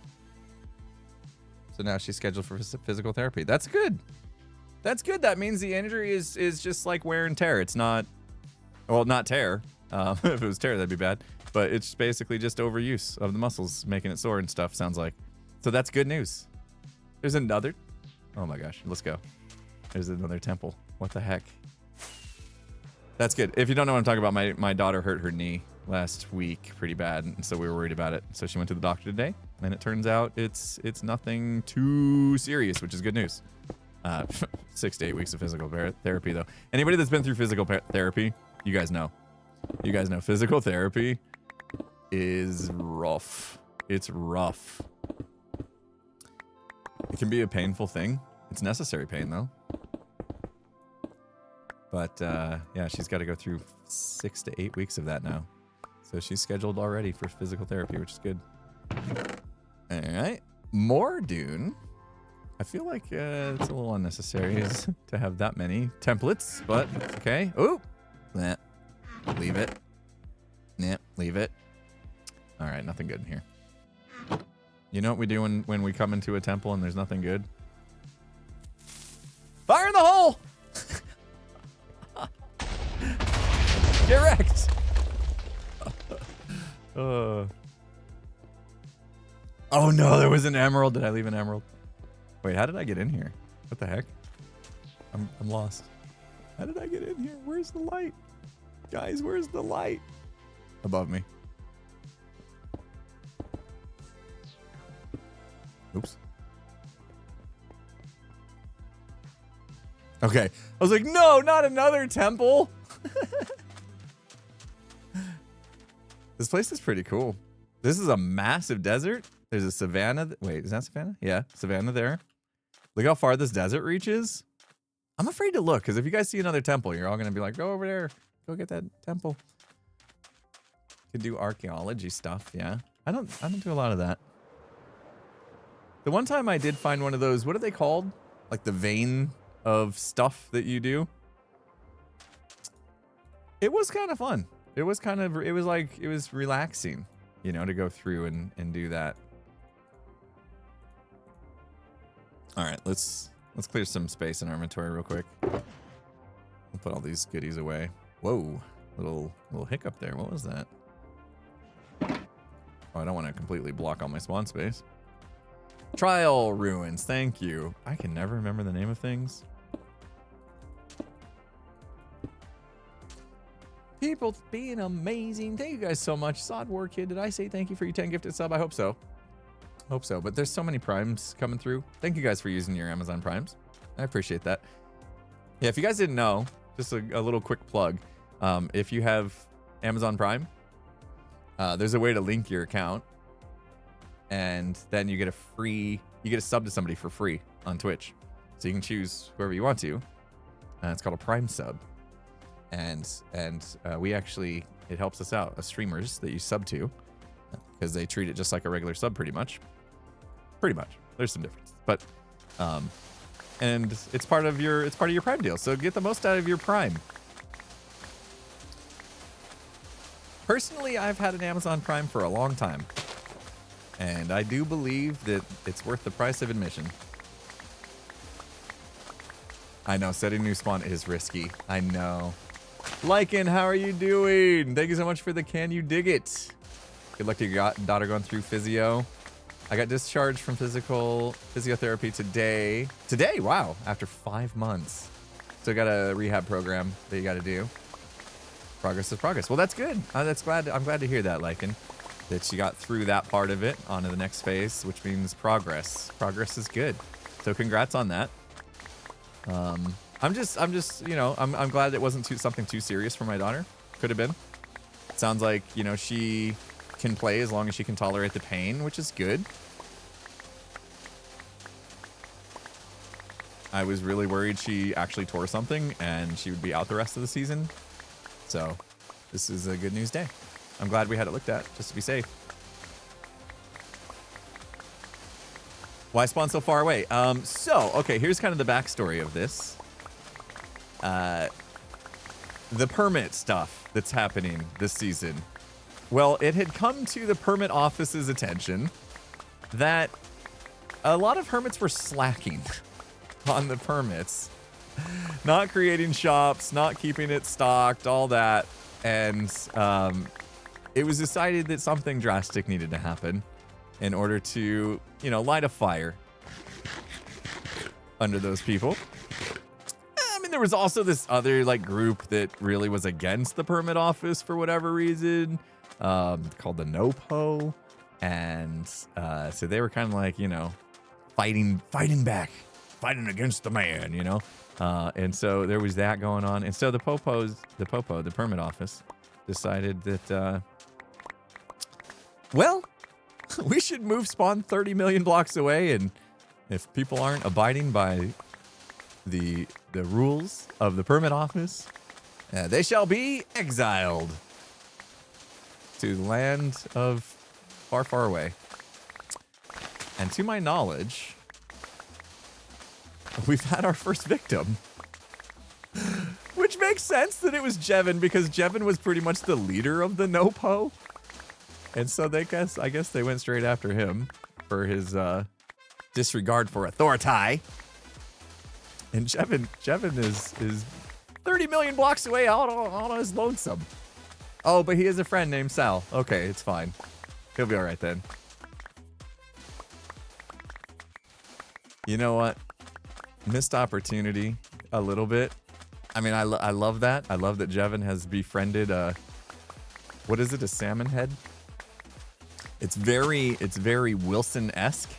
So now she's scheduled for physical therapy. That's good. That's good. That means the injury is just like wear and tear. It's not, well, not tear. If it was tear, that'd be bad. But it's basically just overuse of the muscles, making it sore and stuff, sounds like. So that's good news. There's another. Oh my gosh, let's go. There's another temple. What the heck? That's good. If you don't know what I'm talking about, my daughter hurt her knee last week pretty bad, and so we were worried about it. So she went to the doctor today, and it turns out it's nothing too serious, which is good news. 6 to 8 weeks of physical therapy, though. Anybody that's been through physical therapy, you guys know. You guys know physical therapy is rough. It's rough. It can be a painful thing. It's necessary pain, though. But, yeah, she's got to go through 6 to 8 weeks of that now. So she's scheduled already for physical therapy, which is good. All right. More Dune. I feel like it's a little unnecessary to have that many templates, but it's okay. Oh! Nah. Leave it. Nah, leave it. All right, nothing good in here. You know what we do when we come into a temple and there's nothing good? Fire in the hole! Get wrecked! Oh no, there was an emerald. Did I leave an emerald? Wait, how did I get in here? What the heck? I'm lost. How did I get in here? Where's the light? Guys, where's the light? Above me. Oops. Okay. I was like, no, not another temple. This place is pretty cool. This is a massive desert. There's a savanna. Wait, is that savanna? Yeah, savanna there. Look how far this desert reaches. I'm afraid to look, because if you guys see another temple, you're all going to be like, go over there. Go get that temple. Could do archaeology stuff, yeah. I don't do a lot of that. The one time I did find one of those, what are they called? Like the vein of stuff that you do. It was kind of fun. It was relaxing, you know, to go through and do that. All right, let's clear some space in our inventory real quick. We'll put all these goodies away. Whoa, little hiccup there. What was that? Oh, I don't want to completely block all my spawn space. Trial ruins. Thank you. I can never remember the name of things. People being amazing. Thank you guys so much. Sod War Kid, did I say thank you for your 10 gifted sub? I hope so. Hope so. But there's so many primes coming through. Thank you guys for using your Amazon primes. I appreciate that. Yeah, if you guys didn't know, just a little quick plug. If you have Amazon Prime, there's a way to link your account, and then you get a sub to somebody for free on Twitch. So you can choose whoever you want to. It's called a Prime sub. And we actually, it helps us out as streamers that you sub to, because they treat it just like a regular sub pretty much. There's some difference, but and it's part of your Prime deal. So get the most out of your Prime. Personally, I've had an Amazon Prime for a long time, and I do believe that it's worth the price of admission. I know setting new spawn is risky. I know. Lycan, how are you doing? Thank you so much for the can you dig it. Good luck to your daughter going through physio. I got discharged from physiotherapy today. Today, wow, after 5 months. So got a rehab program that you got to do. Progress is progress. Well, that's good. I'm glad to hear that, Lycan, that you got through that part of it onto the next phase, which means progress. Progress is good. So congrats on that. I'm just, you know, I'm glad it wasn't something too serious for my daughter. Could have been. Sounds like, you know, she can play as long as she can tolerate the pain, which is good. I was really worried she actually tore something and she would be out the rest of the season. So this is a good news day. I'm glad we had it looked at just to be safe. Why spawn so far away? Okay, here's kind of the backstory of this. The permit stuff that's happening this season. Well, it had come to the permit office's attention that a lot of hermits were slacking on the permits, not creating shops, not keeping it stocked, all that. And it was decided that something drastic needed to happen in order to, you know, light a fire under those people. I mean, there was also this other like group that really was against the permit office for whatever reason, called the NoPo. And so they were kind of like, you know, fighting back, fighting against the man, you know. And so there was that going on. And so the permit office decided that, well, we should move spawn 30 million blocks away, and if people aren't abiding by the rules of the permit office, they shall be exiled to the land of far, far away. And to my knowledge, we've had our first victim. Which makes sense that it was Jevin, because Jevin was pretty much the leader of the NoPo. And so I guess they went straight after him for his disregard for authority. And Jevin is 30 million blocks away out on his lonesome. Oh, but he has a friend named Sal. Okay, it's fine. He'll be all right then. You know what? Missed opportunity a little bit. I mean, I love that. I love that Jevin has befriended what is it? A salmon head? It's very Wilson-esque.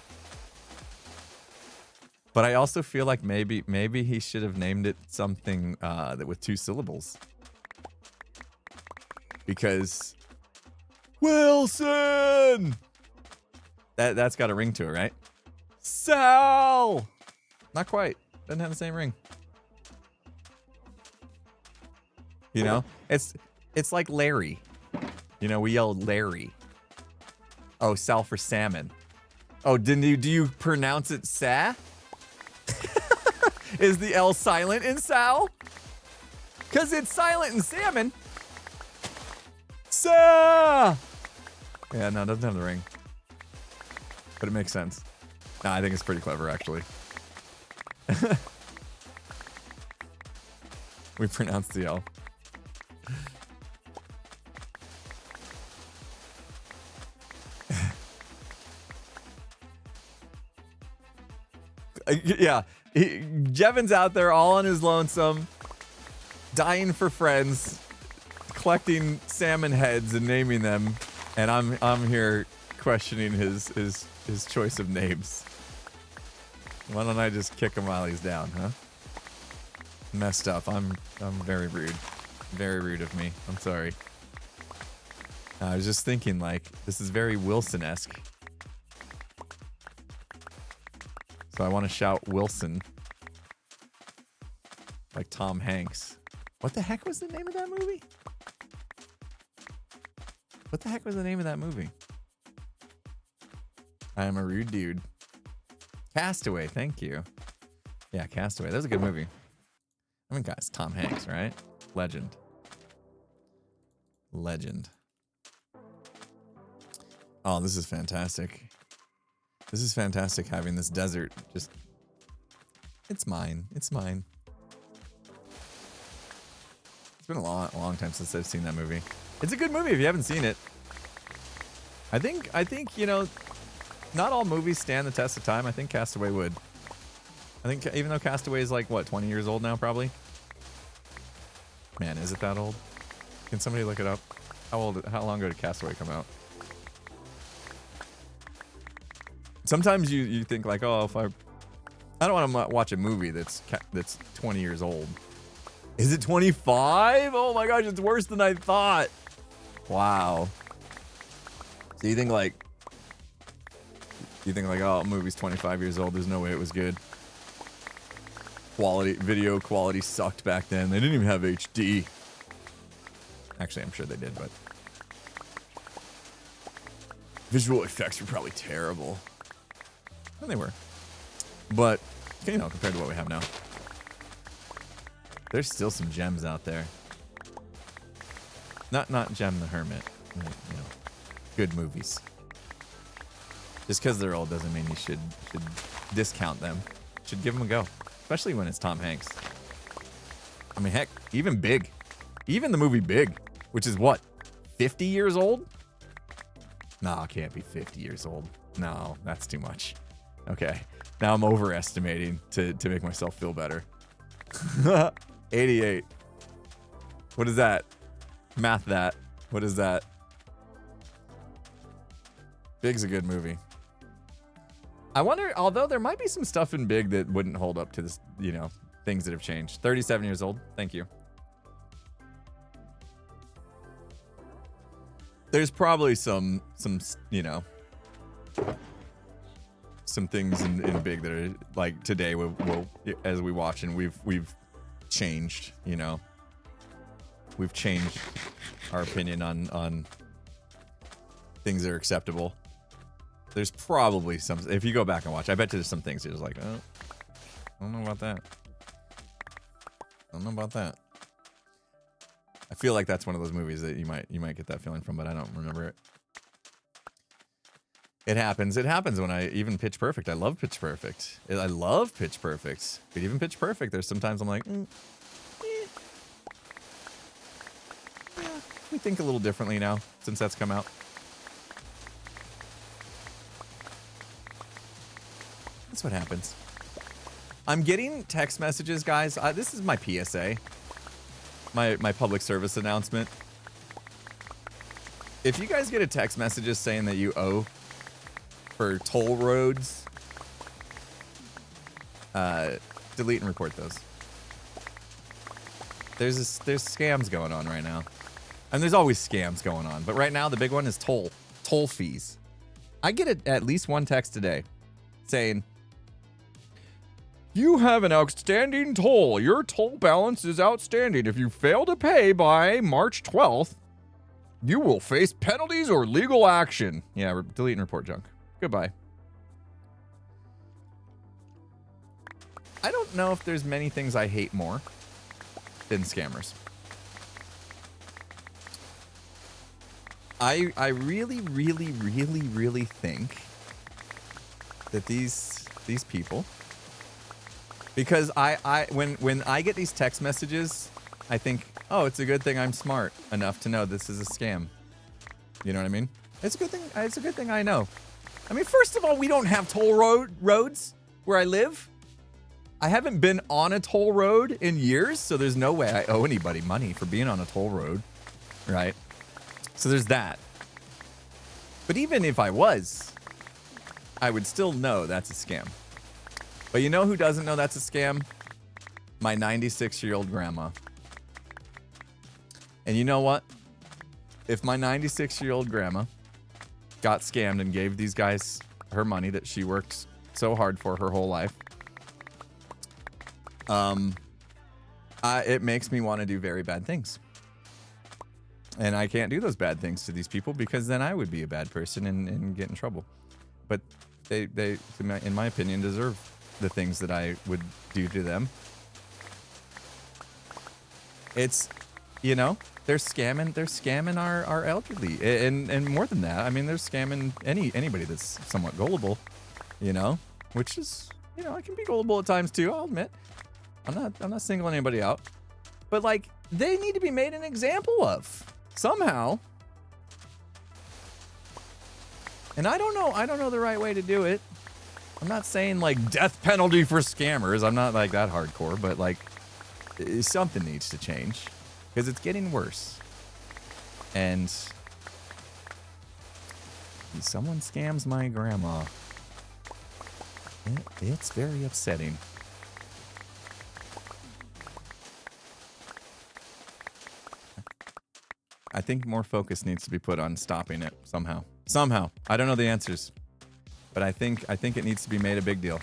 But I also feel like maybe he should have named it something that with 2 syllables. Because Wilson! That's got a ring to it, right? Sal! Not quite. Doesn't have the same ring. You know? It's like Larry. You know, we yelled Larry. Oh, Sal for salmon. Oh, do you pronounce it Sa? Is the L silent in Sal? Because it's silent in salmon. Sa! Yeah, no, it doesn't have the ring. But it makes sense. Nah, I think it's pretty clever, actually. We pronounced the L. Yeah. Jevin's out there all on his lonesome, dying for friends, collecting salmon heads and naming them, and I'm here questioning his choice of names. Why don't I just kick him while he's down, huh? Messed up. I'm very rude. Very rude of me. I'm sorry. I was just thinking, like, this is very Wilson-esque. So I want to shout Wilson. Like Tom Hanks. What the heck was the name of that movie? What the heck was the name of that movie? I am a rude dude. Castaway, thank you. Yeah, Castaway. That was a good movie. I mean, guys, Tom Hanks, right? Legend. Legend. Oh, this is fantastic. This is fantastic having this desert just... It's mine. It's mine. It's been a long time since I've seen that movie. It's a good movie if you haven't seen it. I think, you know, not all movies stand the test of time. I think Castaway would. I think even though Castaway is like, what, 20 years old now, probably? Man, is it that old? Can somebody look it up? How long ago did Castaway come out? Sometimes you think like, oh, if I don't want to watch a movie that's 20 years old. Is it 25? Oh my gosh, it's worse than I thought. Wow. So you think like, oh, a movie's 25 years old. There's no way it was good. Video quality sucked back then. They didn't even have HD. Actually, I'm sure they did, but visual effects were probably terrible. And they were. But, you know, compared to what we have now. There's still some gems out there. Not Gem the Hermit. You know, good movies. Just because they're old doesn't mean you should discount them. Should give them a go. Especially when it's Tom Hanks. I mean, heck, even Big. Even the movie Big, which is what, 50 years old? No, it can't be 50 years old. No, that's too much. Okay, now I'm overestimating to make myself feel better. 88. What is that? Math that. What is that? Big's a good movie. I wonder, although there might be some stuff in Big that wouldn't hold up to this, you know, things that have changed. 37 years old. Thank you. There's probably some, you know, some things in Big that are like today we'll as we watch and we've changed, you know. We've changed our opinion on things that are acceptable. There's probably some, if you go back and watch, I bet there's some things that are just like, oh, I don't know about that. I don't know about that. I feel like that's one of those movies that you might get that feeling from, but I don't remember it. It happens. It happens when even Pitch Perfect. I love Pitch Perfect. I love Pitch Perfect. But even Pitch Perfect, there's sometimes I'm like, we think a little differently now since that's come out. That's what happens. I'm getting text messages, guys. This is my PSA. My public service announcement. If you guys get a text messages saying that you owe for toll roads, delete and report those. There's scams going on right now. And there's always scams going on. But right now, the big one is toll fees. I get at least one text a day saying, you have an outstanding toll. Your toll balance is outstanding. If you fail to pay by March 12th, you will face penalties or legal action. Yeah, delete and report junk. Goodbye. I don't know if there's many things I hate more than scammers. I really, really, really, really think that these people, because when I get these text messages, I think, oh, it's a good thing I'm smart enough to know this is a scam. You know what I mean? It's a good thing. It's a good thing I know. I mean, first of all, we don't have toll roads where I live. I haven't been on a toll road in years, so there's no way I owe anybody money for being on a toll road, right? So there's that. But even if I was, I would still know that's a scam. But you know who doesn't know that's a scam? My 96-year-old grandma. And you know what? If my 96-year-old grandma got scammed and gave these guys her money that she worked so hard for her whole life, it makes me want to do very bad things. And I can't do those bad things to these people because then I would be a bad person and get in trouble. But they, in my opinion, deserve the things that I would do to them. It's, you know, they're scamming our elderly. And more than that, I mean, they're scamming anybody that's somewhat gullible, you know, which is, you know, I can be gullible at times too, I'll admit. I'm not singling anybody out. But like, they need to be made an example of somehow. And I don't know the right way to do it. I'm not saying like death penalty for scammers. I'm not like that hardcore, but like something needs to change because it's getting worse. And someone scams my grandma. It's very upsetting. I think more focus needs to be put on stopping it somehow. Somehow. I don't know the answers, but I think it needs to be made a big deal.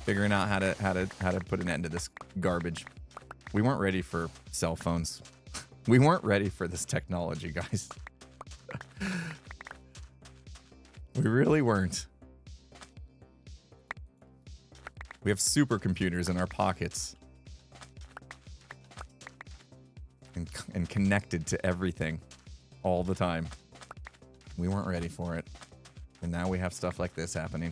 Figuring out how to put an end to this garbage. We weren't ready for cell phones. We weren't ready for this technology, guys. We really weren't. We have supercomputers in our pockets. And connected to everything all the time. We weren't ready for it. And now we have stuff like this happening.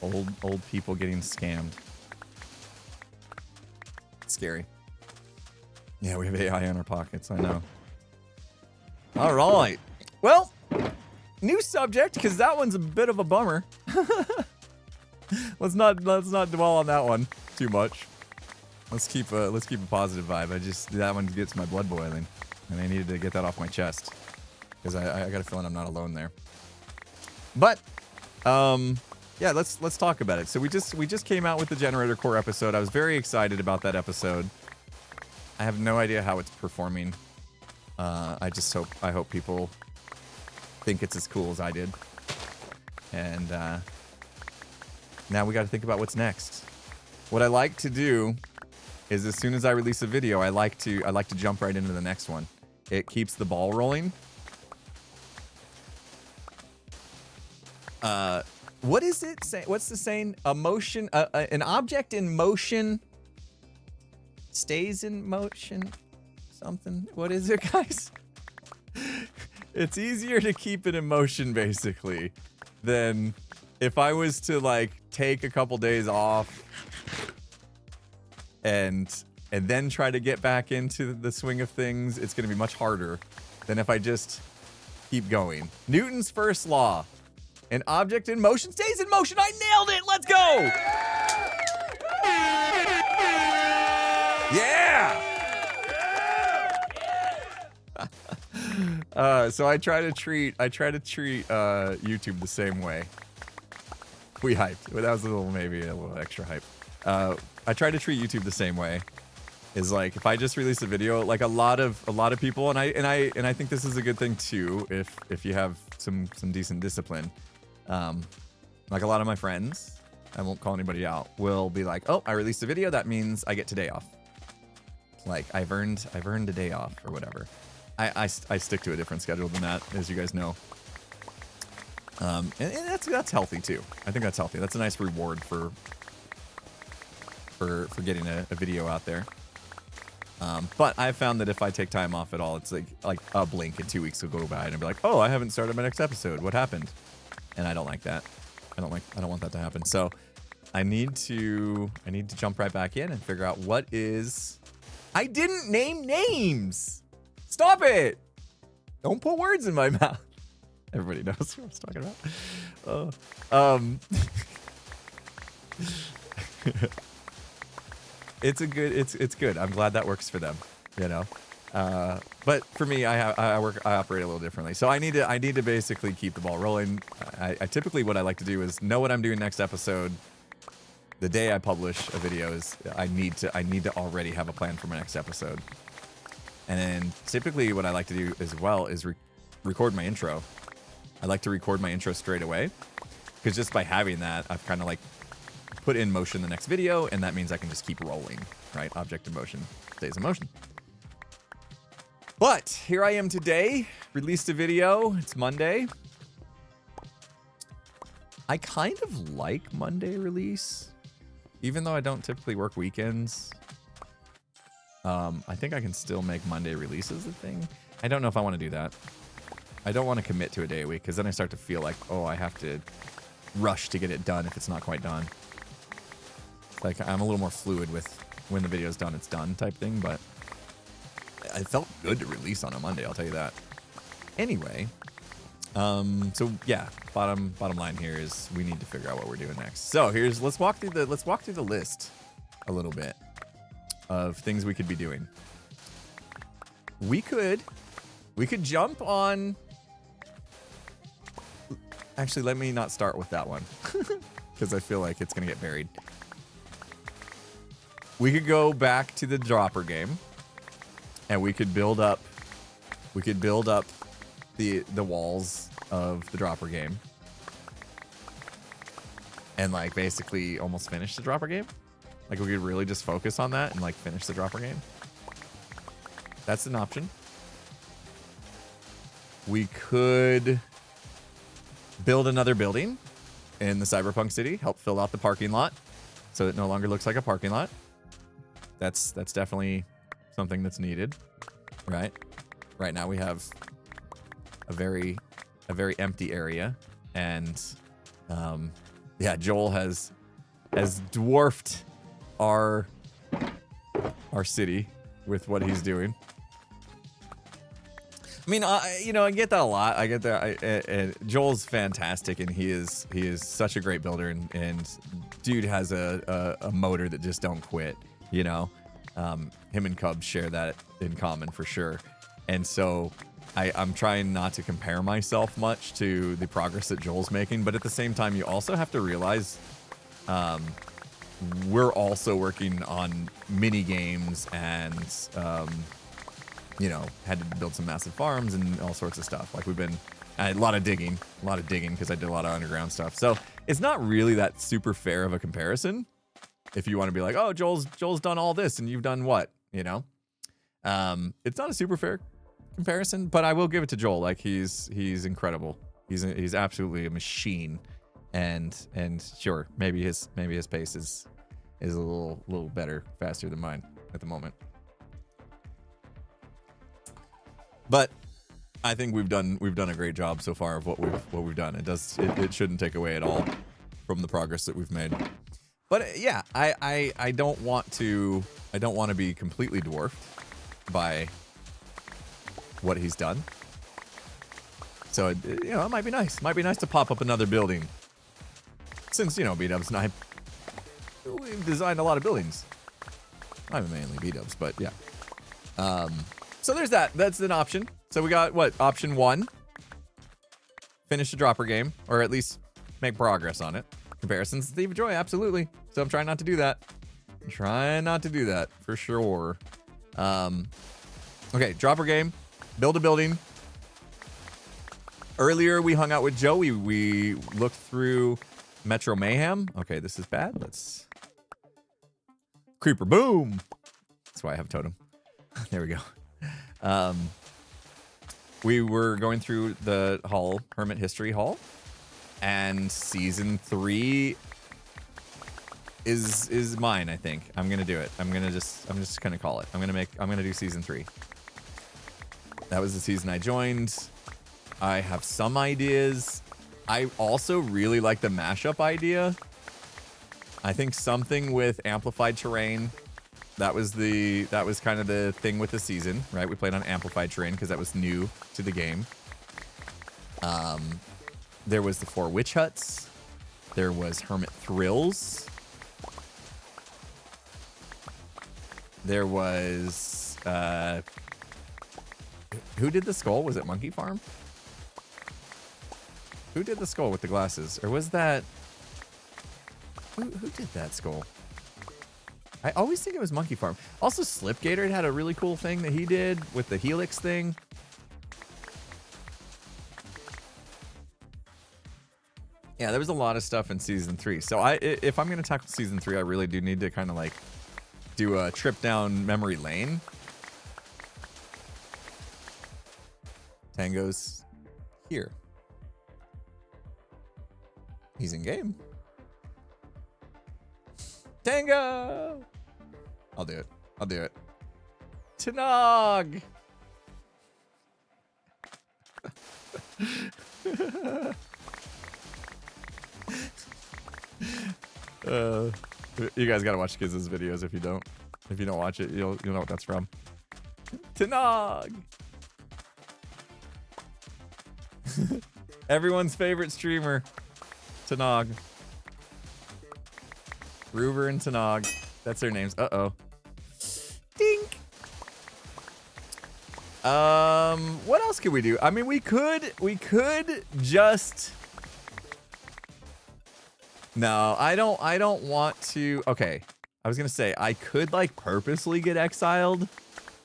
Old people getting scammed. It's scary. Yeah, we have AI in our pockets, I know. All right. Well, new subject, because that one's a bit of a bummer. Let's not dwell on that one too much. Let's keep a positive vibe. That one gets my blood boiling, and I needed to get that off my chest because I got a feeling I'm not alone there. But yeah, let's talk about it. So we just came out with the Generator Core episode. I was very excited about that episode. I have no idea how it's performing. I hope people think it's as cool as I did. And now we got to think about what's next. What I like to do is as soon as I release a video, I like to jump right into the next one. It keeps the ball rolling. What is it say? What's the saying? An object in motion stays in motion. Something. What is it, guys? It's easier to keep it in motion, basically, than if I was to like take a couple days off and then try to get back into the swing of things. It's going to be much harder than if I just keep going. Newton's first law. An object in motion stays in motion. I nailed it. Let's go. Yeah. So I try to treat YouTube the same way. We hyped. Well, that was maybe a little extra hype. I try to treat YouTube the same way. Is like if I just release a video, like a lot of people, and I think this is a good thing too. If you have some decent discipline, like a lot of my friends, I won't call anybody out, will be like, oh, I released a video, that means I get today off. Like I've earned a day off or whatever. I stick to a different schedule than that, as you guys know. And that's healthy too. I think that's healthy. That's a nice reward for getting a video out there. But I've found that if I take time off at all, it's like a blink and 2 weeks will go by and I'll be like, oh, I haven't started my next episode. What happened? And I don't like that. I don't want that to happen. So I need to jump right back in and figure out what is. I didn't name names. Stop it. Don't put words in my mouth. Everybody knows what I was talking It's good. I'm glad that works for them, you know. But for me, I operate a little differently. So I need to basically keep the ball rolling. I typically, what I like to do is know what I'm doing next episode. The day I publish a video is I need to already have a plan for my next episode. And then typically what I like to do as well is record my intro. I like to record my intro straight away, because just by having that, I've kind of like put in motion the next video, and that means I can just keep rolling, right? Object in motion stays in motion. But here I am today, released a video. It's Monday. I kind of like Monday release, even though I don't typically work weekends. I think I can still make Monday releases a thing. I don't know if I want to do that. I don't want to commit to a day a week, because then I start to feel like, oh, I have to rush to get it done if it's not quite done. Like, I'm a little more fluid with when the video's done, it's done type thing, but it felt good to release on a Monday, I'll tell you that. Anyway, so yeah, bottom line here is we need to figure out what we're doing next. So let's walk through the list a little bit of things we could be doing. We could jump on. Actually, let me not start with that one, because I feel like it's gonna get buried. We could go back to the dropper game, and we could build up the walls of the dropper game, and like basically almost finish the dropper game. Like, we could really just focus on that and like finish the dropper game. That's an option. We could build another building in the Cyberpunk city, help fill out the parking lot so it no longer looks like a parking lot. That's definitely something that's needed, right? Right now we have a very empty area, and yeah, Joel has dwarfed our city with what he's doing. I mean, I get that a lot. I get that. Joel's fantastic, and he is such a great builder, and dude has a motor that just don't quit. You know, him and Cubs share that in common for sure. And so I'm trying not to compare myself much to the progress that Joel's making, but at the same time, you also have to realize we're also working on mini games and had to build some massive farms and all sorts of stuff. Like, a lot of digging because I did a lot of underground stuff. So it's not really that super fair of a comparison. If you want to be like, oh, Joel's done all this and you've done what, you know? It's not a super fair comparison, but I will give it to Joel. Like, he's incredible. He's absolutely a machine. And sure, maybe his pace is a little better, faster than mine at the moment. But I think we've done a great job so far of what we've done. It shouldn't take away at all from the progress that we've made. But yeah, I don't want to be completely dwarfed by what he's done. So it might be nice. Might be nice to pop up another building. Since B-Dubs and I, we've designed a lot of buildings. I'm mainly B-Dubs, but yeah. So there's that. That's an option. So we got option 1. Finish the dropper game, or at least make progress on it. Comparisons to Thief of Joy, absolutely. So I'm trying not to do that. For sure. Okay, dropper game, build a building. Earlier we hung out with Joe. We looked through Metro Mayhem. Okay, this is bad. Let's creeper boom. That's why I have totem. There we go. We were going through the hall, Hermit History Hall, and season 3 is mine. I think I'm gonna do it. I'm just gonna call it. I'm gonna do season 3. That was the season I joined. I have some ideas. I also really like the mashup idea. I think something with amplified terrain. That was kind of the thing with the season, right? We played on amplified terrain because that was new to the game. There was the 4 witch huts. There was Hermit Thrills. There was who did the skull? Was it Monkey Farm? Who did the skull with the glasses? Or was that who did that skull? I always think it was Monkey Farm. Also, Slipgator had a really cool thing that he did with the Helix thing. Yeah, there was a lot of stuff in season 3. So if I'm going to tackle season 3, I really do need to kind of like do a trip down memory lane. Tango's here. He's in game. Tango! I'll do it. I'll do it. Tanog! You guys gotta watch Kiz's videos if you don't. If you don't watch it, you'll know what that's from. Tanog! Everyone's favorite streamer. Tanog. Ruver and Tanog. That's their names. Uh-oh. Dink! What else could we do? I mean, we could just... No, I don't want to... Okay. I was gonna say, I could, like, purposely get exiled,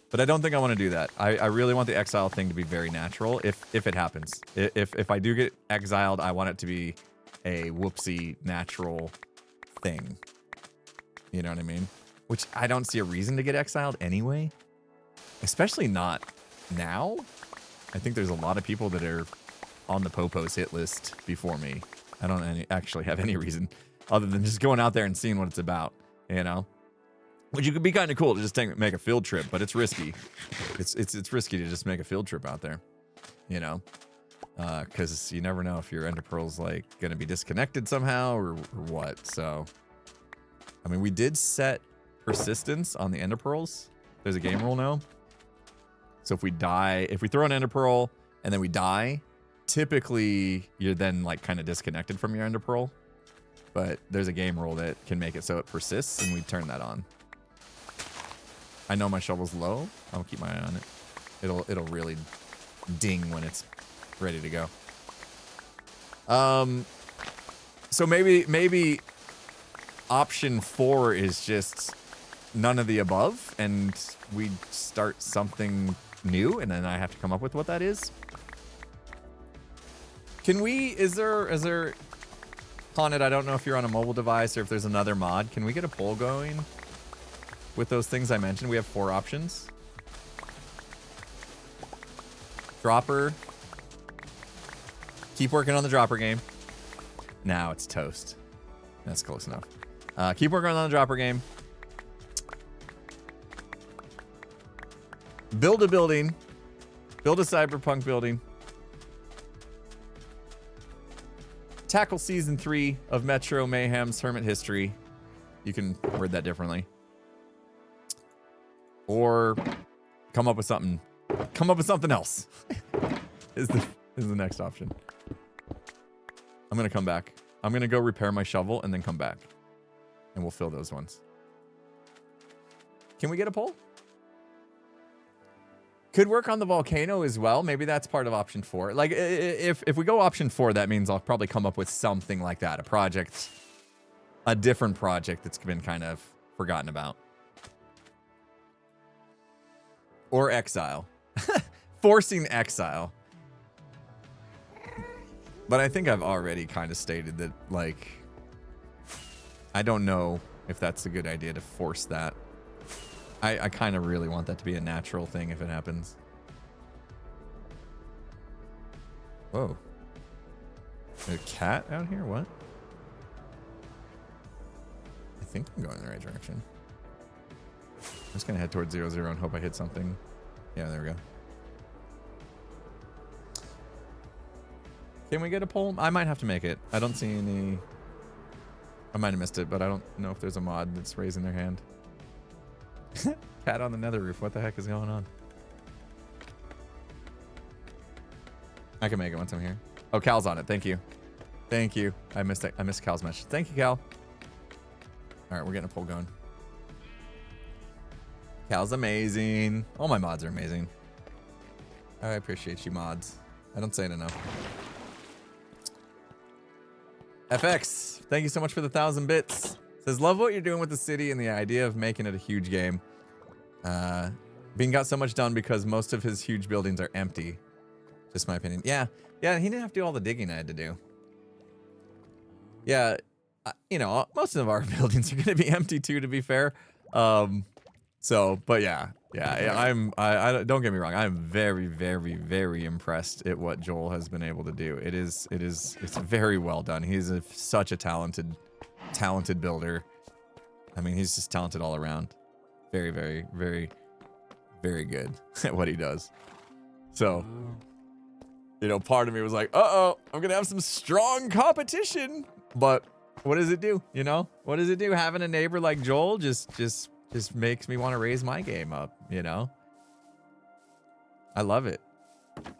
but I don't think I want to do that. I really want the exile thing to be very natural, if it happens. If I do get exiled, I want it to be a whoopsie natural thing. You know what I mean? Which I don't see a reason to get exiled anyway. Especially not now. I think there's a lot of people that are on the Popo's hit list before me. I don't actually have any reason other than just going out there and seeing what it's about, you know? Which you could be kind of cool to just make a field trip, but it's risky. It's risky to just make a field trip out there, you know? Because you never know if your Ender Pearl's like gonna be disconnected somehow or what. So, I mean, we did set persistence on the Ender Pearls. There's a game rule now. So if we die, if we throw an Ender Pearl and then we die, typically you're then like kind of disconnected from your Ender Pearl. But there's a game rule that can make it so it persists, and we turn that on. I know my shovel's low. I'll keep my eye on it. It'll really ding when it's ready to go. So maybe option 4 is just none of the above, and we start something new, and then I have to come up with what that is. Can we? Is there? Haunted, I don't know if you're on a mobile device or if there's another mod. Can we get a poll going with those things I mentioned? We have 4 options. Dropper. Keep working on the dropper game. Now it's toast. That's close enough. Keep working on the dropper game. Build a building. Build a cyberpunk building. Tackle season 3 of Metro Mayhem's Hermit History. You can word that differently. Or come up with something. Come up with something else. is the next option. I'm gonna come back. I'm gonna go repair my shovel and then come back. And we'll fill those ones. Can we get a poll? Could work on the volcano as well. Maybe that's part of option 4. Like, if we go option 4, that means I'll probably come up with something like that. A project, a different project that's been kind of forgotten about. Or exile. Forcing exile. But I think I've already kind of stated that, like, I don't know if that's a good idea to force that. I kind of really want that to be a natural thing if it happens. Whoa. There's a cat out here? What? I think I'm going in the right direction. I'm just going to head towards 0, 0 and hope I hit something. Yeah, there we go. Can we get a poll? I might have to make it. I don't see any... I might have missed it, but I don't know if there's a mod that's raising their hand. Cat on the nether roof. What the heck is going on? I can make it once I'm here. Oh, Cal's on it. Thank you. Thank you. I missed it. I missed Cal's message. Thank you, Cal. All right, we're getting a poll going. Cal's amazing. All my mods are amazing. I appreciate you, mods. I don't say it enough. FX, thank you so much for the 1,000 bits. Says, love what you're doing with the city and the idea of making it a huge game. Bean got so much done because most of his huge buildings are empty. Just my opinion. Yeah, he didn't have to do all the digging I had to do. Yeah, you know, most of our buildings are going to be empty too, to be fair. But yeah, I don't get me wrong. I'm very, very, very impressed at what Joel has been able to do. It's very well done. He's such a talented builder. I mean, he's just talented all around. Very, very, very, very good at what he does. So, you know, part of me was like, uh-oh, I'm gonna have some strong competition. But what does it do? You know, what does it do? Having a neighbor like Joel just makes me want to raise my game up, you know? I love it.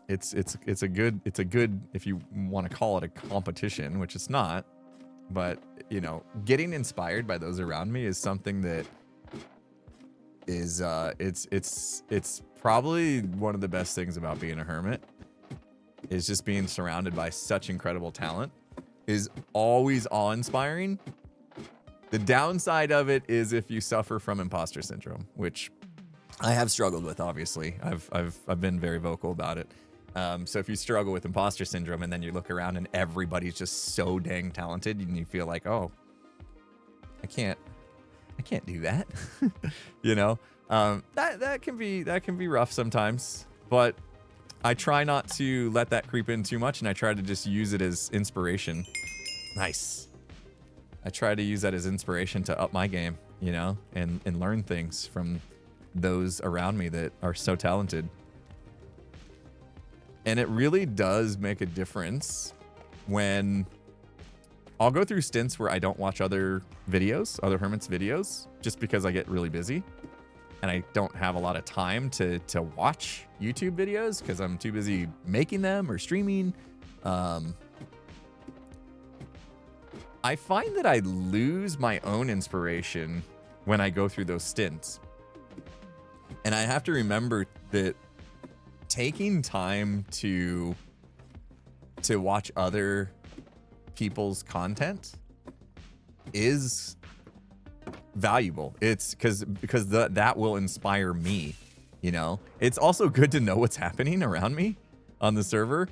It's a good, if you want to call it a competition, which it's not, but you know, getting inspired by those around me is something that is it's probably one of the best things about being a hermit, is just being surrounded by such incredible talent is always awe-inspiring. The downside of it is if you suffer from imposter syndrome, which I have struggled with, obviously. I've been very vocal about it. So if you struggle with imposter syndrome and then you look around and everybody's just so dang talented and you feel like, oh, I can't do that. You know, that can be rough sometimes, but I try not to let that creep in too much, and I try to just use it as inspiration. Nice. I try to use that as inspiration to up my game, you know, and learn things from those around me that are so talented. And it really does make a difference when I'll go through stints where I don't watch other Hermits videos, just because I get really busy and I don't have a lot of time to watch YouTube videos because I'm too busy making them or streaming. I find that I lose my own inspiration when I go through those stints. And I have to remember that taking time to watch other people's content is valuable. It's because that will inspire me, you know. It's also good to know what's happening around me on the server,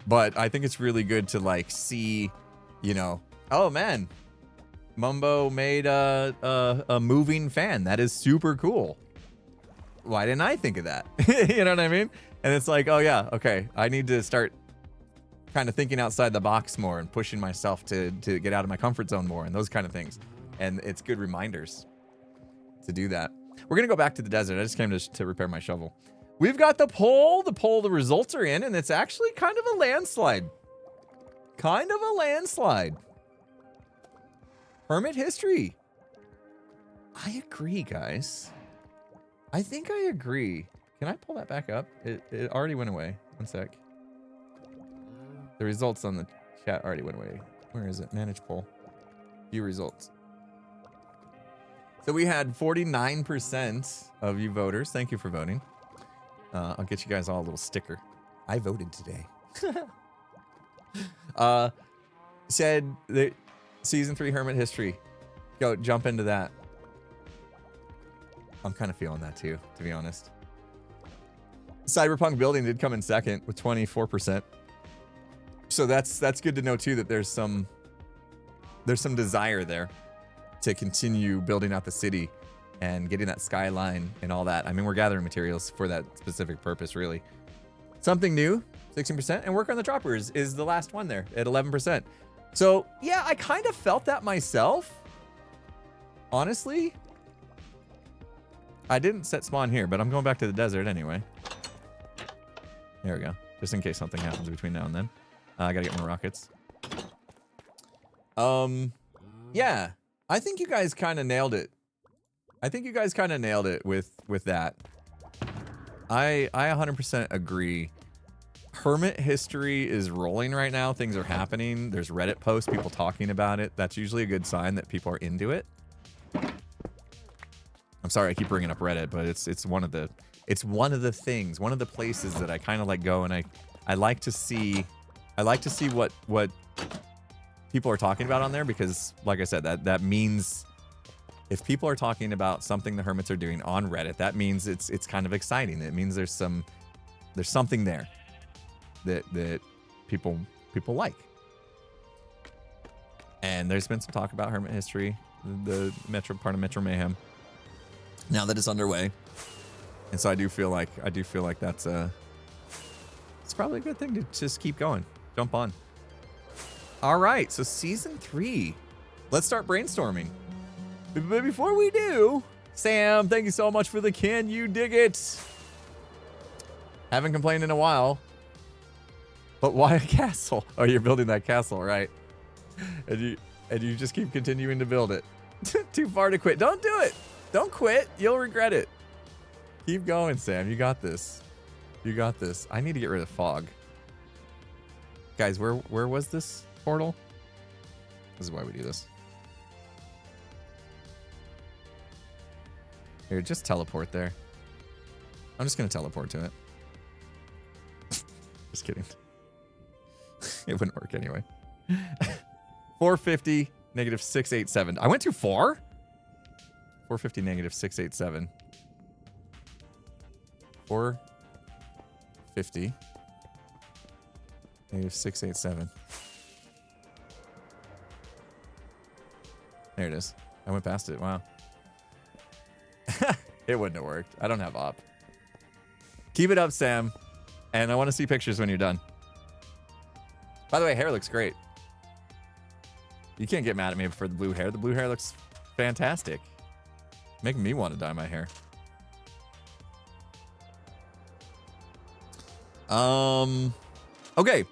but I think it's really good to like see, you know, oh man, Mumbo made a moving fan. That is super cool. Why didn't I think of that? You know what I mean? And it's like, oh yeah, okay, I need to start kind of thinking outside the box more and pushing myself to get out of my comfort zone more and those kind of things. And it's good reminders to do that. We're gonna go back to the desert. I just came to repair my shovel. We've got the poll. The results are in, and it's actually kind of a landslide. Kind of a landslide. Hermit history. I agree, guys. I think I agree. Can I pull that back up? It already went away. One sec. The results on the chat already went away. Where is it? Manage poll. View results. So we had 49% of you voters. Thank you for voting. I'll get you guys all a little sticker. I voted today. Said that season 3 Hermit history. Go jump into that. I'm kind of feeling that too, to be honest. Cyberpunk building did come in second with 24%. So that's good to know too, that there's some desire there to continue building out the city and getting that skyline and all that. I mean, we're gathering materials for that specific purpose, really. Something new, 16%, and work on the droppers is the last one there at 11%. So yeah, I kind of felt that myself. Honestly, I didn't set spawn here, but I'm going back to the desert anyway. There we go. Just in case something happens between now and then. I gotta get more rockets. Yeah, I think you guys kind of nailed it. I think you guys kind of nailed it with that. I 100% agree Hermit history is rolling right now. Things are happening. There's Reddit posts, people talking about it. That's usually a good sign that people are into it. I'm sorry I keep bringing up Reddit, but it's one of the things, one of the places that I kind of like go, and I like to see what people are talking about on there, because like I said, that means if people are talking about something the Hermits are doing on Reddit, that means it's kind of exciting. It means there's something there that people like. And there's been some talk about Hermit history, the part of Metro Mayhem, now that it's underway. And so I do feel like that's it's probably a good thing to just keep going. Jump on. All right, so season 3. Let's start brainstorming. But before we do, Sam, thank you so much for the Can You Dig It? Haven't complained in a while. But why a castle? Oh, you're building that castle, right? And you just keep continuing to build it. Too far to quit. Don't do it. Don't quit. You'll regret it. Keep going, Sam. You got this. You got this. I need to get rid of fog. Guys, where was this portal? This is why we do this. Here, just teleport there. I'm just going to teleport to it. Just kidding. It wouldn't work anyway. 450, negative 687. I went too far? 450, negative 687. 450, negative 687. There it is. I went past it. Wow. It wouldn't have worked. I don't have op. Keep it up, Sam. And I want to see pictures when you're done. By the way, hair looks great. You can't get mad at me for the blue hair. The blue hair looks fantastic. Making me want to dye my hair. Okay.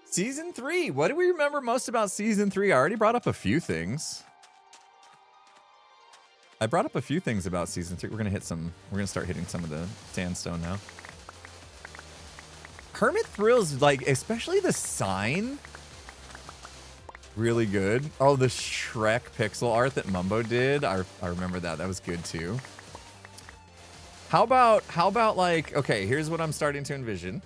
Season 3. What do we remember most about season 3? I already brought up a few things. about season 3. We're going to start hitting some of the sandstone now. Hermit Thrills, like, especially the sign, really good. Oh, the Shrek pixel art that Mumbo did. I remember that. That was good too. How about like, okay, here's what I'm starting to envision.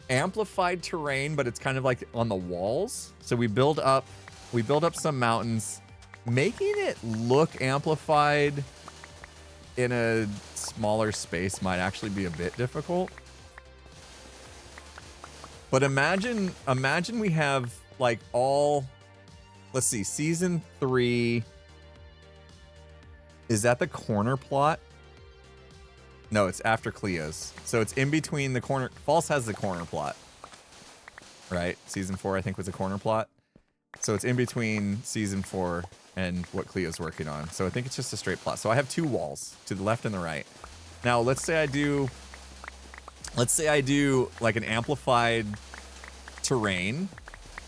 Amplified terrain, but it's kind of like on the walls. So we build up some mountains, making it look amplified in a smaller space might actually be a bit difficult. But imagine we have like let's see, season 3 is at the corner plot. No, it's after Cleo's. So it's in between the corner. False has the corner plot, right? Season 4, I think, was a corner plot. So it's in between season 4 and what Cleo's working on. So I think it's just a straight plot. So I have 2 walls to the left and the right. Now, let's say I do like an amplified terrain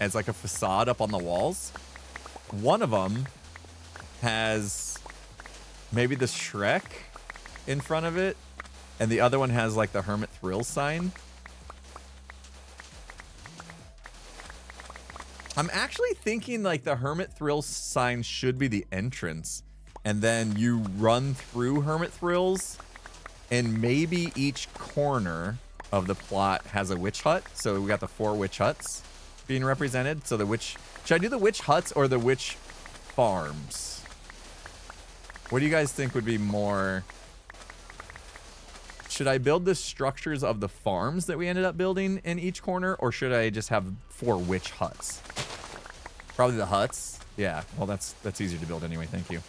as like a facade up on the walls. One of them has maybe the Shrek in front of it, and the other one has like the Hermit Thrill sign. I'm actually thinking like the Hermit Thrill sign should be the entrance, and then you run through Hermit Thrills, and maybe each corner of the plot has a witch hut. So we got the 4 witch huts being represented. So should I do the witch huts or the witch farms? What do you guys think would be more? Should I build the structures of the farms that we ended up building in each corner, or should I just have 4 witch huts? Probably the huts. Yeah, well, that's easier to build anyway. Thank you.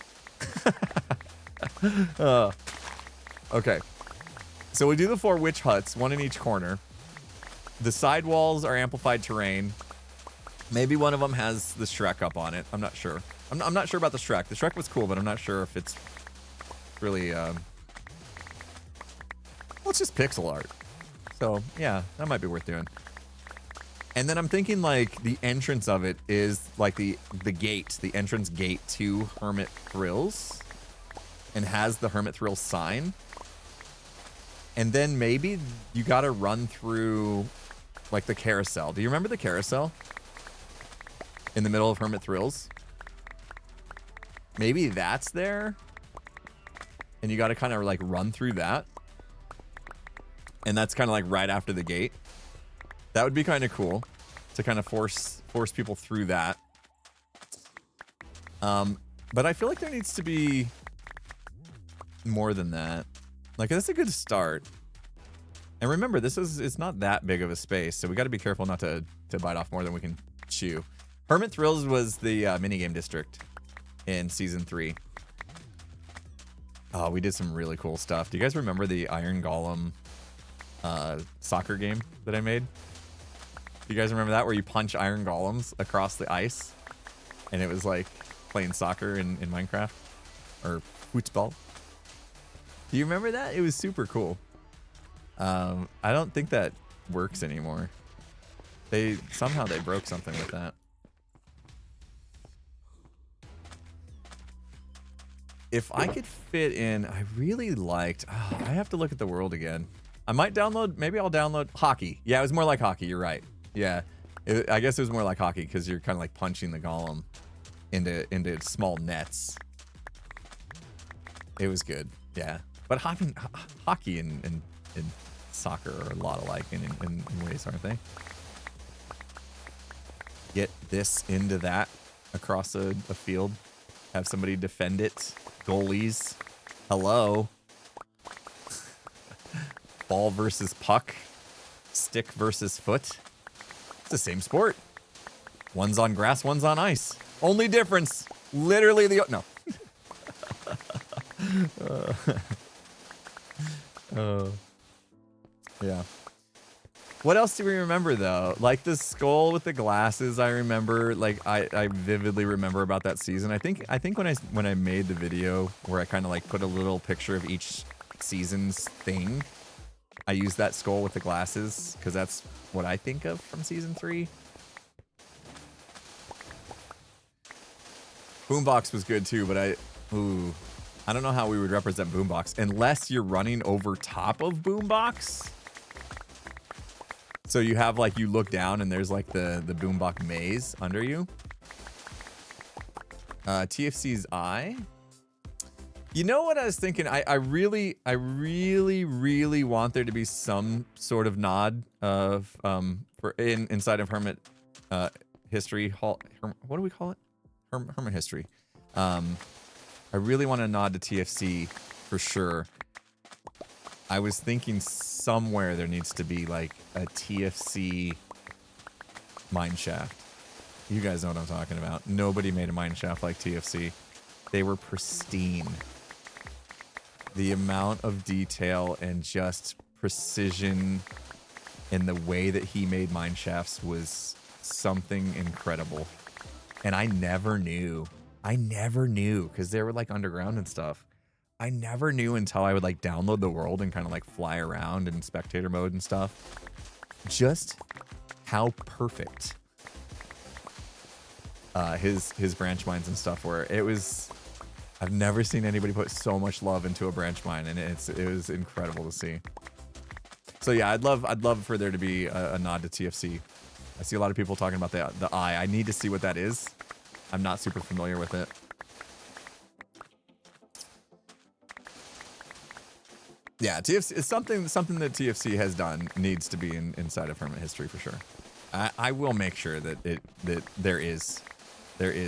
Okay. So we do the 4 witch huts, 1 in each corner. The side walls are amplified terrain. Maybe one of them has the Shrek up on it. I'm not sure. I'm not sure about the Shrek. The Shrek was cool, but I'm not sure if it's really... well, it's just pixel art. So, yeah, that might be worth doing. And then I'm thinking, like, the entrance of it is, like, the gate, the entrance gate to Hermit Thrills, and has the Hermit Thrills sign. And then maybe you got to run through like the carousel. Do you remember the carousel in the middle of Hermit Thrills? Maybe that's there. And you got to kind of like run through that. And that's kind of like right after the gate. That would be kind of cool to kind of force people through that. But I feel like there needs to be more than that. Like, that's a good start. And remember, it's not that big of a space, so we got to be careful not to bite off more than we can chew. Hermit Thrills was the minigame district in season 3. Oh, we did some really cool stuff. Do you guys remember the Iron Golem soccer game that I made? Do you guys remember that, where you punch iron golems across the ice? And it was like playing soccer in Minecraft, or football. Do you remember that? It was super cool. I don't think that works anymore. Somehow they broke something with that. If I could fit in, I really liked, I have to look at the world again. I might download, maybe I'll download hockey. Yeah, it was more like hockey. You're right. Yeah, I guess it was more like hockey because you're kind of like punching the golem into small nets. It was good. Yeah. But hockey and soccer are a lot alike in ways, aren't they? Get this into that across a field. Have somebody defend it. Goalies. Hello. Ball versus puck. Stick versus foot. It's the same sport. One's on grass, one's on ice. Only difference. Literally no. Yeah. What else do we remember though? Like the skull with the glasses, I remember. Like I vividly remember about that season. I think when I made the video where I kind of like put a little picture of each season's thing, I used that skull with the glasses because that's what I think of from season 3. Boombox was good too, but I don't know how we would represent Boombox unless you're running over top of Boombox. So you have like, you look down and there's like the Boombox maze under you. TFC's eye. You know what I was thinking? I really want there to be some sort of nod of inside of Hermit history hall. What do we call it? Hermit history. I really want a nod to TFC for sure. I was thinking somewhere there needs to be like a TFC mineshaft. You guys know what I'm talking about. Nobody made a mineshaft like TFC. They were pristine. The amount of detail and just precision in the way that he made mineshafts was something incredible. And I never knew because they were like underground and stuff. I never knew until I would like download the world and kind of like fly around in spectator mode and stuff, just how perfect his branch mines and stuff were. It was, I've never seen anybody put so much love into a branch mine, and it was incredible to see. So yeah, I'd love for there to be a nod to TFC. I see a lot of people talking about the eye. I need to see what that is. I'm not super familiar with it. Yeah, TFC is something that TFC has done, needs to be inside of Hermit history for sure. I will make sure that there is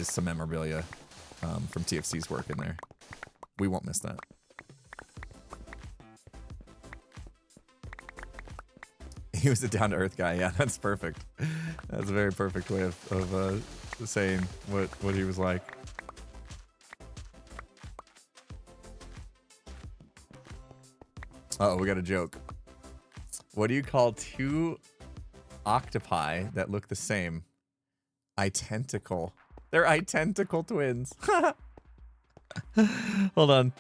some memorabilia from TFC's work in there. We won't miss that. He was a down-to-earth guy. Yeah, that's perfect. That's a very perfect way of saying what he was like. Uh-oh, we got a joke. What do you call two octopi that look the same? Identical. They're identical twins. Hold on.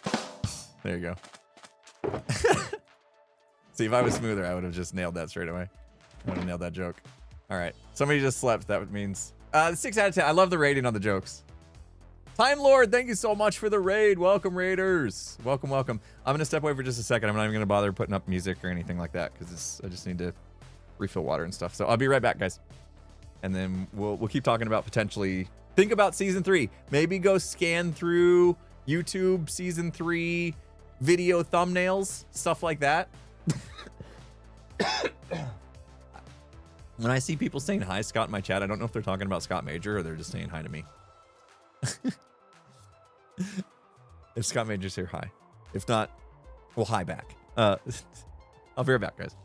There you go. See, if I was smoother, I would have just nailed that straight away. I would have nailed that joke. All right. Somebody just slept. That means 6 out of 10. I love the rating on the jokes. Time Lord, thank you so much for the raid. Welcome, Raiders. Welcome, welcome. I'm going to step away for just a second. I'm not even going to bother putting up music or anything like that because I just need to refill water and stuff. So I'll be right back, guys. And then we'll keep talking about potentially, think about season 3. Maybe go scan through YouTube season 3 video thumbnails, stuff like that. When I see people saying hi, Scott, in my chat, I don't know if they're talking about Scott Major or they're just saying hi to me. If Scott Major's here, hi. If not, well, hi back. I'll be right back, guys.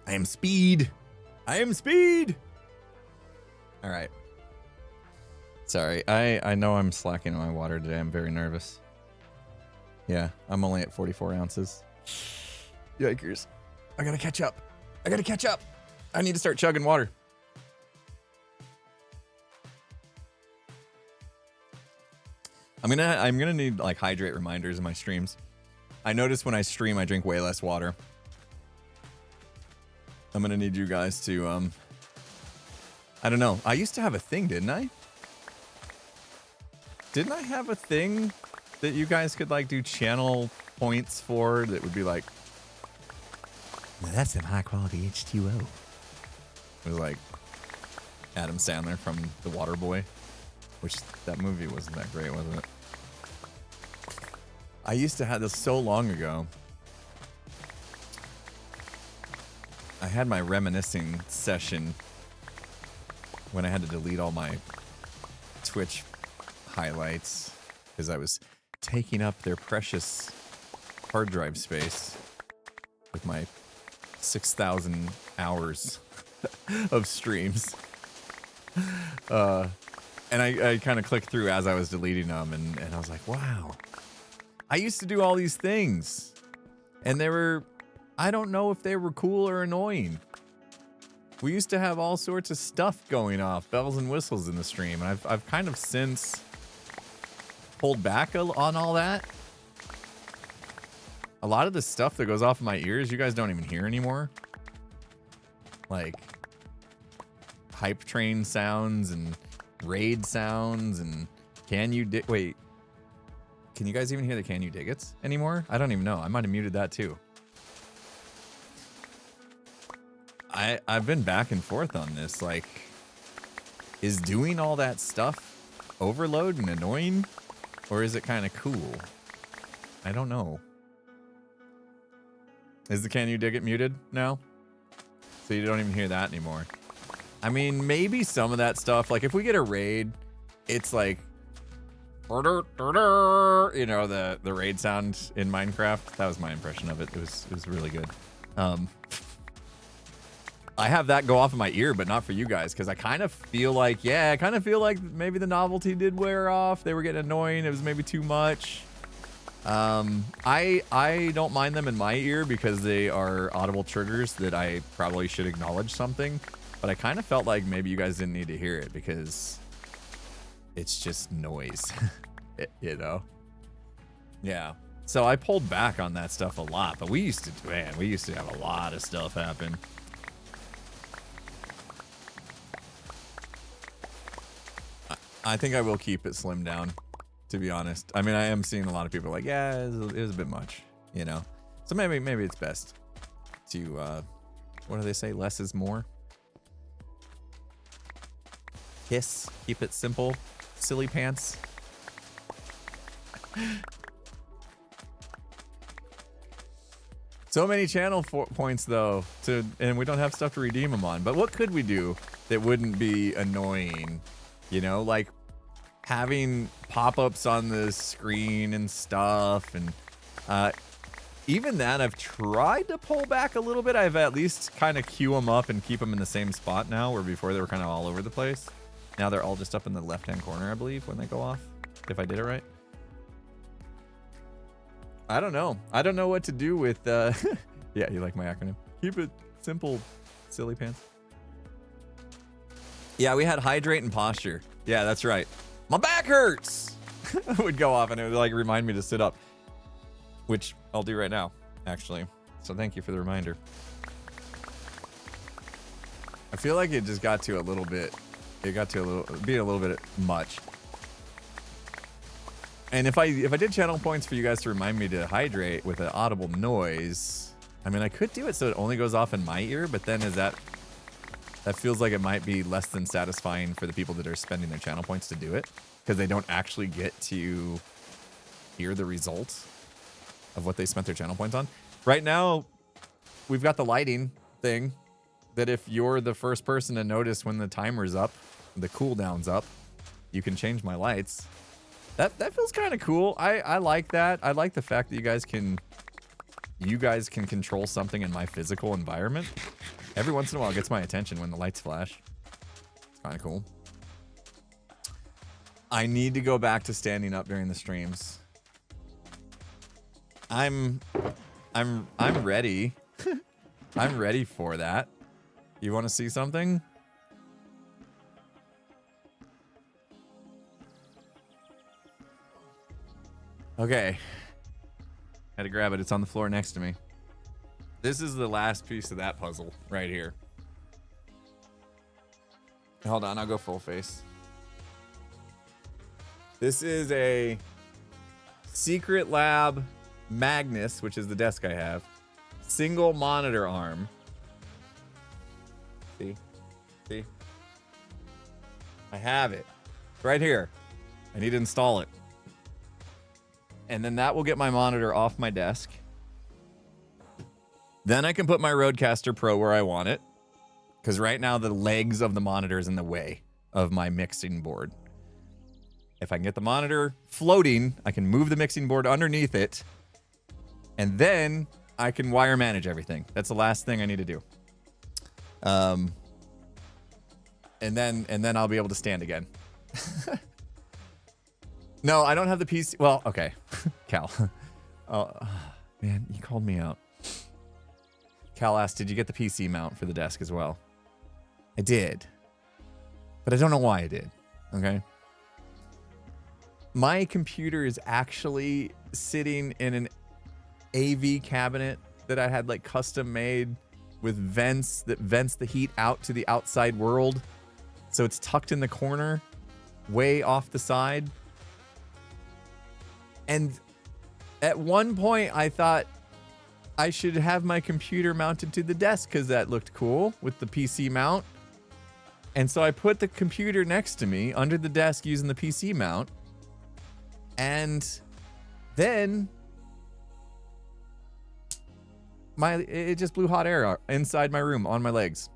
I am speed. I am speed. All right. Sorry. I know I'm slacking on my water today. I'm very nervous. Yeah, I'm only at 44 ounces. Yikers. I gotta catch up. I gotta catch up. I need to start chugging water. I'm gonna need like hydrate reminders in my streams. I notice when I stream, I drink way less water. I'm gonna need you guys to, I don't know. I used to have a thing, didn't I? Didn't I have a thing that you guys could like do channel points for that would be like, now that's some high quality H2O. It was like Adam Sandler from The Waterboy, which that movie wasn't that great, wasn't it? I used to have this so long ago. I had my reminiscing session when I had to delete all my Twitch highlights because I was taking up their precious hard drive space with my 6,000 hours of streams. And I kind of clicked through as I was deleting them, and I was like, wow. I used to do all these things, and they were... I don't know if they were cool or annoying. We used to have all sorts of stuff going off, bells and whistles in the stream, and I've kind of since pulled back on all that. A lot of the stuff that goes off in my ears, you guys don't even hear anymore. Like hype train sounds and raid sounds and wait. Can you guys even hear the Can You Dig It's anymore? I don't even know. I might have muted that too. I've been back and forth on this. Like, is doing all that stuff overload and annoying? Or is it kind of cool? I don't know. Is the Can You Dig It muted now? So you don't even hear that anymore. I mean, maybe some of that stuff, like if we get a raid, it's like, you know, the raid sound in Minecraft. That was my impression of it. It was really good. I have that go off in my ear, but not for you guys, because I kind of feel like, maybe the novelty did wear off. They were getting annoying. It was maybe too much. I don't mind them in my ear because they are audible triggers that I probably should acknowledge something. But I kind of felt like maybe you guys didn't need to hear it because it's just noise, you know? Yeah. So I pulled back on that stuff a lot, but we used to have a lot of stuff happen. I think I will keep it slimmed down, to be honest. I mean, I am seeing a lot of people like, yeah, it was a bit much, you know? So maybe it's best to, what do they say? Less is more. Keep it simple, silly pants. So many channel points though, and we don't have stuff to redeem them on. But what could we do that wouldn't be annoying? You know, like having pop-ups on the screen and stuff. And even that I've tried to pull back a little bit. I've at least kind of queue them up and keep them in the same spot now, where before they were kind of all over the place. Now they're all just up in the left-hand corner, I believe, when they go off, if I did it right. I don't know. I don't know what to do with, yeah, you like my acronym. Keep it simple, silly pants. Yeah, we had hydrate and posture. Yeah, that's right. My back hurts! would go off and it would like remind me to sit up. Which I'll do right now, actually. So thank you for the reminder. I feel like it just got to a little bit, being a little bit much. And if I did channel points for you guys to remind me to hydrate with an audible noise, I mean, I could do it so it only goes off in my ear, but then that feels like it might be less than satisfying for the people that are spending their channel points to do it, because they don't actually get to hear the results of what they spent their channel points on. Right now, we've got the lighting thing that if you're the first person to notice when the timer's up, the cooldown's up, you can change my lights. That feels kind of cool. I like that. I like the fact that you guys can control something in my physical environment. Every once in a while it gets my attention when the lights flash. It's kind of cool. I need to go back to standing up during the streams. I'm ready. I'm ready for that. You want to see something? Okay. Had to grab it. It's on the floor next to me. This is the last piece of that puzzle right here. Hold on, I'll go full face. This is a Secret Lab Magnus, which is the desk I have. Single monitor arm. See? I have it. It's right here. I need to install it. And then that will get my monitor off my desk. Then I can put my Rodecaster Pro where I want it, because right now the legs of the monitor is in the way of my mixing board. If I can get the monitor floating, I can move the mixing board underneath it, and then I can wire manage everything. That's the last thing I need to do. And then I'll be able to stand again. No, I don't have the PC. Well, okay. Cal. Oh, man, you called me out. Cal asked, did you get the PC mount for the desk as well? I did. But I don't know why I did. Okay. My computer is actually sitting in an AV cabinet that I had like custom made with vents that vents the heat out to the outside world. So it's tucked in the corner, way off the side. And at one point I thought I should have my computer mounted to the desk because that looked cool with the PC mount. And so I put the computer next to me under the desk using the PC mount. And then it just blew hot air inside my room on my legs.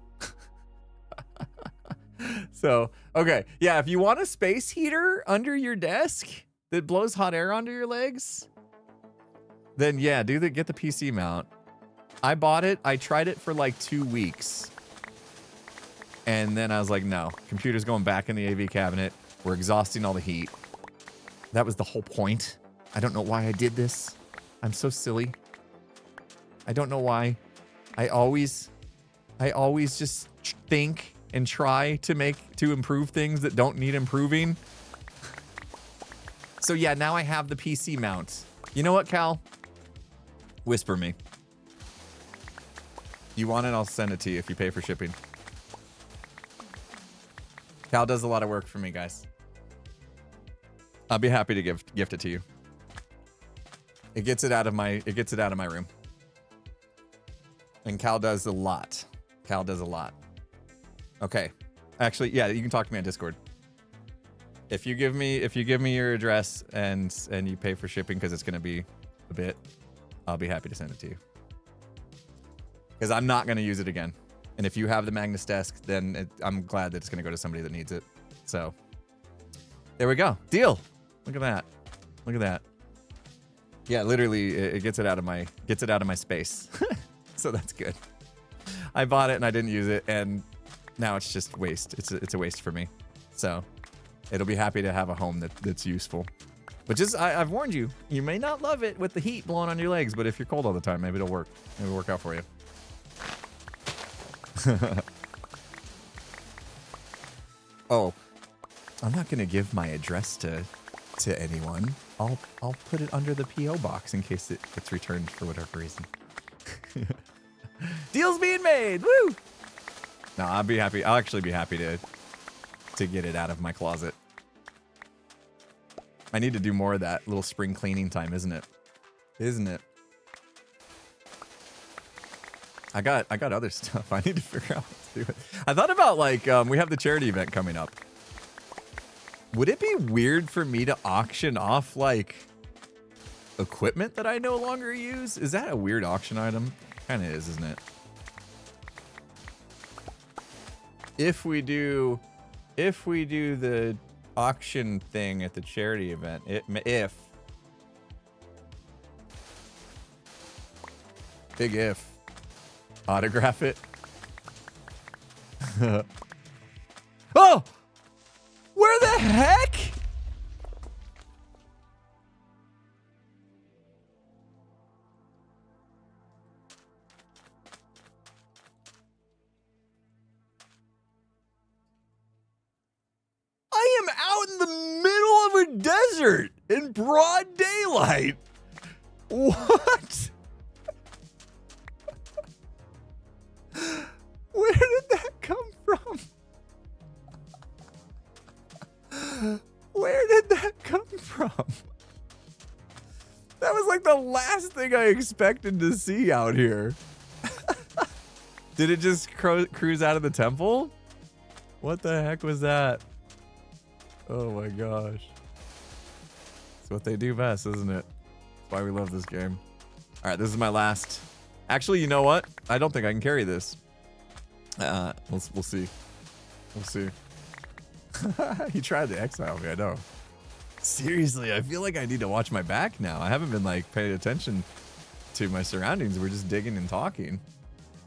So, okay. Yeah, if you want a space heater under your desk that blows hot air onto your legs, then yeah, get the PC mount. I bought it. I tried it for like 2 weeks. And then I was like, no, computer's going back in the AV cabinet. We're exhausting all the heat. That was the whole point. I don't know why I did this. I'm so silly. I don't know why. I always just think and try to improve things that don't need improving. So yeah, now I have the PC mount. You know what, Cal? Whisper me. You want it? I'll send it to you if you pay for shipping. Cal does a lot of work for me, guys. I'll be happy to gift it to you. It gets it out of my room. And Cal does a lot. Okay. Actually, yeah, you can talk to me on Discord. If you give me your address and you pay for shipping because it's gonna be a bit, I'll be happy to send it to you. Because I'm not gonna use it again. And if you have the Magnus desk, then I'm glad that it's gonna go to somebody that needs it. So there we go. Deal. Look at that. Look at that. Yeah, literally, it gets it out of my space. So that's good. I bought it and I didn't use it, and now it's just waste. It's a waste for me. So it'll be happy to have a home that's useful. But just I've warned you. You may not love it with the heat blowing on your legs, but if you're cold all the time, maybe it'll work. Maybe it'll work out for you. Oh, I'm not gonna give my address to anyone. I'll put it under the PO box in case it gets returned for whatever reason. Deal's being made. Woo! No, I'll be happy. I'll actually be happy to get it out of my closet. I need to do more of that little spring cleaning time, isn't it? Isn't it? I got other stuff. I need to figure out what to do. I thought about like we have the charity event coming up. Would it be weird for me to auction off like equipment that I no longer use? Is that a weird auction item? Kind of is, isn't it? If we do the auction thing at the charity event, big if, autograph it. Oh, where the heck? I am out in the middle of a desert in broad daylight. What? Where did that come from? Where did that come from? That was like the last thing I expected to see out here. Did it just cruise out of the temple? What the heck was that? Oh my gosh. It's what they do best, isn't it? That's why we love this game. All right, this is my last. Actually, you know what? I don't think I can carry this. We'll see. We'll see. He tried to exile me, I know. Seriously, I feel like I need to watch my back now. I haven't been like paying attention to my surroundings. We're just digging and talking.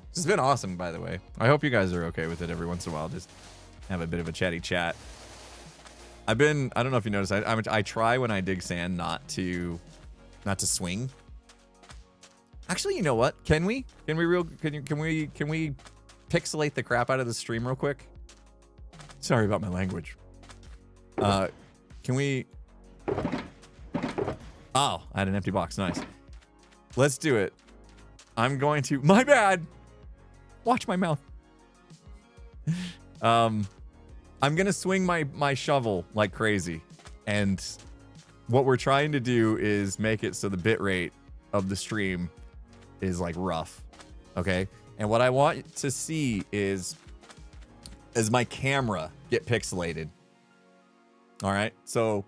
This has been awesome, by the way. I hope you guys are okay with it every once in a while. Just have a bit of a chatty chat. I don't know if you noticed, I try when I dig sand not to swing. Actually, you know what? Can we pixelate the crap out of the stream real quick? Sorry about my language. Can we? Oh, I had an empty box. Nice. Let's do it. I'm going to. My bad. Watch my mouth. I'm gonna swing my shovel like crazy, and what we're trying to do is make it so the bit rate of the stream is like rough, okay? And what I want to see is my camera get pixelated. All right, so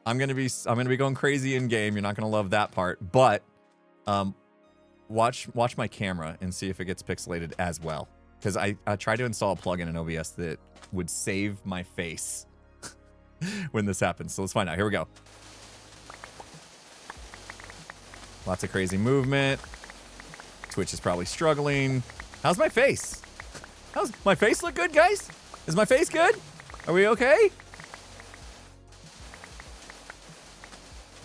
I'm gonna be going crazy in game. You're not gonna love that part, but watch my camera and see if it gets pixelated as well. Because I tried to install a plugin in OBS that would save my face when this happens. So let's find out. Here we go. Lots of crazy movement. Twitch is probably struggling. How's my face? How's my face look good, guys? Is my face good? Are we okay?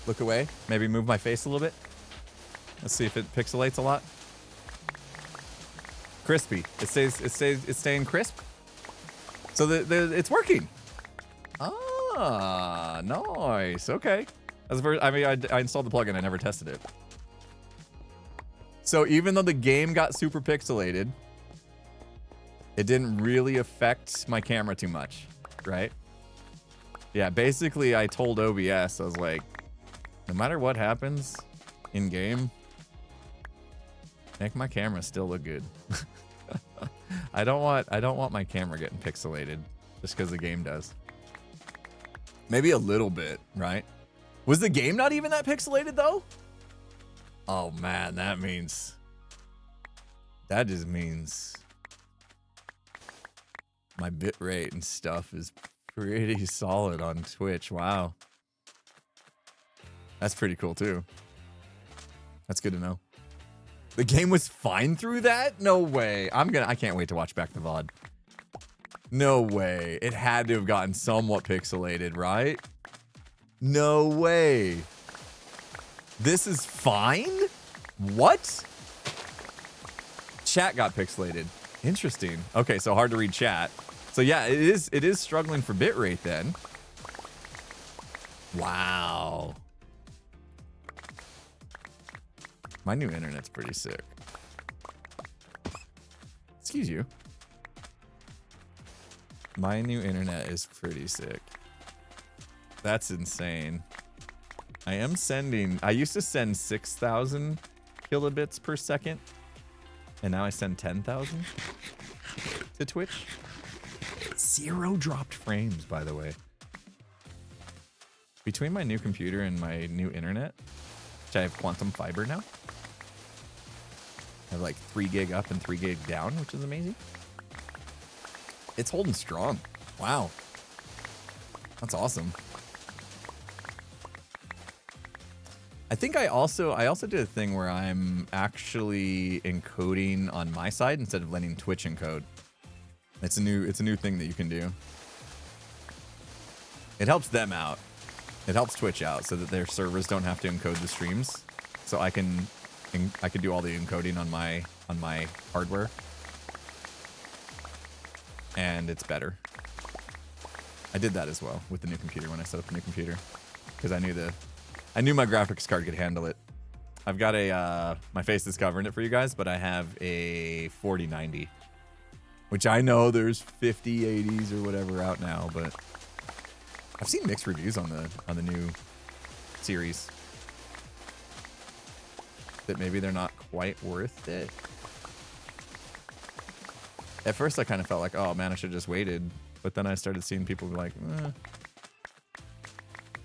Look away. Maybe move my face a little bit. Let's see if it pixelates a lot. Crispy. It's staying crisp. So it's working. Ah, nice. Okay. I installed the plugin. I never tested it. So even though the game got super pixelated, it didn't really affect my camera too much, right? Yeah, basically I told OBS, I was like, no matter what happens in game, make my camera still look good. I don't want my camera getting pixelated just because the game does. Maybe a little bit, right? Was the game not even that pixelated though? Oh man, that just means my bit rate and stuff is pretty solid on Twitch. Wow. That's pretty cool too. That's good to know. The game was fine through that? No way. I can't wait to watch back the VOD. No way. It had to have gotten somewhat pixelated, right? No way. This is fine? What? Chat got pixelated. Interesting. Okay, so hard to read chat. So yeah, it is struggling for bitrate then. Wow. My new internet's pretty sick. Excuse you. My new internet is pretty sick. That's insane. I used to send 6,000 kilobits per second. And now I send 10,000 to Twitch. 0 dropped frames, by the way. Between my new computer and my new internet, which I have quantum fiber now. I have like 3 gig up and 3 gig down, which is amazing. It's holding strong. Wow. That's awesome. I think I also did a thing where I'm actually encoding on my side instead of letting Twitch encode. It's a new thing that you can do. It helps them out. It helps Twitch out so that their servers don't have to encode the streams. So I can do all the encoding on my hardware. And it's better. I did that as well with the new computer when I set up the new computer because I knew my graphics card could handle it. I've got my face is covering it for you guys, but I have a 4090, which I know there's 5080s or whatever out now, but I've seen mixed reviews on the new series that maybe they're not quite worth it. At first, I kind of felt like, oh man, I should have just waited. But then I started seeing people be like,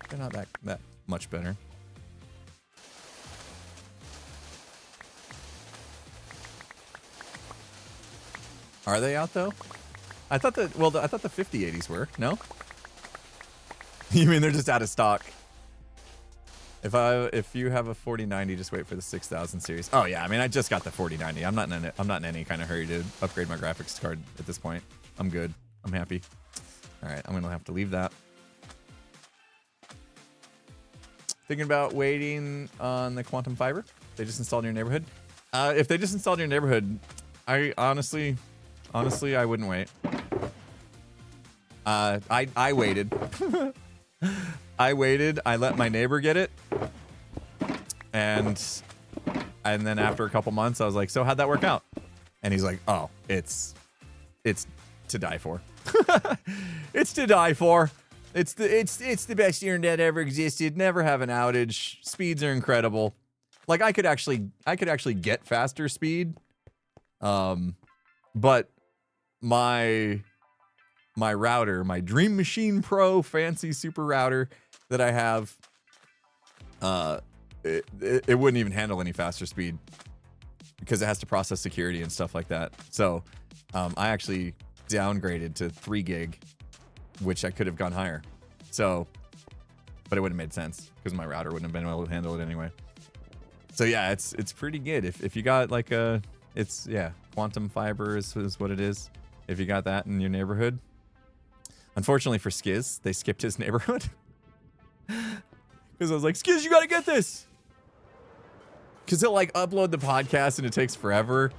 they're not that much better. Are they out though? I thought the 5080s were. No? You mean they're just out of stock? If you have a 4090, just wait for the 6000 series. Oh yeah, I mean I just got the 4090. I'm not in any kind of hurry to upgrade my graphics card at this point. I'm good. I'm happy. All right, I'm gonna have to leave that. Thinking about waiting on the quantum fiber they just installed in your neighborhood. If they just installed in your neighborhood, I honestly I wouldn't wait. I waited. I waited. I let my neighbor get it, and then after a couple months, I was like, "So how'd that work out?" And he's like, "Oh, it's to die for. It's to die for. It's the best internet ever existed. Never have an outage. Speeds are incredible. Like I could actually get faster speed, but my router, my Dream Machine Pro fancy super router that I have, it wouldn't even handle any faster speed because it has to process security and stuff like that. So I actually downgraded to 3 gig, which I could have gone higher. So, but it wouldn't have made sense because my router wouldn't have been able to handle it anyway. So yeah, it's pretty good. If you got like quantum fiber is what it is. If you got that in your neighborhood. Unfortunately for Skiz, they skipped his neighborhood. Because I was like, Skiz, you gotta get this. Because he'll like upload the podcast and it takes forever.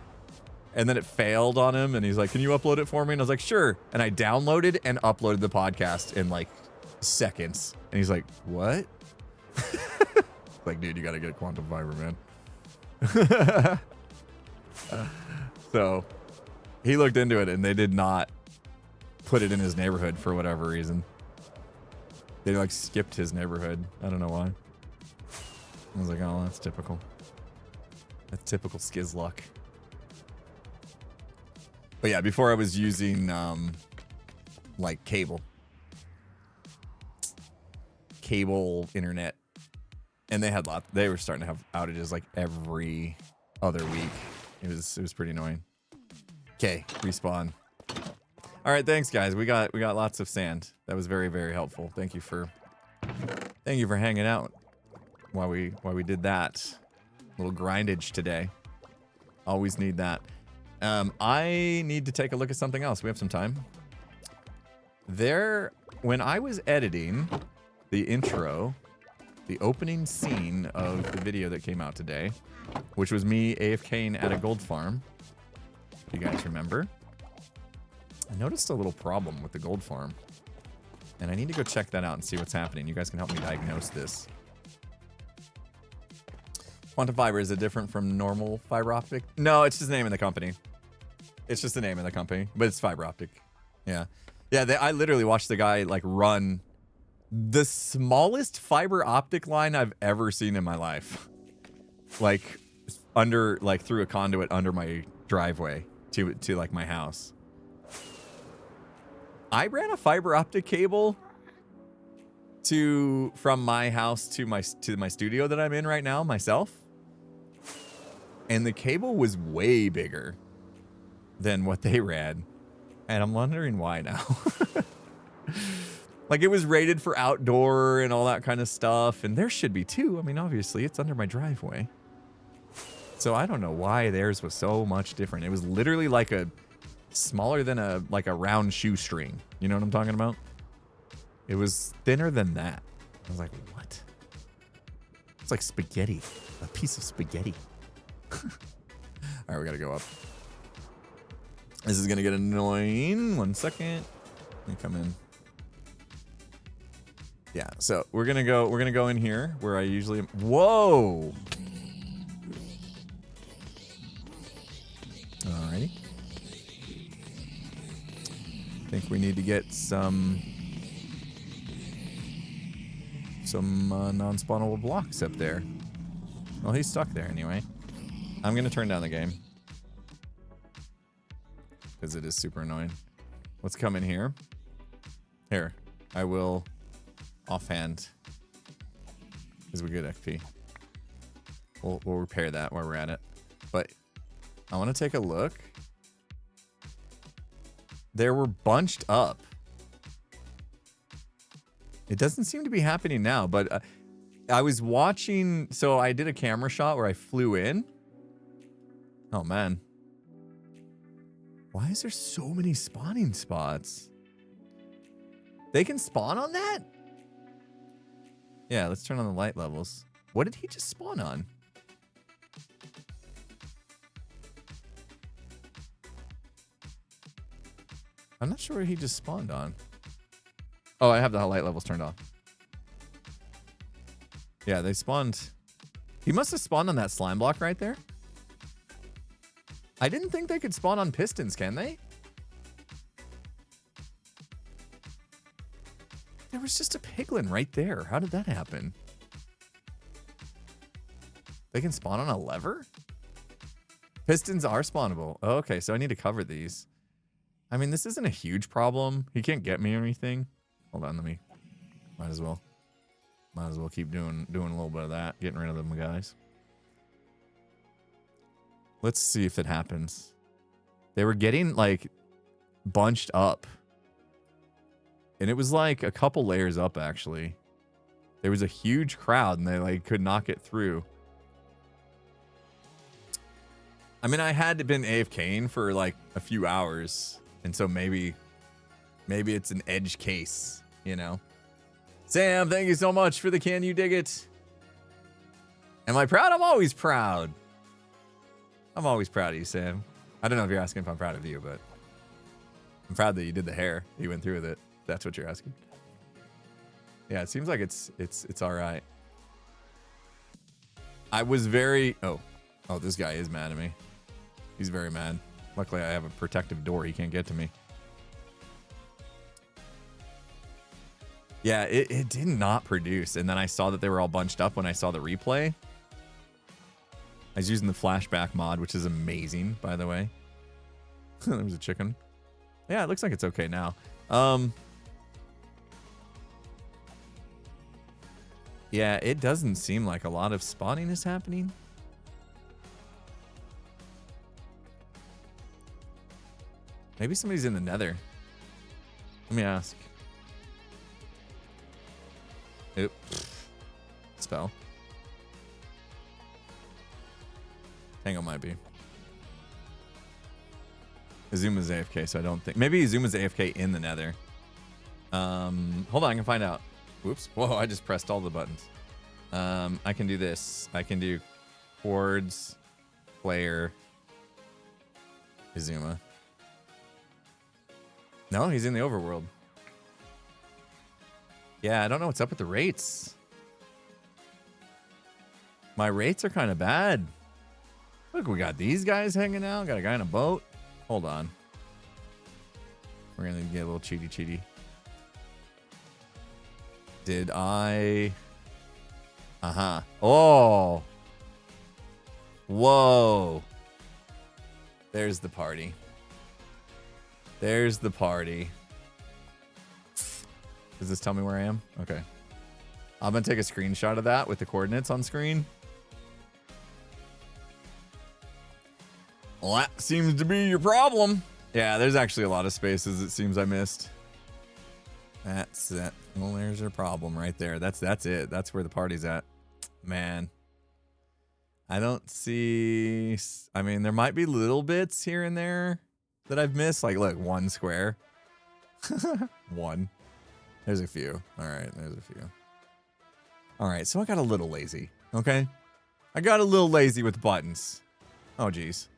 And then it failed on him and he's like, can you upload it for me? And I was like, sure. And I downloaded and uploaded the podcast in like seconds. And he's like, what? Like, dude, you gotta get quantum fiber, man. So he looked into it and they did not put it in his neighborhood for whatever reason. They like skipped his neighborhood. I don't know why. I was like, oh, that's typical. That's typical Skiz luck. But yeah, before I was using like cable. cable internet, and they were starting to have outages like every other week. It was pretty annoying. Okay, respawn. All right, thanks guys. We got lots of sand. That was very, very helpful. Thank you for hanging out while we did that little grindage today. Always need that. I need to take a look at something else. We have some time. When I was editing the intro, the opening scene of the video that came out today, which was me AFKing at a gold farm, if you guys remember, I noticed a little problem with the gold farm, and I need to go check that out and see what's happening. You guys can help me diagnose this. Quantum fiber, is it different from normal fiber optic? No, it's just the name of the company. It's just the name of the company, but it's fiber optic. Yeah. Yeah, I literally watched the guy like run the smallest fiber optic line I've ever seen in my life. Like through a conduit under my driveway to like my house. I ran a fiber optic cable from my house to my studio that I'm in right now myself. And the cable was way bigger than what they ran. And I'm wondering why now. Like, it was rated for outdoor and all that kind of stuff. And there should be too. I mean, obviously, it's under my driveway. So I don't know why theirs was so much different. It was literally like smaller than a round shoestring. You know what I'm talking about? It was thinner than that. I was like, what? It's like spaghetti. A piece of spaghetti. All right, we gotta go up. This is gonna get annoying. 1 second. Let me come in. Yeah, so we're gonna go in here where I usually am. Whoa! Alrighty. I think we need to get some non-spawnable blocks up there. Well, he's stuck there anyway. I'm gonna turn down the game because it is super annoying. Let's come in here. Here, I will offhand because we get XP. We'll repair that while we're at it. But I want to take a look. They were bunched up. It doesn't seem to be happening now, but I was watching. So I did a camera shot where I flew in. Oh man. Why is there so many spawning spots? They can spawn on that? Yeah, let's turn on the light levels. What did he just spawn on? I'm not sure what he just spawned on. Oh, I have the light levels turned off. Yeah, they spawned. He must have spawned on that slime block right there. I didn't think they could spawn on pistons, can they? There was just a piglin right there. How did that happen? They can spawn on a lever? Pistons are spawnable. Oh, okay, so I need to cover these. I mean, this isn't a huge problem. He can't get me or anything. Hold on, might as well keep doing a little bit of that, getting rid of them guys. Let's see if it happens. They were getting like bunched up. And it was like a couple layers up actually. There was a huge crowd and they like could not get through. I mean, I had been AFKing for like a few hours. And so maybe it's an edge case, you know. Sam, thank you so much for the Can You Dig It? Am I proud? I'm always proud. I'm always proud of you, Sam. I don't know if you're asking if I'm proud of you, but I'm proud that you did the hair. You went through with it. That's what you're asking. Yeah, it seems like it's all right. I was very... Oh, this guy is mad at me. He's very mad. Luckily, I have a protective door. He can't get to me. Yeah, it did not produce. And then I saw that they were all bunched up when I saw the replay. I was using the flashback mod, which is amazing, by the way. There was a chicken. Yeah, it looks like it's okay now. Yeah, it doesn't seem like a lot of spawning is happening. Maybe somebody's in the nether. Let me ask. Oop. Spell. Tango might be. Azuma's AFK, so I don't think. Maybe Azuma's AFK in the nether. Hold on, I can find out. Whoops. Whoa, I just pressed all the buttons. I can do this. I can do chords, player, Azuma. No, he's in the overworld. Yeah, I don't know what's up with the rates. My rates are kind of bad. Look, we got these guys hanging out. Got a guy in a boat. Hold on. We're going to get a little cheaty. Did I... Uh-huh. Oh. Whoa. There's the party. There's the party. Does this tell me where I am? Okay. I'm going to take a screenshot of that with the coordinates on screen. Well, that seems to be your problem. Yeah, there's actually a lot of spaces it seems I missed. That's it. Well, there's your problem right there. That's it. That's where the party's at. Man. I don't see... I mean, there might be little bits here and there that I've missed. Like, look, 1 square. 1. There's a few. All right, there's a few. All right, so I got a little lazy, okay? I got a little lazy with buttons. Oh, geez.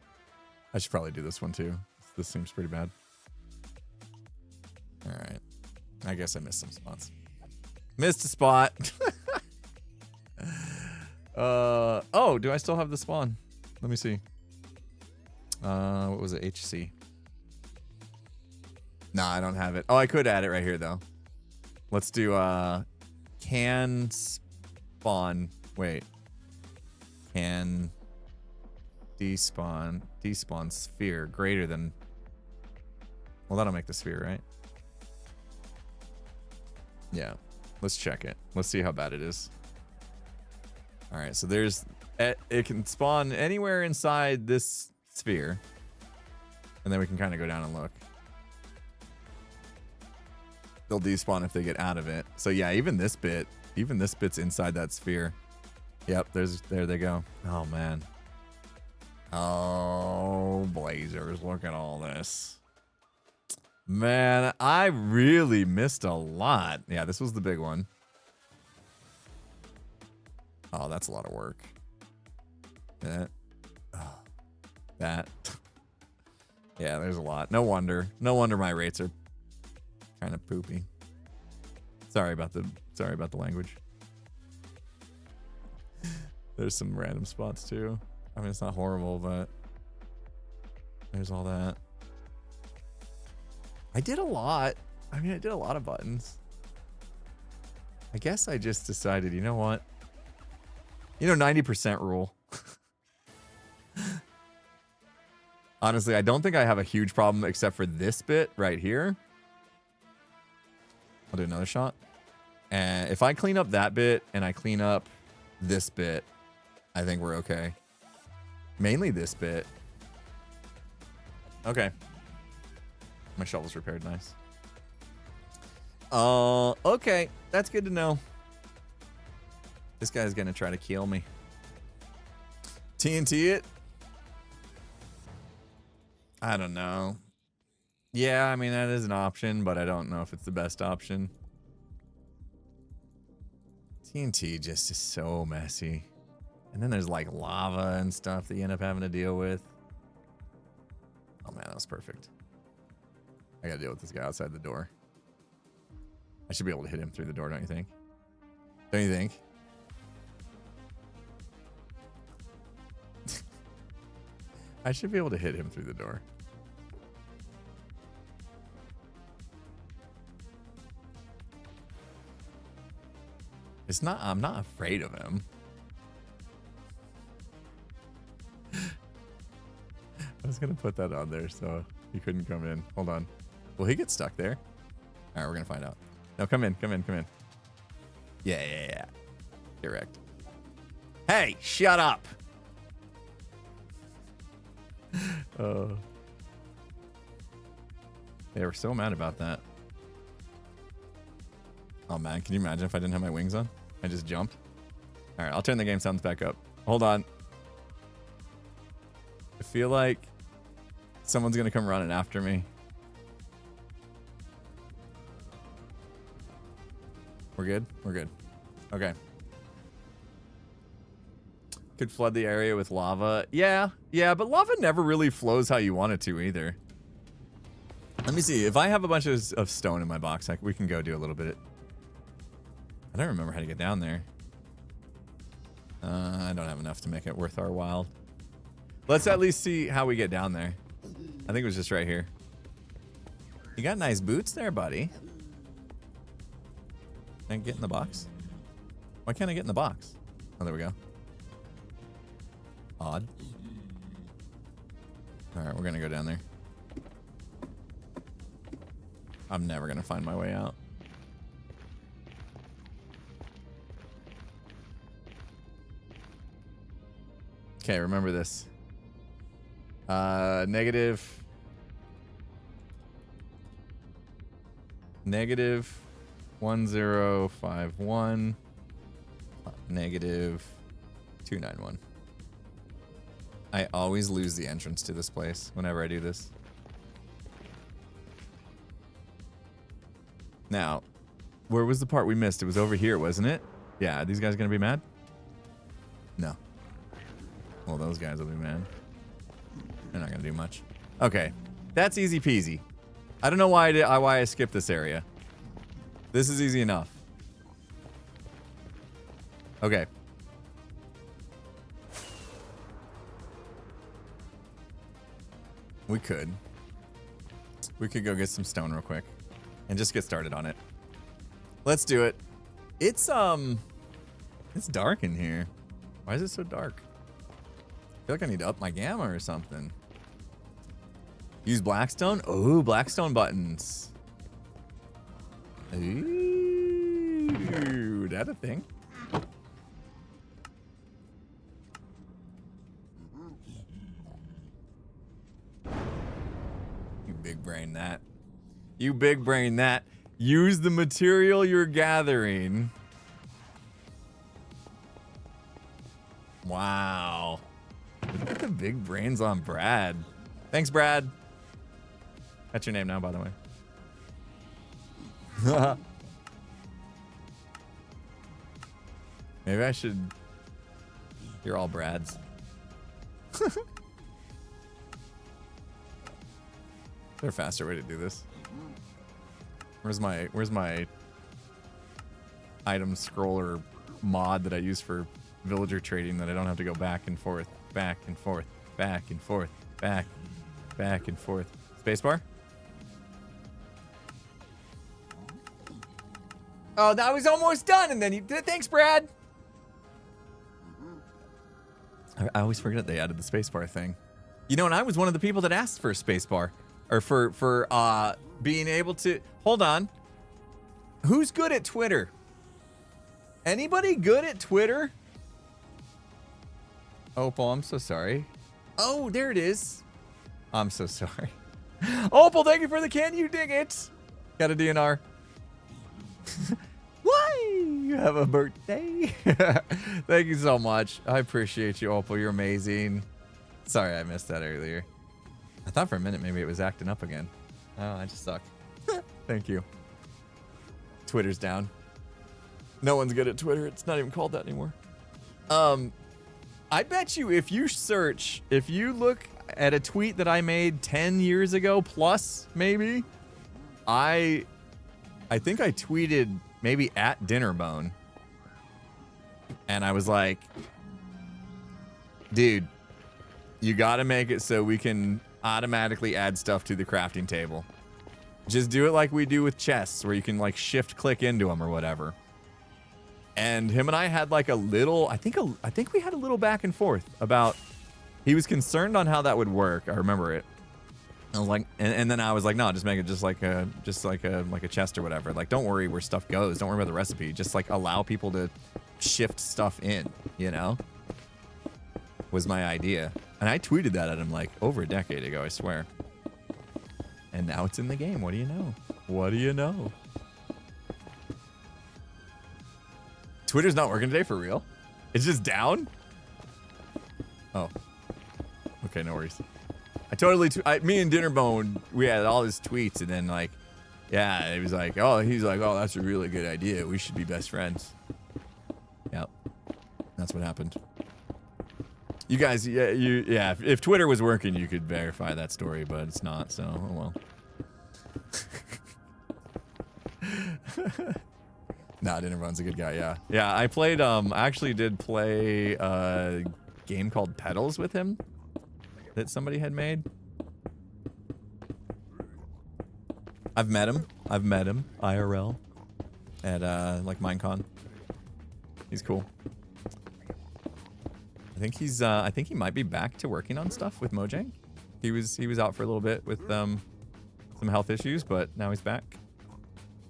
I should probably do this one, too. This seems pretty bad. All right. I guess I missed some spots. Missed a spot. Oh, do I still have the spawn? Let me see. What was it? HC. Nah, I don't have it. Oh, I could add it right here, though. Let's do, can spawn. Wait. Can despawn sphere greater than... Well, that'll make the sphere, right? Yeah. Let's check it. Let's see how bad it is. All right, so there's... It can spawn anywhere inside this sphere. And then we can kind of go down and look. They'll despawn if they get out of it. So yeah, even this bit's inside that sphere. Yep, there they go. Oh, man. Oh, Blazers, look at all this. Man, I really missed a lot. Yeah, this was the big one. Oh, that's a lot of work. That. Oh, that. Yeah, there's a lot. No wonder my rates are kind of poopy. Sorry about the language. There's some random spots too. I mean, it's not horrible, but there's all that. I did a lot. I mean, I did a lot of buttons. I guess I just decided, you know what? 90% rule. Honestly, I don't think I have a huge problem except for this bit right here. I'll do another shot. And if I clean up that bit and I clean up this bit, I think we're okay. Mainly this bit. Okay. My shovel's repaired. Nice. Okay. That's good to know. This guy's gonna try to kill me. TNT it? I don't know. Yeah, I mean, that is an option, but I don't know if it's the best option. TNT just is so messy. And then there's like lava and stuff that you end up having to deal with. Oh man, that was perfect. I gotta deal with this guy outside the door. I should be able to hit him through the door, don't you think? Don't you think? I should be able to hit him through the door. I'm not afraid of him. I was gonna put that on there so he couldn't come in. Hold on. Will he get stuck there? All right, we're gonna find out. No, come in. Yeah. Correct. Hey, shut up. They were so mad about that. Oh man, can you imagine if I didn't have my wings on? I just jumped. All right, I'll turn the game sounds back up. Hold on. I feel like someone's gonna come running after me. We're good? We're good. Okay. Could flood the area with lava. Yeah, but lava never really flows how you want it to either. Let me see. If I have a bunch of stone in my box, we can go do a little bit. I don't remember how to get down there. I don't have enough to make it worth our while. Let's at least see how we get down there. I think it was just right here. You got nice boots there, buddy. Can I get in the box? Why can't I get in the box? Oh, there we go. Odd. All right, we're gonna go down there. I'm never gonna find my way out. Okay, remember this. Negative 1051 negative 291. I always lose the entrance to this place whenever I do this. Now, where was the part we missed? It was over here, wasn't it? Yeah, are these guys gonna be mad? No. Well, those guys will be mad. They're not gonna do much. Okay, that's easy peasy. I don't know why I skipped this area. This is easy enough. Okay. We could go get some stone real quick and just get started on it. Let's do it. It's dark in here. Why is it so dark? I feel like I need to up my gamma or something. Use Blackstone? Oh, Blackstone buttons. Ooh, that a thing? You big brain that. You big brain that. Use the material you're gathering. Wow. Look at the big brains on Brad. Thanks, Brad. That's your name now, by the way. Maybe I should... You're all Brads. Is there a faster way to do this? Where's my item scroller mod that I use for villager trading that I don't have to go back and forth, back and forth, back and forth, back and forth. Spacebar? Oh, that was almost done, and then you did. Thanks, Brad. I always forget they added the spacebar thing. You know, and I was one of the people that asked for a spacebar, or for being able to. Hold on. Who's good at Twitter? Anybody good at Twitter? Opal, I'm so sorry. Oh, there it is. I'm so sorry. Opal, thank you for the can you dig it? Got a DNR. Why? You have a birthday? Thank you so much. I appreciate you, Opal. You're amazing. Sorry, I missed that earlier. I thought for a minute maybe it was acting up again. Oh, I just suck. Thank you. Twitter's down. No one's good at Twitter. It's not even called that anymore. I bet you if you look at a tweet that I made 10 years ago plus, maybe, I think I tweeted maybe at Dinnerbone. And I was like, dude, you got to make it so we can automatically add stuff to the crafting table. Just do it like we do with chests, where you can like shift click into them or whatever. And him and I had like a little, I think we had a little back and forth about, he was concerned on how that would work. I remember it. I was like, and then I was like, no, just make it just like a chest or whatever. Like, don't worry where stuff goes. Don't worry about the recipe. Just like allow people to shift stuff in, you know? Was my idea. And I tweeted that at him like over a decade ago, I swear. And now it's in the game. What do you know? What do you know? Twitter's not working today for real? It's just down? Oh. Okay, no worries. I totally, me and Dinnerbone, we had all his tweets, and then like, yeah, it was like, oh, he's like, oh, that's a really good idea. We should be best friends. Yep, that's what happened. You guys, yeah. If Twitter was working, you could verify that story, but it's not. So, oh well. Nah, Dinnerbone's a good guy. Yeah. I played. I actually did play a game called Petals with him. That somebody had made. I've met him IRL at like Minecon. He's cool. I think he might be back to working on stuff with Mojang. He was out for a little bit with some health issues, but now he's back.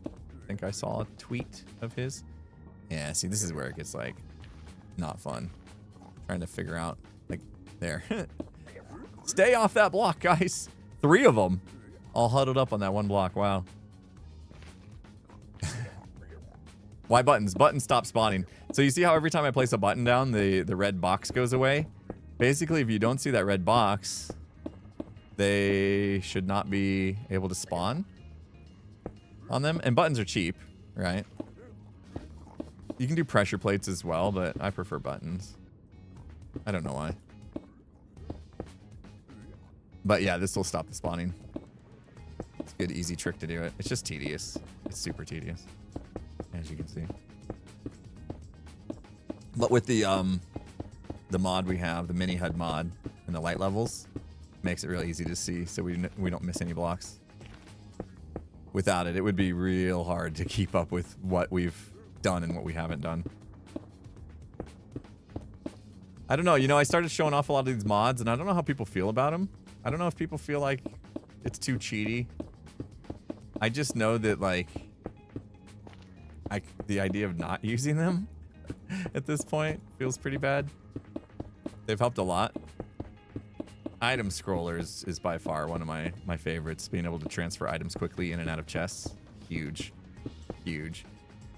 I think I saw a tweet of his. Yeah, see, this is where it gets like not fun. Trying to figure out like there. Stay off that block, guys. 3 of them all huddled up on that one block. Wow. Why buttons? Buttons stop spawning. So you see how every time I place a button down, the red box goes away? Basically, if you don't see that red box, they should not be able to spawn on them. And buttons are cheap, right? You can do pressure plates as well, but I prefer buttons. I don't know why. But yeah, this will stop the spawning. It's a good, easy trick to do it. It's just tedious. It's super tedious, as you can see. But with the mod we have, the mini HUD mod and the light levels, makes it really easy to see, so we don't miss any blocks. Without it, it would be real hard to keep up with what we've done and what we haven't done. I don't know. You know, I started showing off a lot of these mods, and I don't know how people feel about them. I don't know if people feel like it's too cheaty. I just know that, like, the idea of not using them at this point feels pretty bad. They've helped a lot. Item scrollers is by far one of my favorites. Being able to transfer items quickly in and out of chests. Huge. Huge.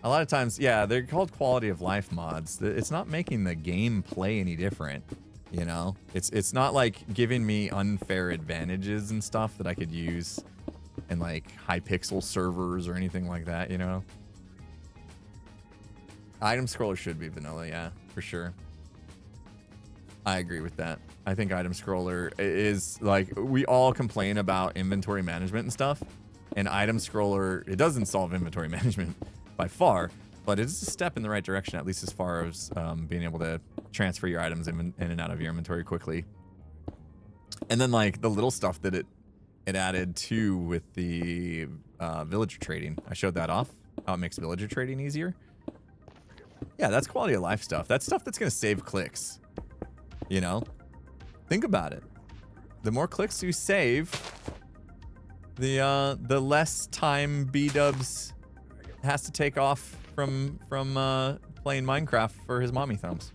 A lot of times, yeah, they're called quality of life mods. It's not making the game play any different. You know, it's not like giving me unfair advantages and stuff that I could use in like high pixel servers or anything like that, you know. Item scroller should be vanilla, yeah, for sure. I agree with that. I think item scroller is like, we all complain about inventory management and stuff, and item scroller, it doesn't solve inventory management by far, but it is a step in the right direction, at least as far as being able to transfer your items in and out of your inventory quickly. And then like the little stuff that it added too with the villager trading. I showed that off, how it makes villager trading easier. Yeah, that's quality of life stuff. That's stuff that's gonna save clicks. You know? Think about it. The more clicks you save, the less time B-dubs has to take off from playing Minecraft for his mommy thumbs.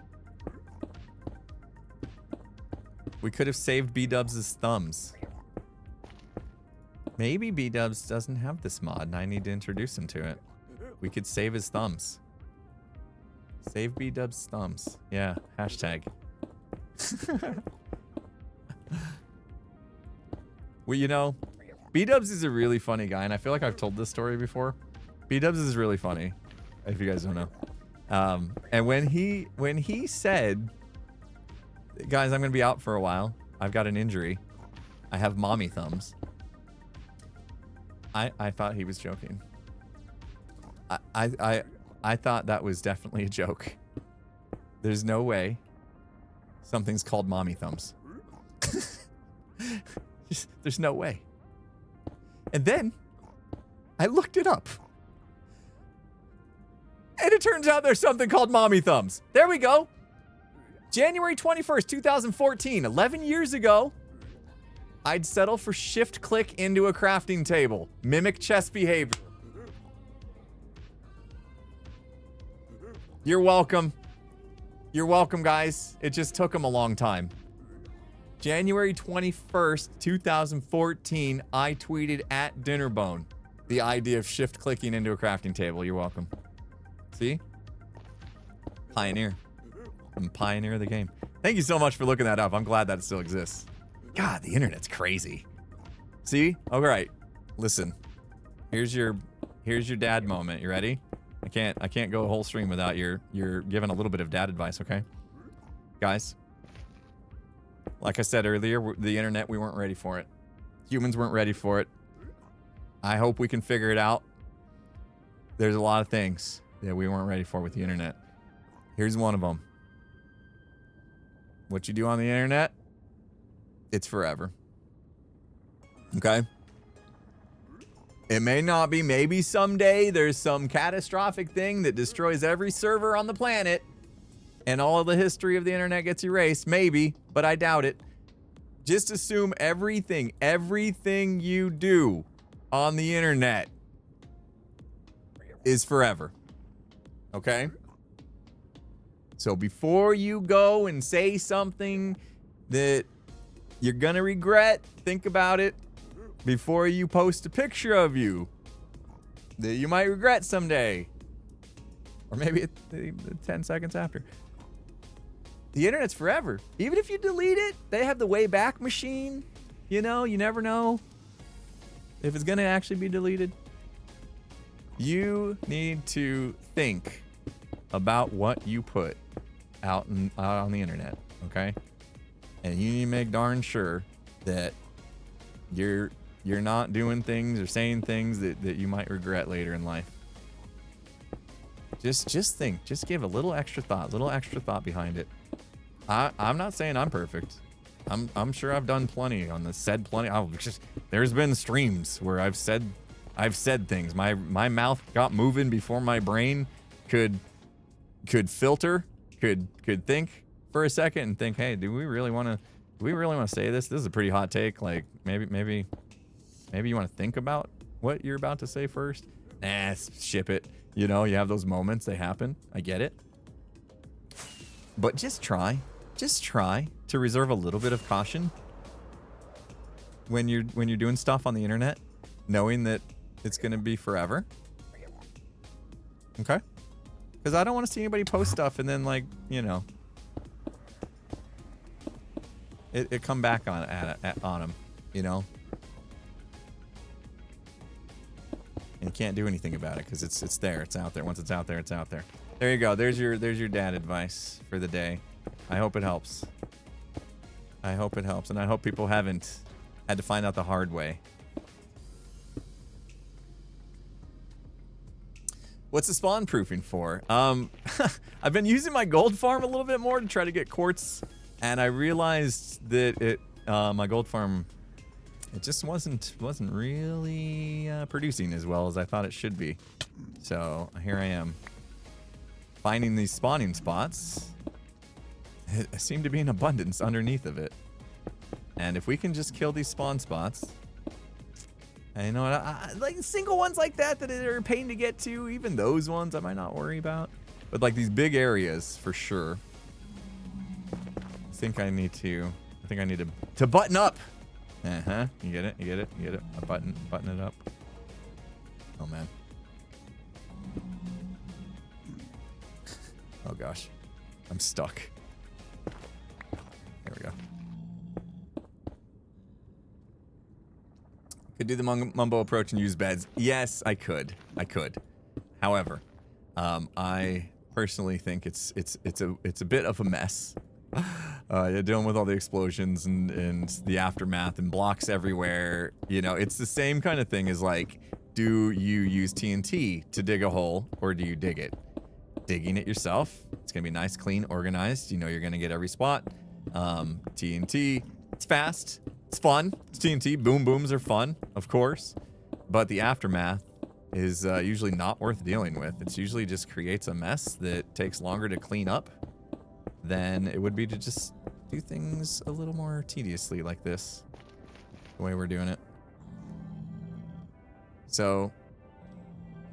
We could have saved B-dubs' thumbs. Maybe B-dubs doesn't have this mod and I need to introduce him to it. We could save his thumbs. Save B-dubs' thumbs. Yeah, hashtag. Well, you know, B-dubs is a really funny guy, and I feel like I've told this story before. B-dubs is really funny, if you guys don't know. And when he said, guys, I'm gonna be out for a while. I've got an injury. I have mommy thumbs. I thought he was joking. I thought that was definitely a joke. There's no way something's called mommy thumbs. There's no way. And then I looked it up. And it turns out there's something called mommy thumbs. There we go. January 21st, 2014, 11 years ago, I'd settle for shift click into a crafting table. Mimic chess behavior. You're welcome. You're welcome, guys. It just took them a long time. January 21st, 2014, I tweeted at Dinnerbone the idea of shift clicking into a crafting table. You're welcome. See? Pioneer. I'm a pioneer of the game. Thank you so much for looking that up. I'm glad that it still exists. God, the internet's crazy. See? All right. Listen. Here's your dad moment. You ready? I can't go a whole stream without you're giving a little bit of dad advice, okay? Guys. Like I said earlier, the internet, we weren't ready for it. Humans weren't ready for it. I hope we can figure it out. There's a lot of things that we weren't ready for with the internet. Here's one of them. What you do on the internet, it's forever. Okay? It may not be. Maybe someday there's some catastrophic thing that destroys every server on the planet and all of the history of the internet gets erased. Maybe, but I doubt it. Just assume everything you do on the internet is forever. Okay? So before you go and say something that you're gonna regret, think about it before you post a picture of you that you might regret someday. Or maybe 10 seconds after. The internet's forever. Even if you delete it, they have the Wayback Machine. You know, you never know if it's gonna actually be deleted. You need to think about what you put out on the internet, okay? And you need to make darn sure that you're not doing things or saying things that you might regret later in life. Just think. Just give a little extra thought behind it. I'm not saying I'm perfect. I'm sure I've done plenty on this. Said plenty. There's been streams where I've said things. My mouth got moving before my brain could filter, could think for a second and think, hey, do we really want to say this? This is a pretty hot take. Like maybe you want to think about what you're about to say first. Nah, ship it. You know, you have those moments. They happen. I get it. But just try to reserve a little bit of caution when you're doing stuff on the internet, knowing that it's going to be forever. Okay? Because I don't want to see anybody post stuff and then, like, you know, it come back on them, you know? And you can't do anything about it because it's there. It's out there. Once it's out there, it's out there. There you go. There's your dad advice for the day. I hope it helps. I hope it helps. And I hope people haven't had to find out the hard way. What's the spawn proofing for? I've been using my gold farm a little bit more to try to get quartz, and I realized that my gold farm, it just wasn't really producing as well as I thought it should be. So here I am, finding these spawning spots. It seem to be in abundance underneath of it, and if we can just kill these spawn spots. And you know what? I like single ones like that are a pain to get to. Even those ones I might not worry about. But like these big areas for sure. I think I need to button up. Uh-huh. You get it. Button it up. Oh man. Oh gosh. I'm stuck. There we go. Could do the mumbo approach and use beds. Yes, I could. However, I personally think it's a bit of a mess. Dealing with all the explosions and the aftermath and blocks everywhere. You know, it's the same kind of thing as like, do you use TNT to dig a hole or do you dig it? Digging it yourself, it's gonna be nice, clean, organized. You know you're gonna get every spot. TNT, it's fast. It's fun. It's TNT. Boom booms are fun, of course. But the aftermath is usually not worth dealing with. It's usually just creates a mess that takes longer to clean up than it would be to just do things a little more tediously like this. the way we're doing it. So,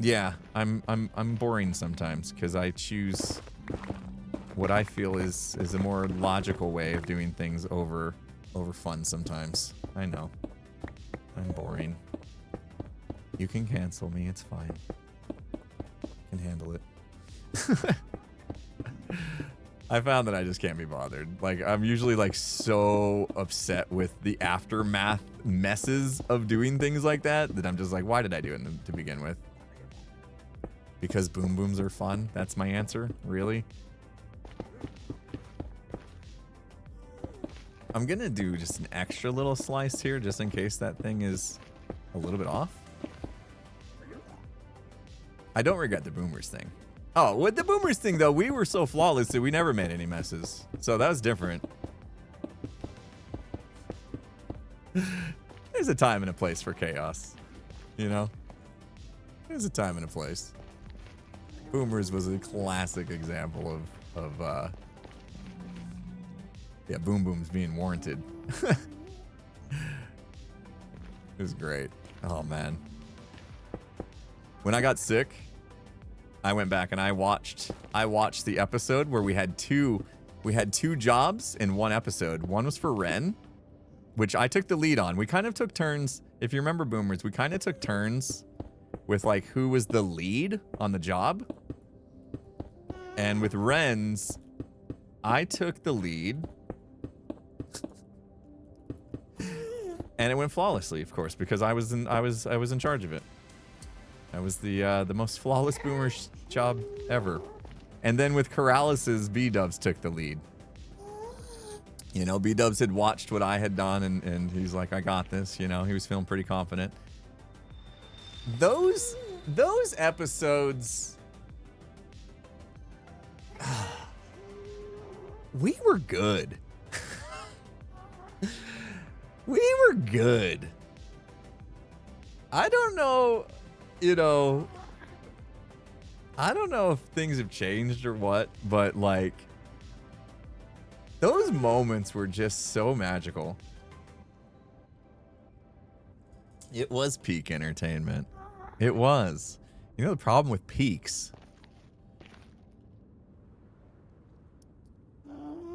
yeah, I'm boring sometimes because I choose what I feel is a more logical way of doing things over fun sometimes. I know. I'm boring. You can cancel me, it's fine. I can handle it. I found that I just can't be bothered. Like, I'm usually like so upset with the aftermath messes of doing things like that I'm just like, why did I do it to begin with? Because boom booms are fun? That's my answer? Really? I'm gonna do just an extra little slice here just in case that thing is a little bit off. I don't regret the boomers thing. Oh, with the boomers thing though, we were so flawless that we never made any messes. So that was different. There's a time and a place for chaos, you know? There's a time and a place. Boomers was a classic example of yeah, boom booms being warranted. It was great. Oh man. When I got sick, I went back and I watched the episode where we had two jobs in one episode. One was for Ren, which I took the lead on. We kind of took turns. If you remember Boomers, we kind of took turns with like who was the lead on the job. And with Ren's, I took the lead. And it went flawlessly, of course, because I was in charge of it. That was the most flawless boomer job ever. And then with Corralis's, B-Dubs took the lead. You know, B-Dubs had watched what I had done, and he's like, I got this. You know, he was feeling pretty confident. Those episodes, we were good. We were good. I don't know, you know, I don't know if things have changed or what, but like, those moments were just so magical. It was peak entertainment. It was. You know the problem with peaks?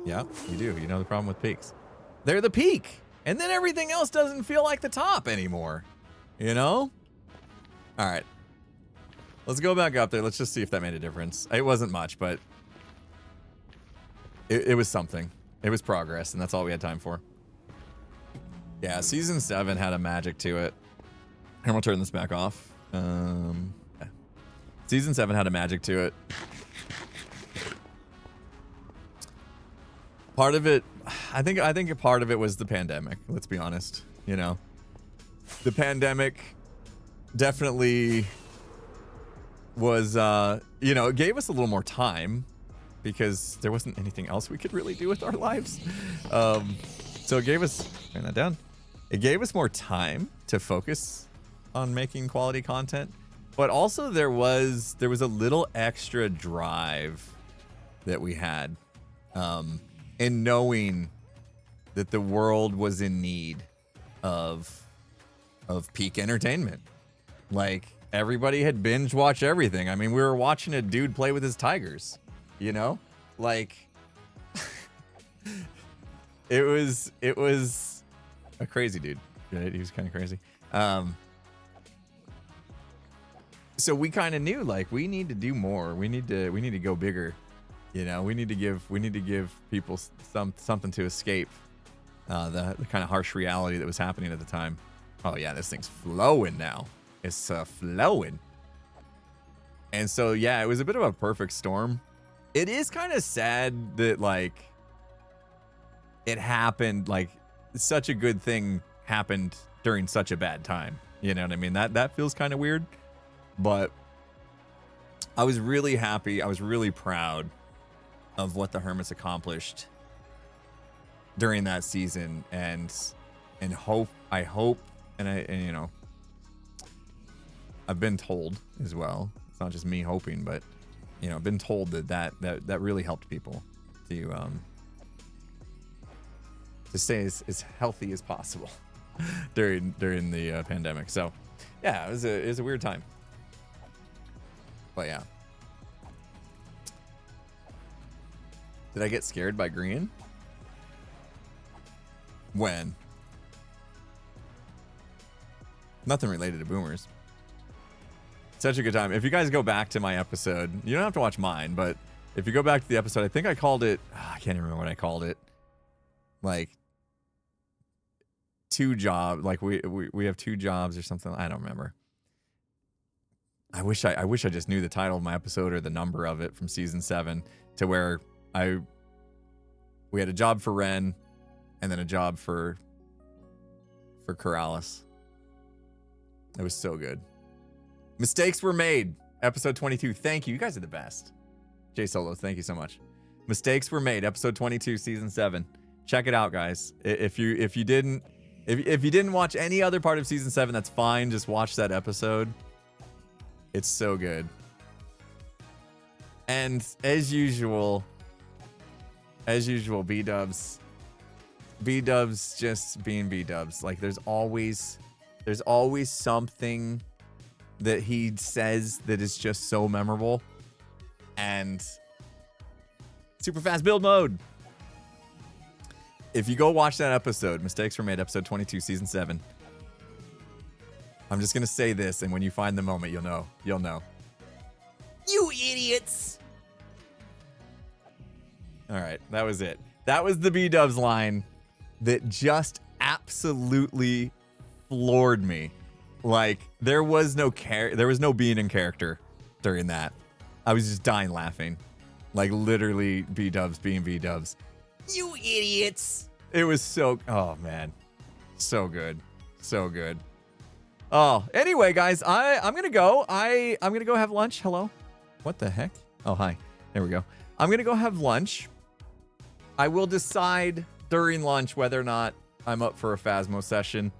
Yeah, you do. You know the problem with peaks. They're the peak. And then everything else doesn't feel like the top anymore. You know? All right. Let's go back up there. Let's just see if that made a difference. It wasn't much, but it was something. It was progress, and that's all we had time for. Yeah, season 7 had a magic to it. And we'll turn this back off. Yeah. Season 7 had a magic to it. Part of it, I think a part of it was the pandemic. Let's be honest. You know, the pandemic definitely was, you know, it gave us a little more time because there wasn't anything else we could really do with our lives. So it gave us, turn that down. It gave us more time to focus on making quality content, but also there was a little extra drive that we had. And knowing that the world was in need of peak entertainment. Like, everybody had binge watched everything. I mean, we were watching a dude play with his tigers, you know? Like, it was a crazy dude, right? He was kind of crazy. So we kind of knew, like, we need to do more. We need to go bigger. You know, we need to give people something to escape the kind of harsh reality that was happening at the time. Oh yeah, this thing's flowing now. It's flowing. And so yeah, it was a bit of a perfect storm. It is kind of sad that like it happened, like such a good thing happened during such a bad time. You know what I mean? That feels kind of weird, but I was really happy. I was really proud of what the Hermits accomplished during that season, and I hope, and you know, I've been told as well. It's not just me hoping, but you know, I've been told that really helped people to stay as healthy as possible. during the pandemic. So yeah, it was a weird time. But yeah. Did I get scared by green? When? Nothing related to boomers. Such a good time. If you guys go back to my episode, you don't have to watch mine, but if you go back to the episode, I think I called it, I can't even remember what I called it. Like 2 jobs, like we have 2 jobs or something. I don't remember. I wish I just knew the title of my episode or the number of it from season 7 to where we had a job for Ren and then a job for Corrales. It was so good. Mistakes were made. Episode 22. Thank you. You guys are the best. Jay Solo, thank you so much. Mistakes were made. Episode 22, season 7. Check it out, guys. If you didn't watch any other part of season 7, that's fine. Just watch that episode. It's so good. And as usual, B-dubs just being B-dubs. Like there's always something that he says that is just so memorable. And super fast build mode. If you go watch that episode, Mistakes Were Made, episode 22, season 7. I'm just going to say this, and when you find the moment, you'll know. You'll know. You idiots! All right, that was it. That was the B-dubs line that just absolutely floored me. Like, there was no being in character during that. I was just dying laughing. Like, literally, B-dubs being B-dubs. You idiots! It was so... Oh, man. So good. So good. Oh, anyway, guys, I'm going to go. I'm going to go have lunch. Hello? What the heck? Oh, hi. There we go. I'm going to go have lunch. I will decide during lunch whether or not I'm up for a Phasmo session.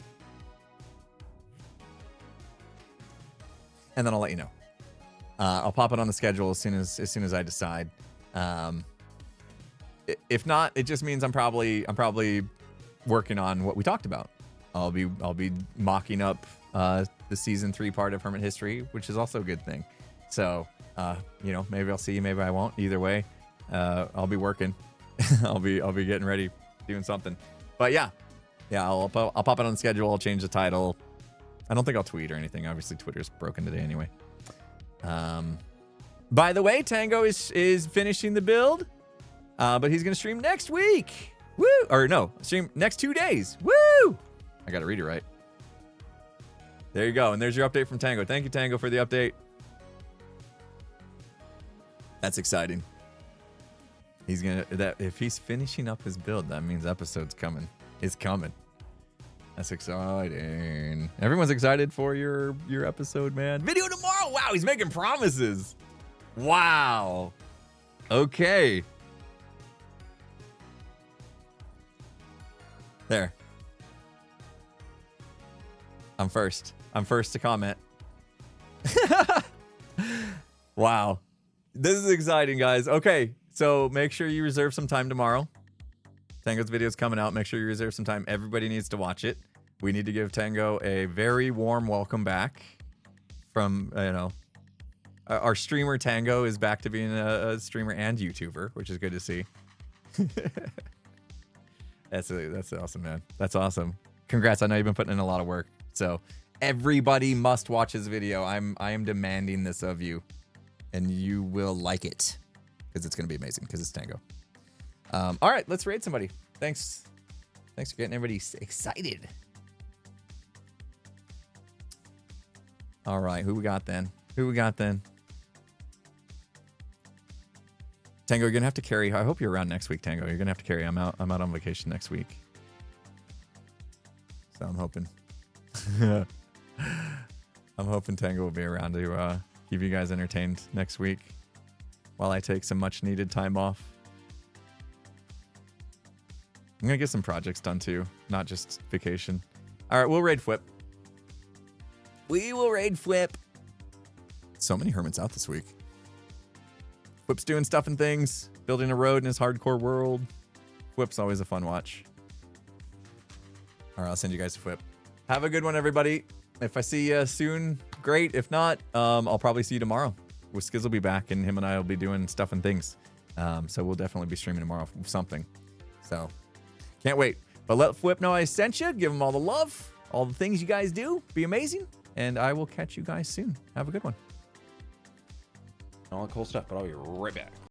And then I'll let you know. I'll pop it on the schedule as soon as I decide. If not, it just means I'm probably working on what we talked about. I'll be mocking up the season 3 part of Hermit History, which is also a good thing. So maybe I'll see you, maybe I won't. Either way, I'll be working. I'll be getting ready, doing something. But yeah, I'll pop it on the schedule. I'll change the title. I don't think I'll tweet or anything. Obviously, Twitter's broken today anyway. By the way, Tango is finishing the build, but he's gonna stream next week. Woo! Or no, stream next 2 days. Woo! I gotta read it right. There you go, and there's your update from Tango. Thank you, Tango, for the update. That's exciting. If he's finishing up his build, that means episode's coming. It's coming. That's exciting. Everyone's excited for your episode, man. Video tomorrow. Wow, he's making promises. Wow. Okay. There. I'm first to comment. Wow. This is exciting, guys. Okay, so make sure you reserve some time tomorrow. Tango's video is coming out. Make sure you reserve some time. Everybody needs to watch it. We need to give Tango a very warm welcome back from, our streamer Tango is back to being a streamer and YouTuber, which is good to see. That's awesome, man. That's awesome. Congrats. I know you've been putting in a lot of work. So everybody must watch his video. I am demanding this of you, and you will like it because it's going to be amazing because it's Tango. All right, let's raid somebody. Thanks for getting everybody excited. All right, who we got then? Tango, you're gonna have to carry. I hope you're around next week, Tango. You're gonna have to carry. I'm out on vacation next week, so I'm hoping. I'm hoping Tango will be around to keep you guys entertained next week while I take some much needed time off. I'm gonna get some projects done too, not just vacation. All right, we'll raid Flip. We will raid Flip. So many hermits out this week. Flip's doing stuff and things, building a road in his hardcore world. Flip's always a fun watch. All right, I'll send you guys to Flip. Have a good one, everybody. If I see you soon, great. If not, I'll probably see you tomorrow. Skiz will be back, and him and I will be doing stuff and things. So we'll definitely be streaming tomorrow from something. So can't wait. But let Flip know I sent you. Give him all the love, all the things you guys do. Be amazing. And I will catch you guys soon. Have a good one. All the cool stuff, but I'll be right back.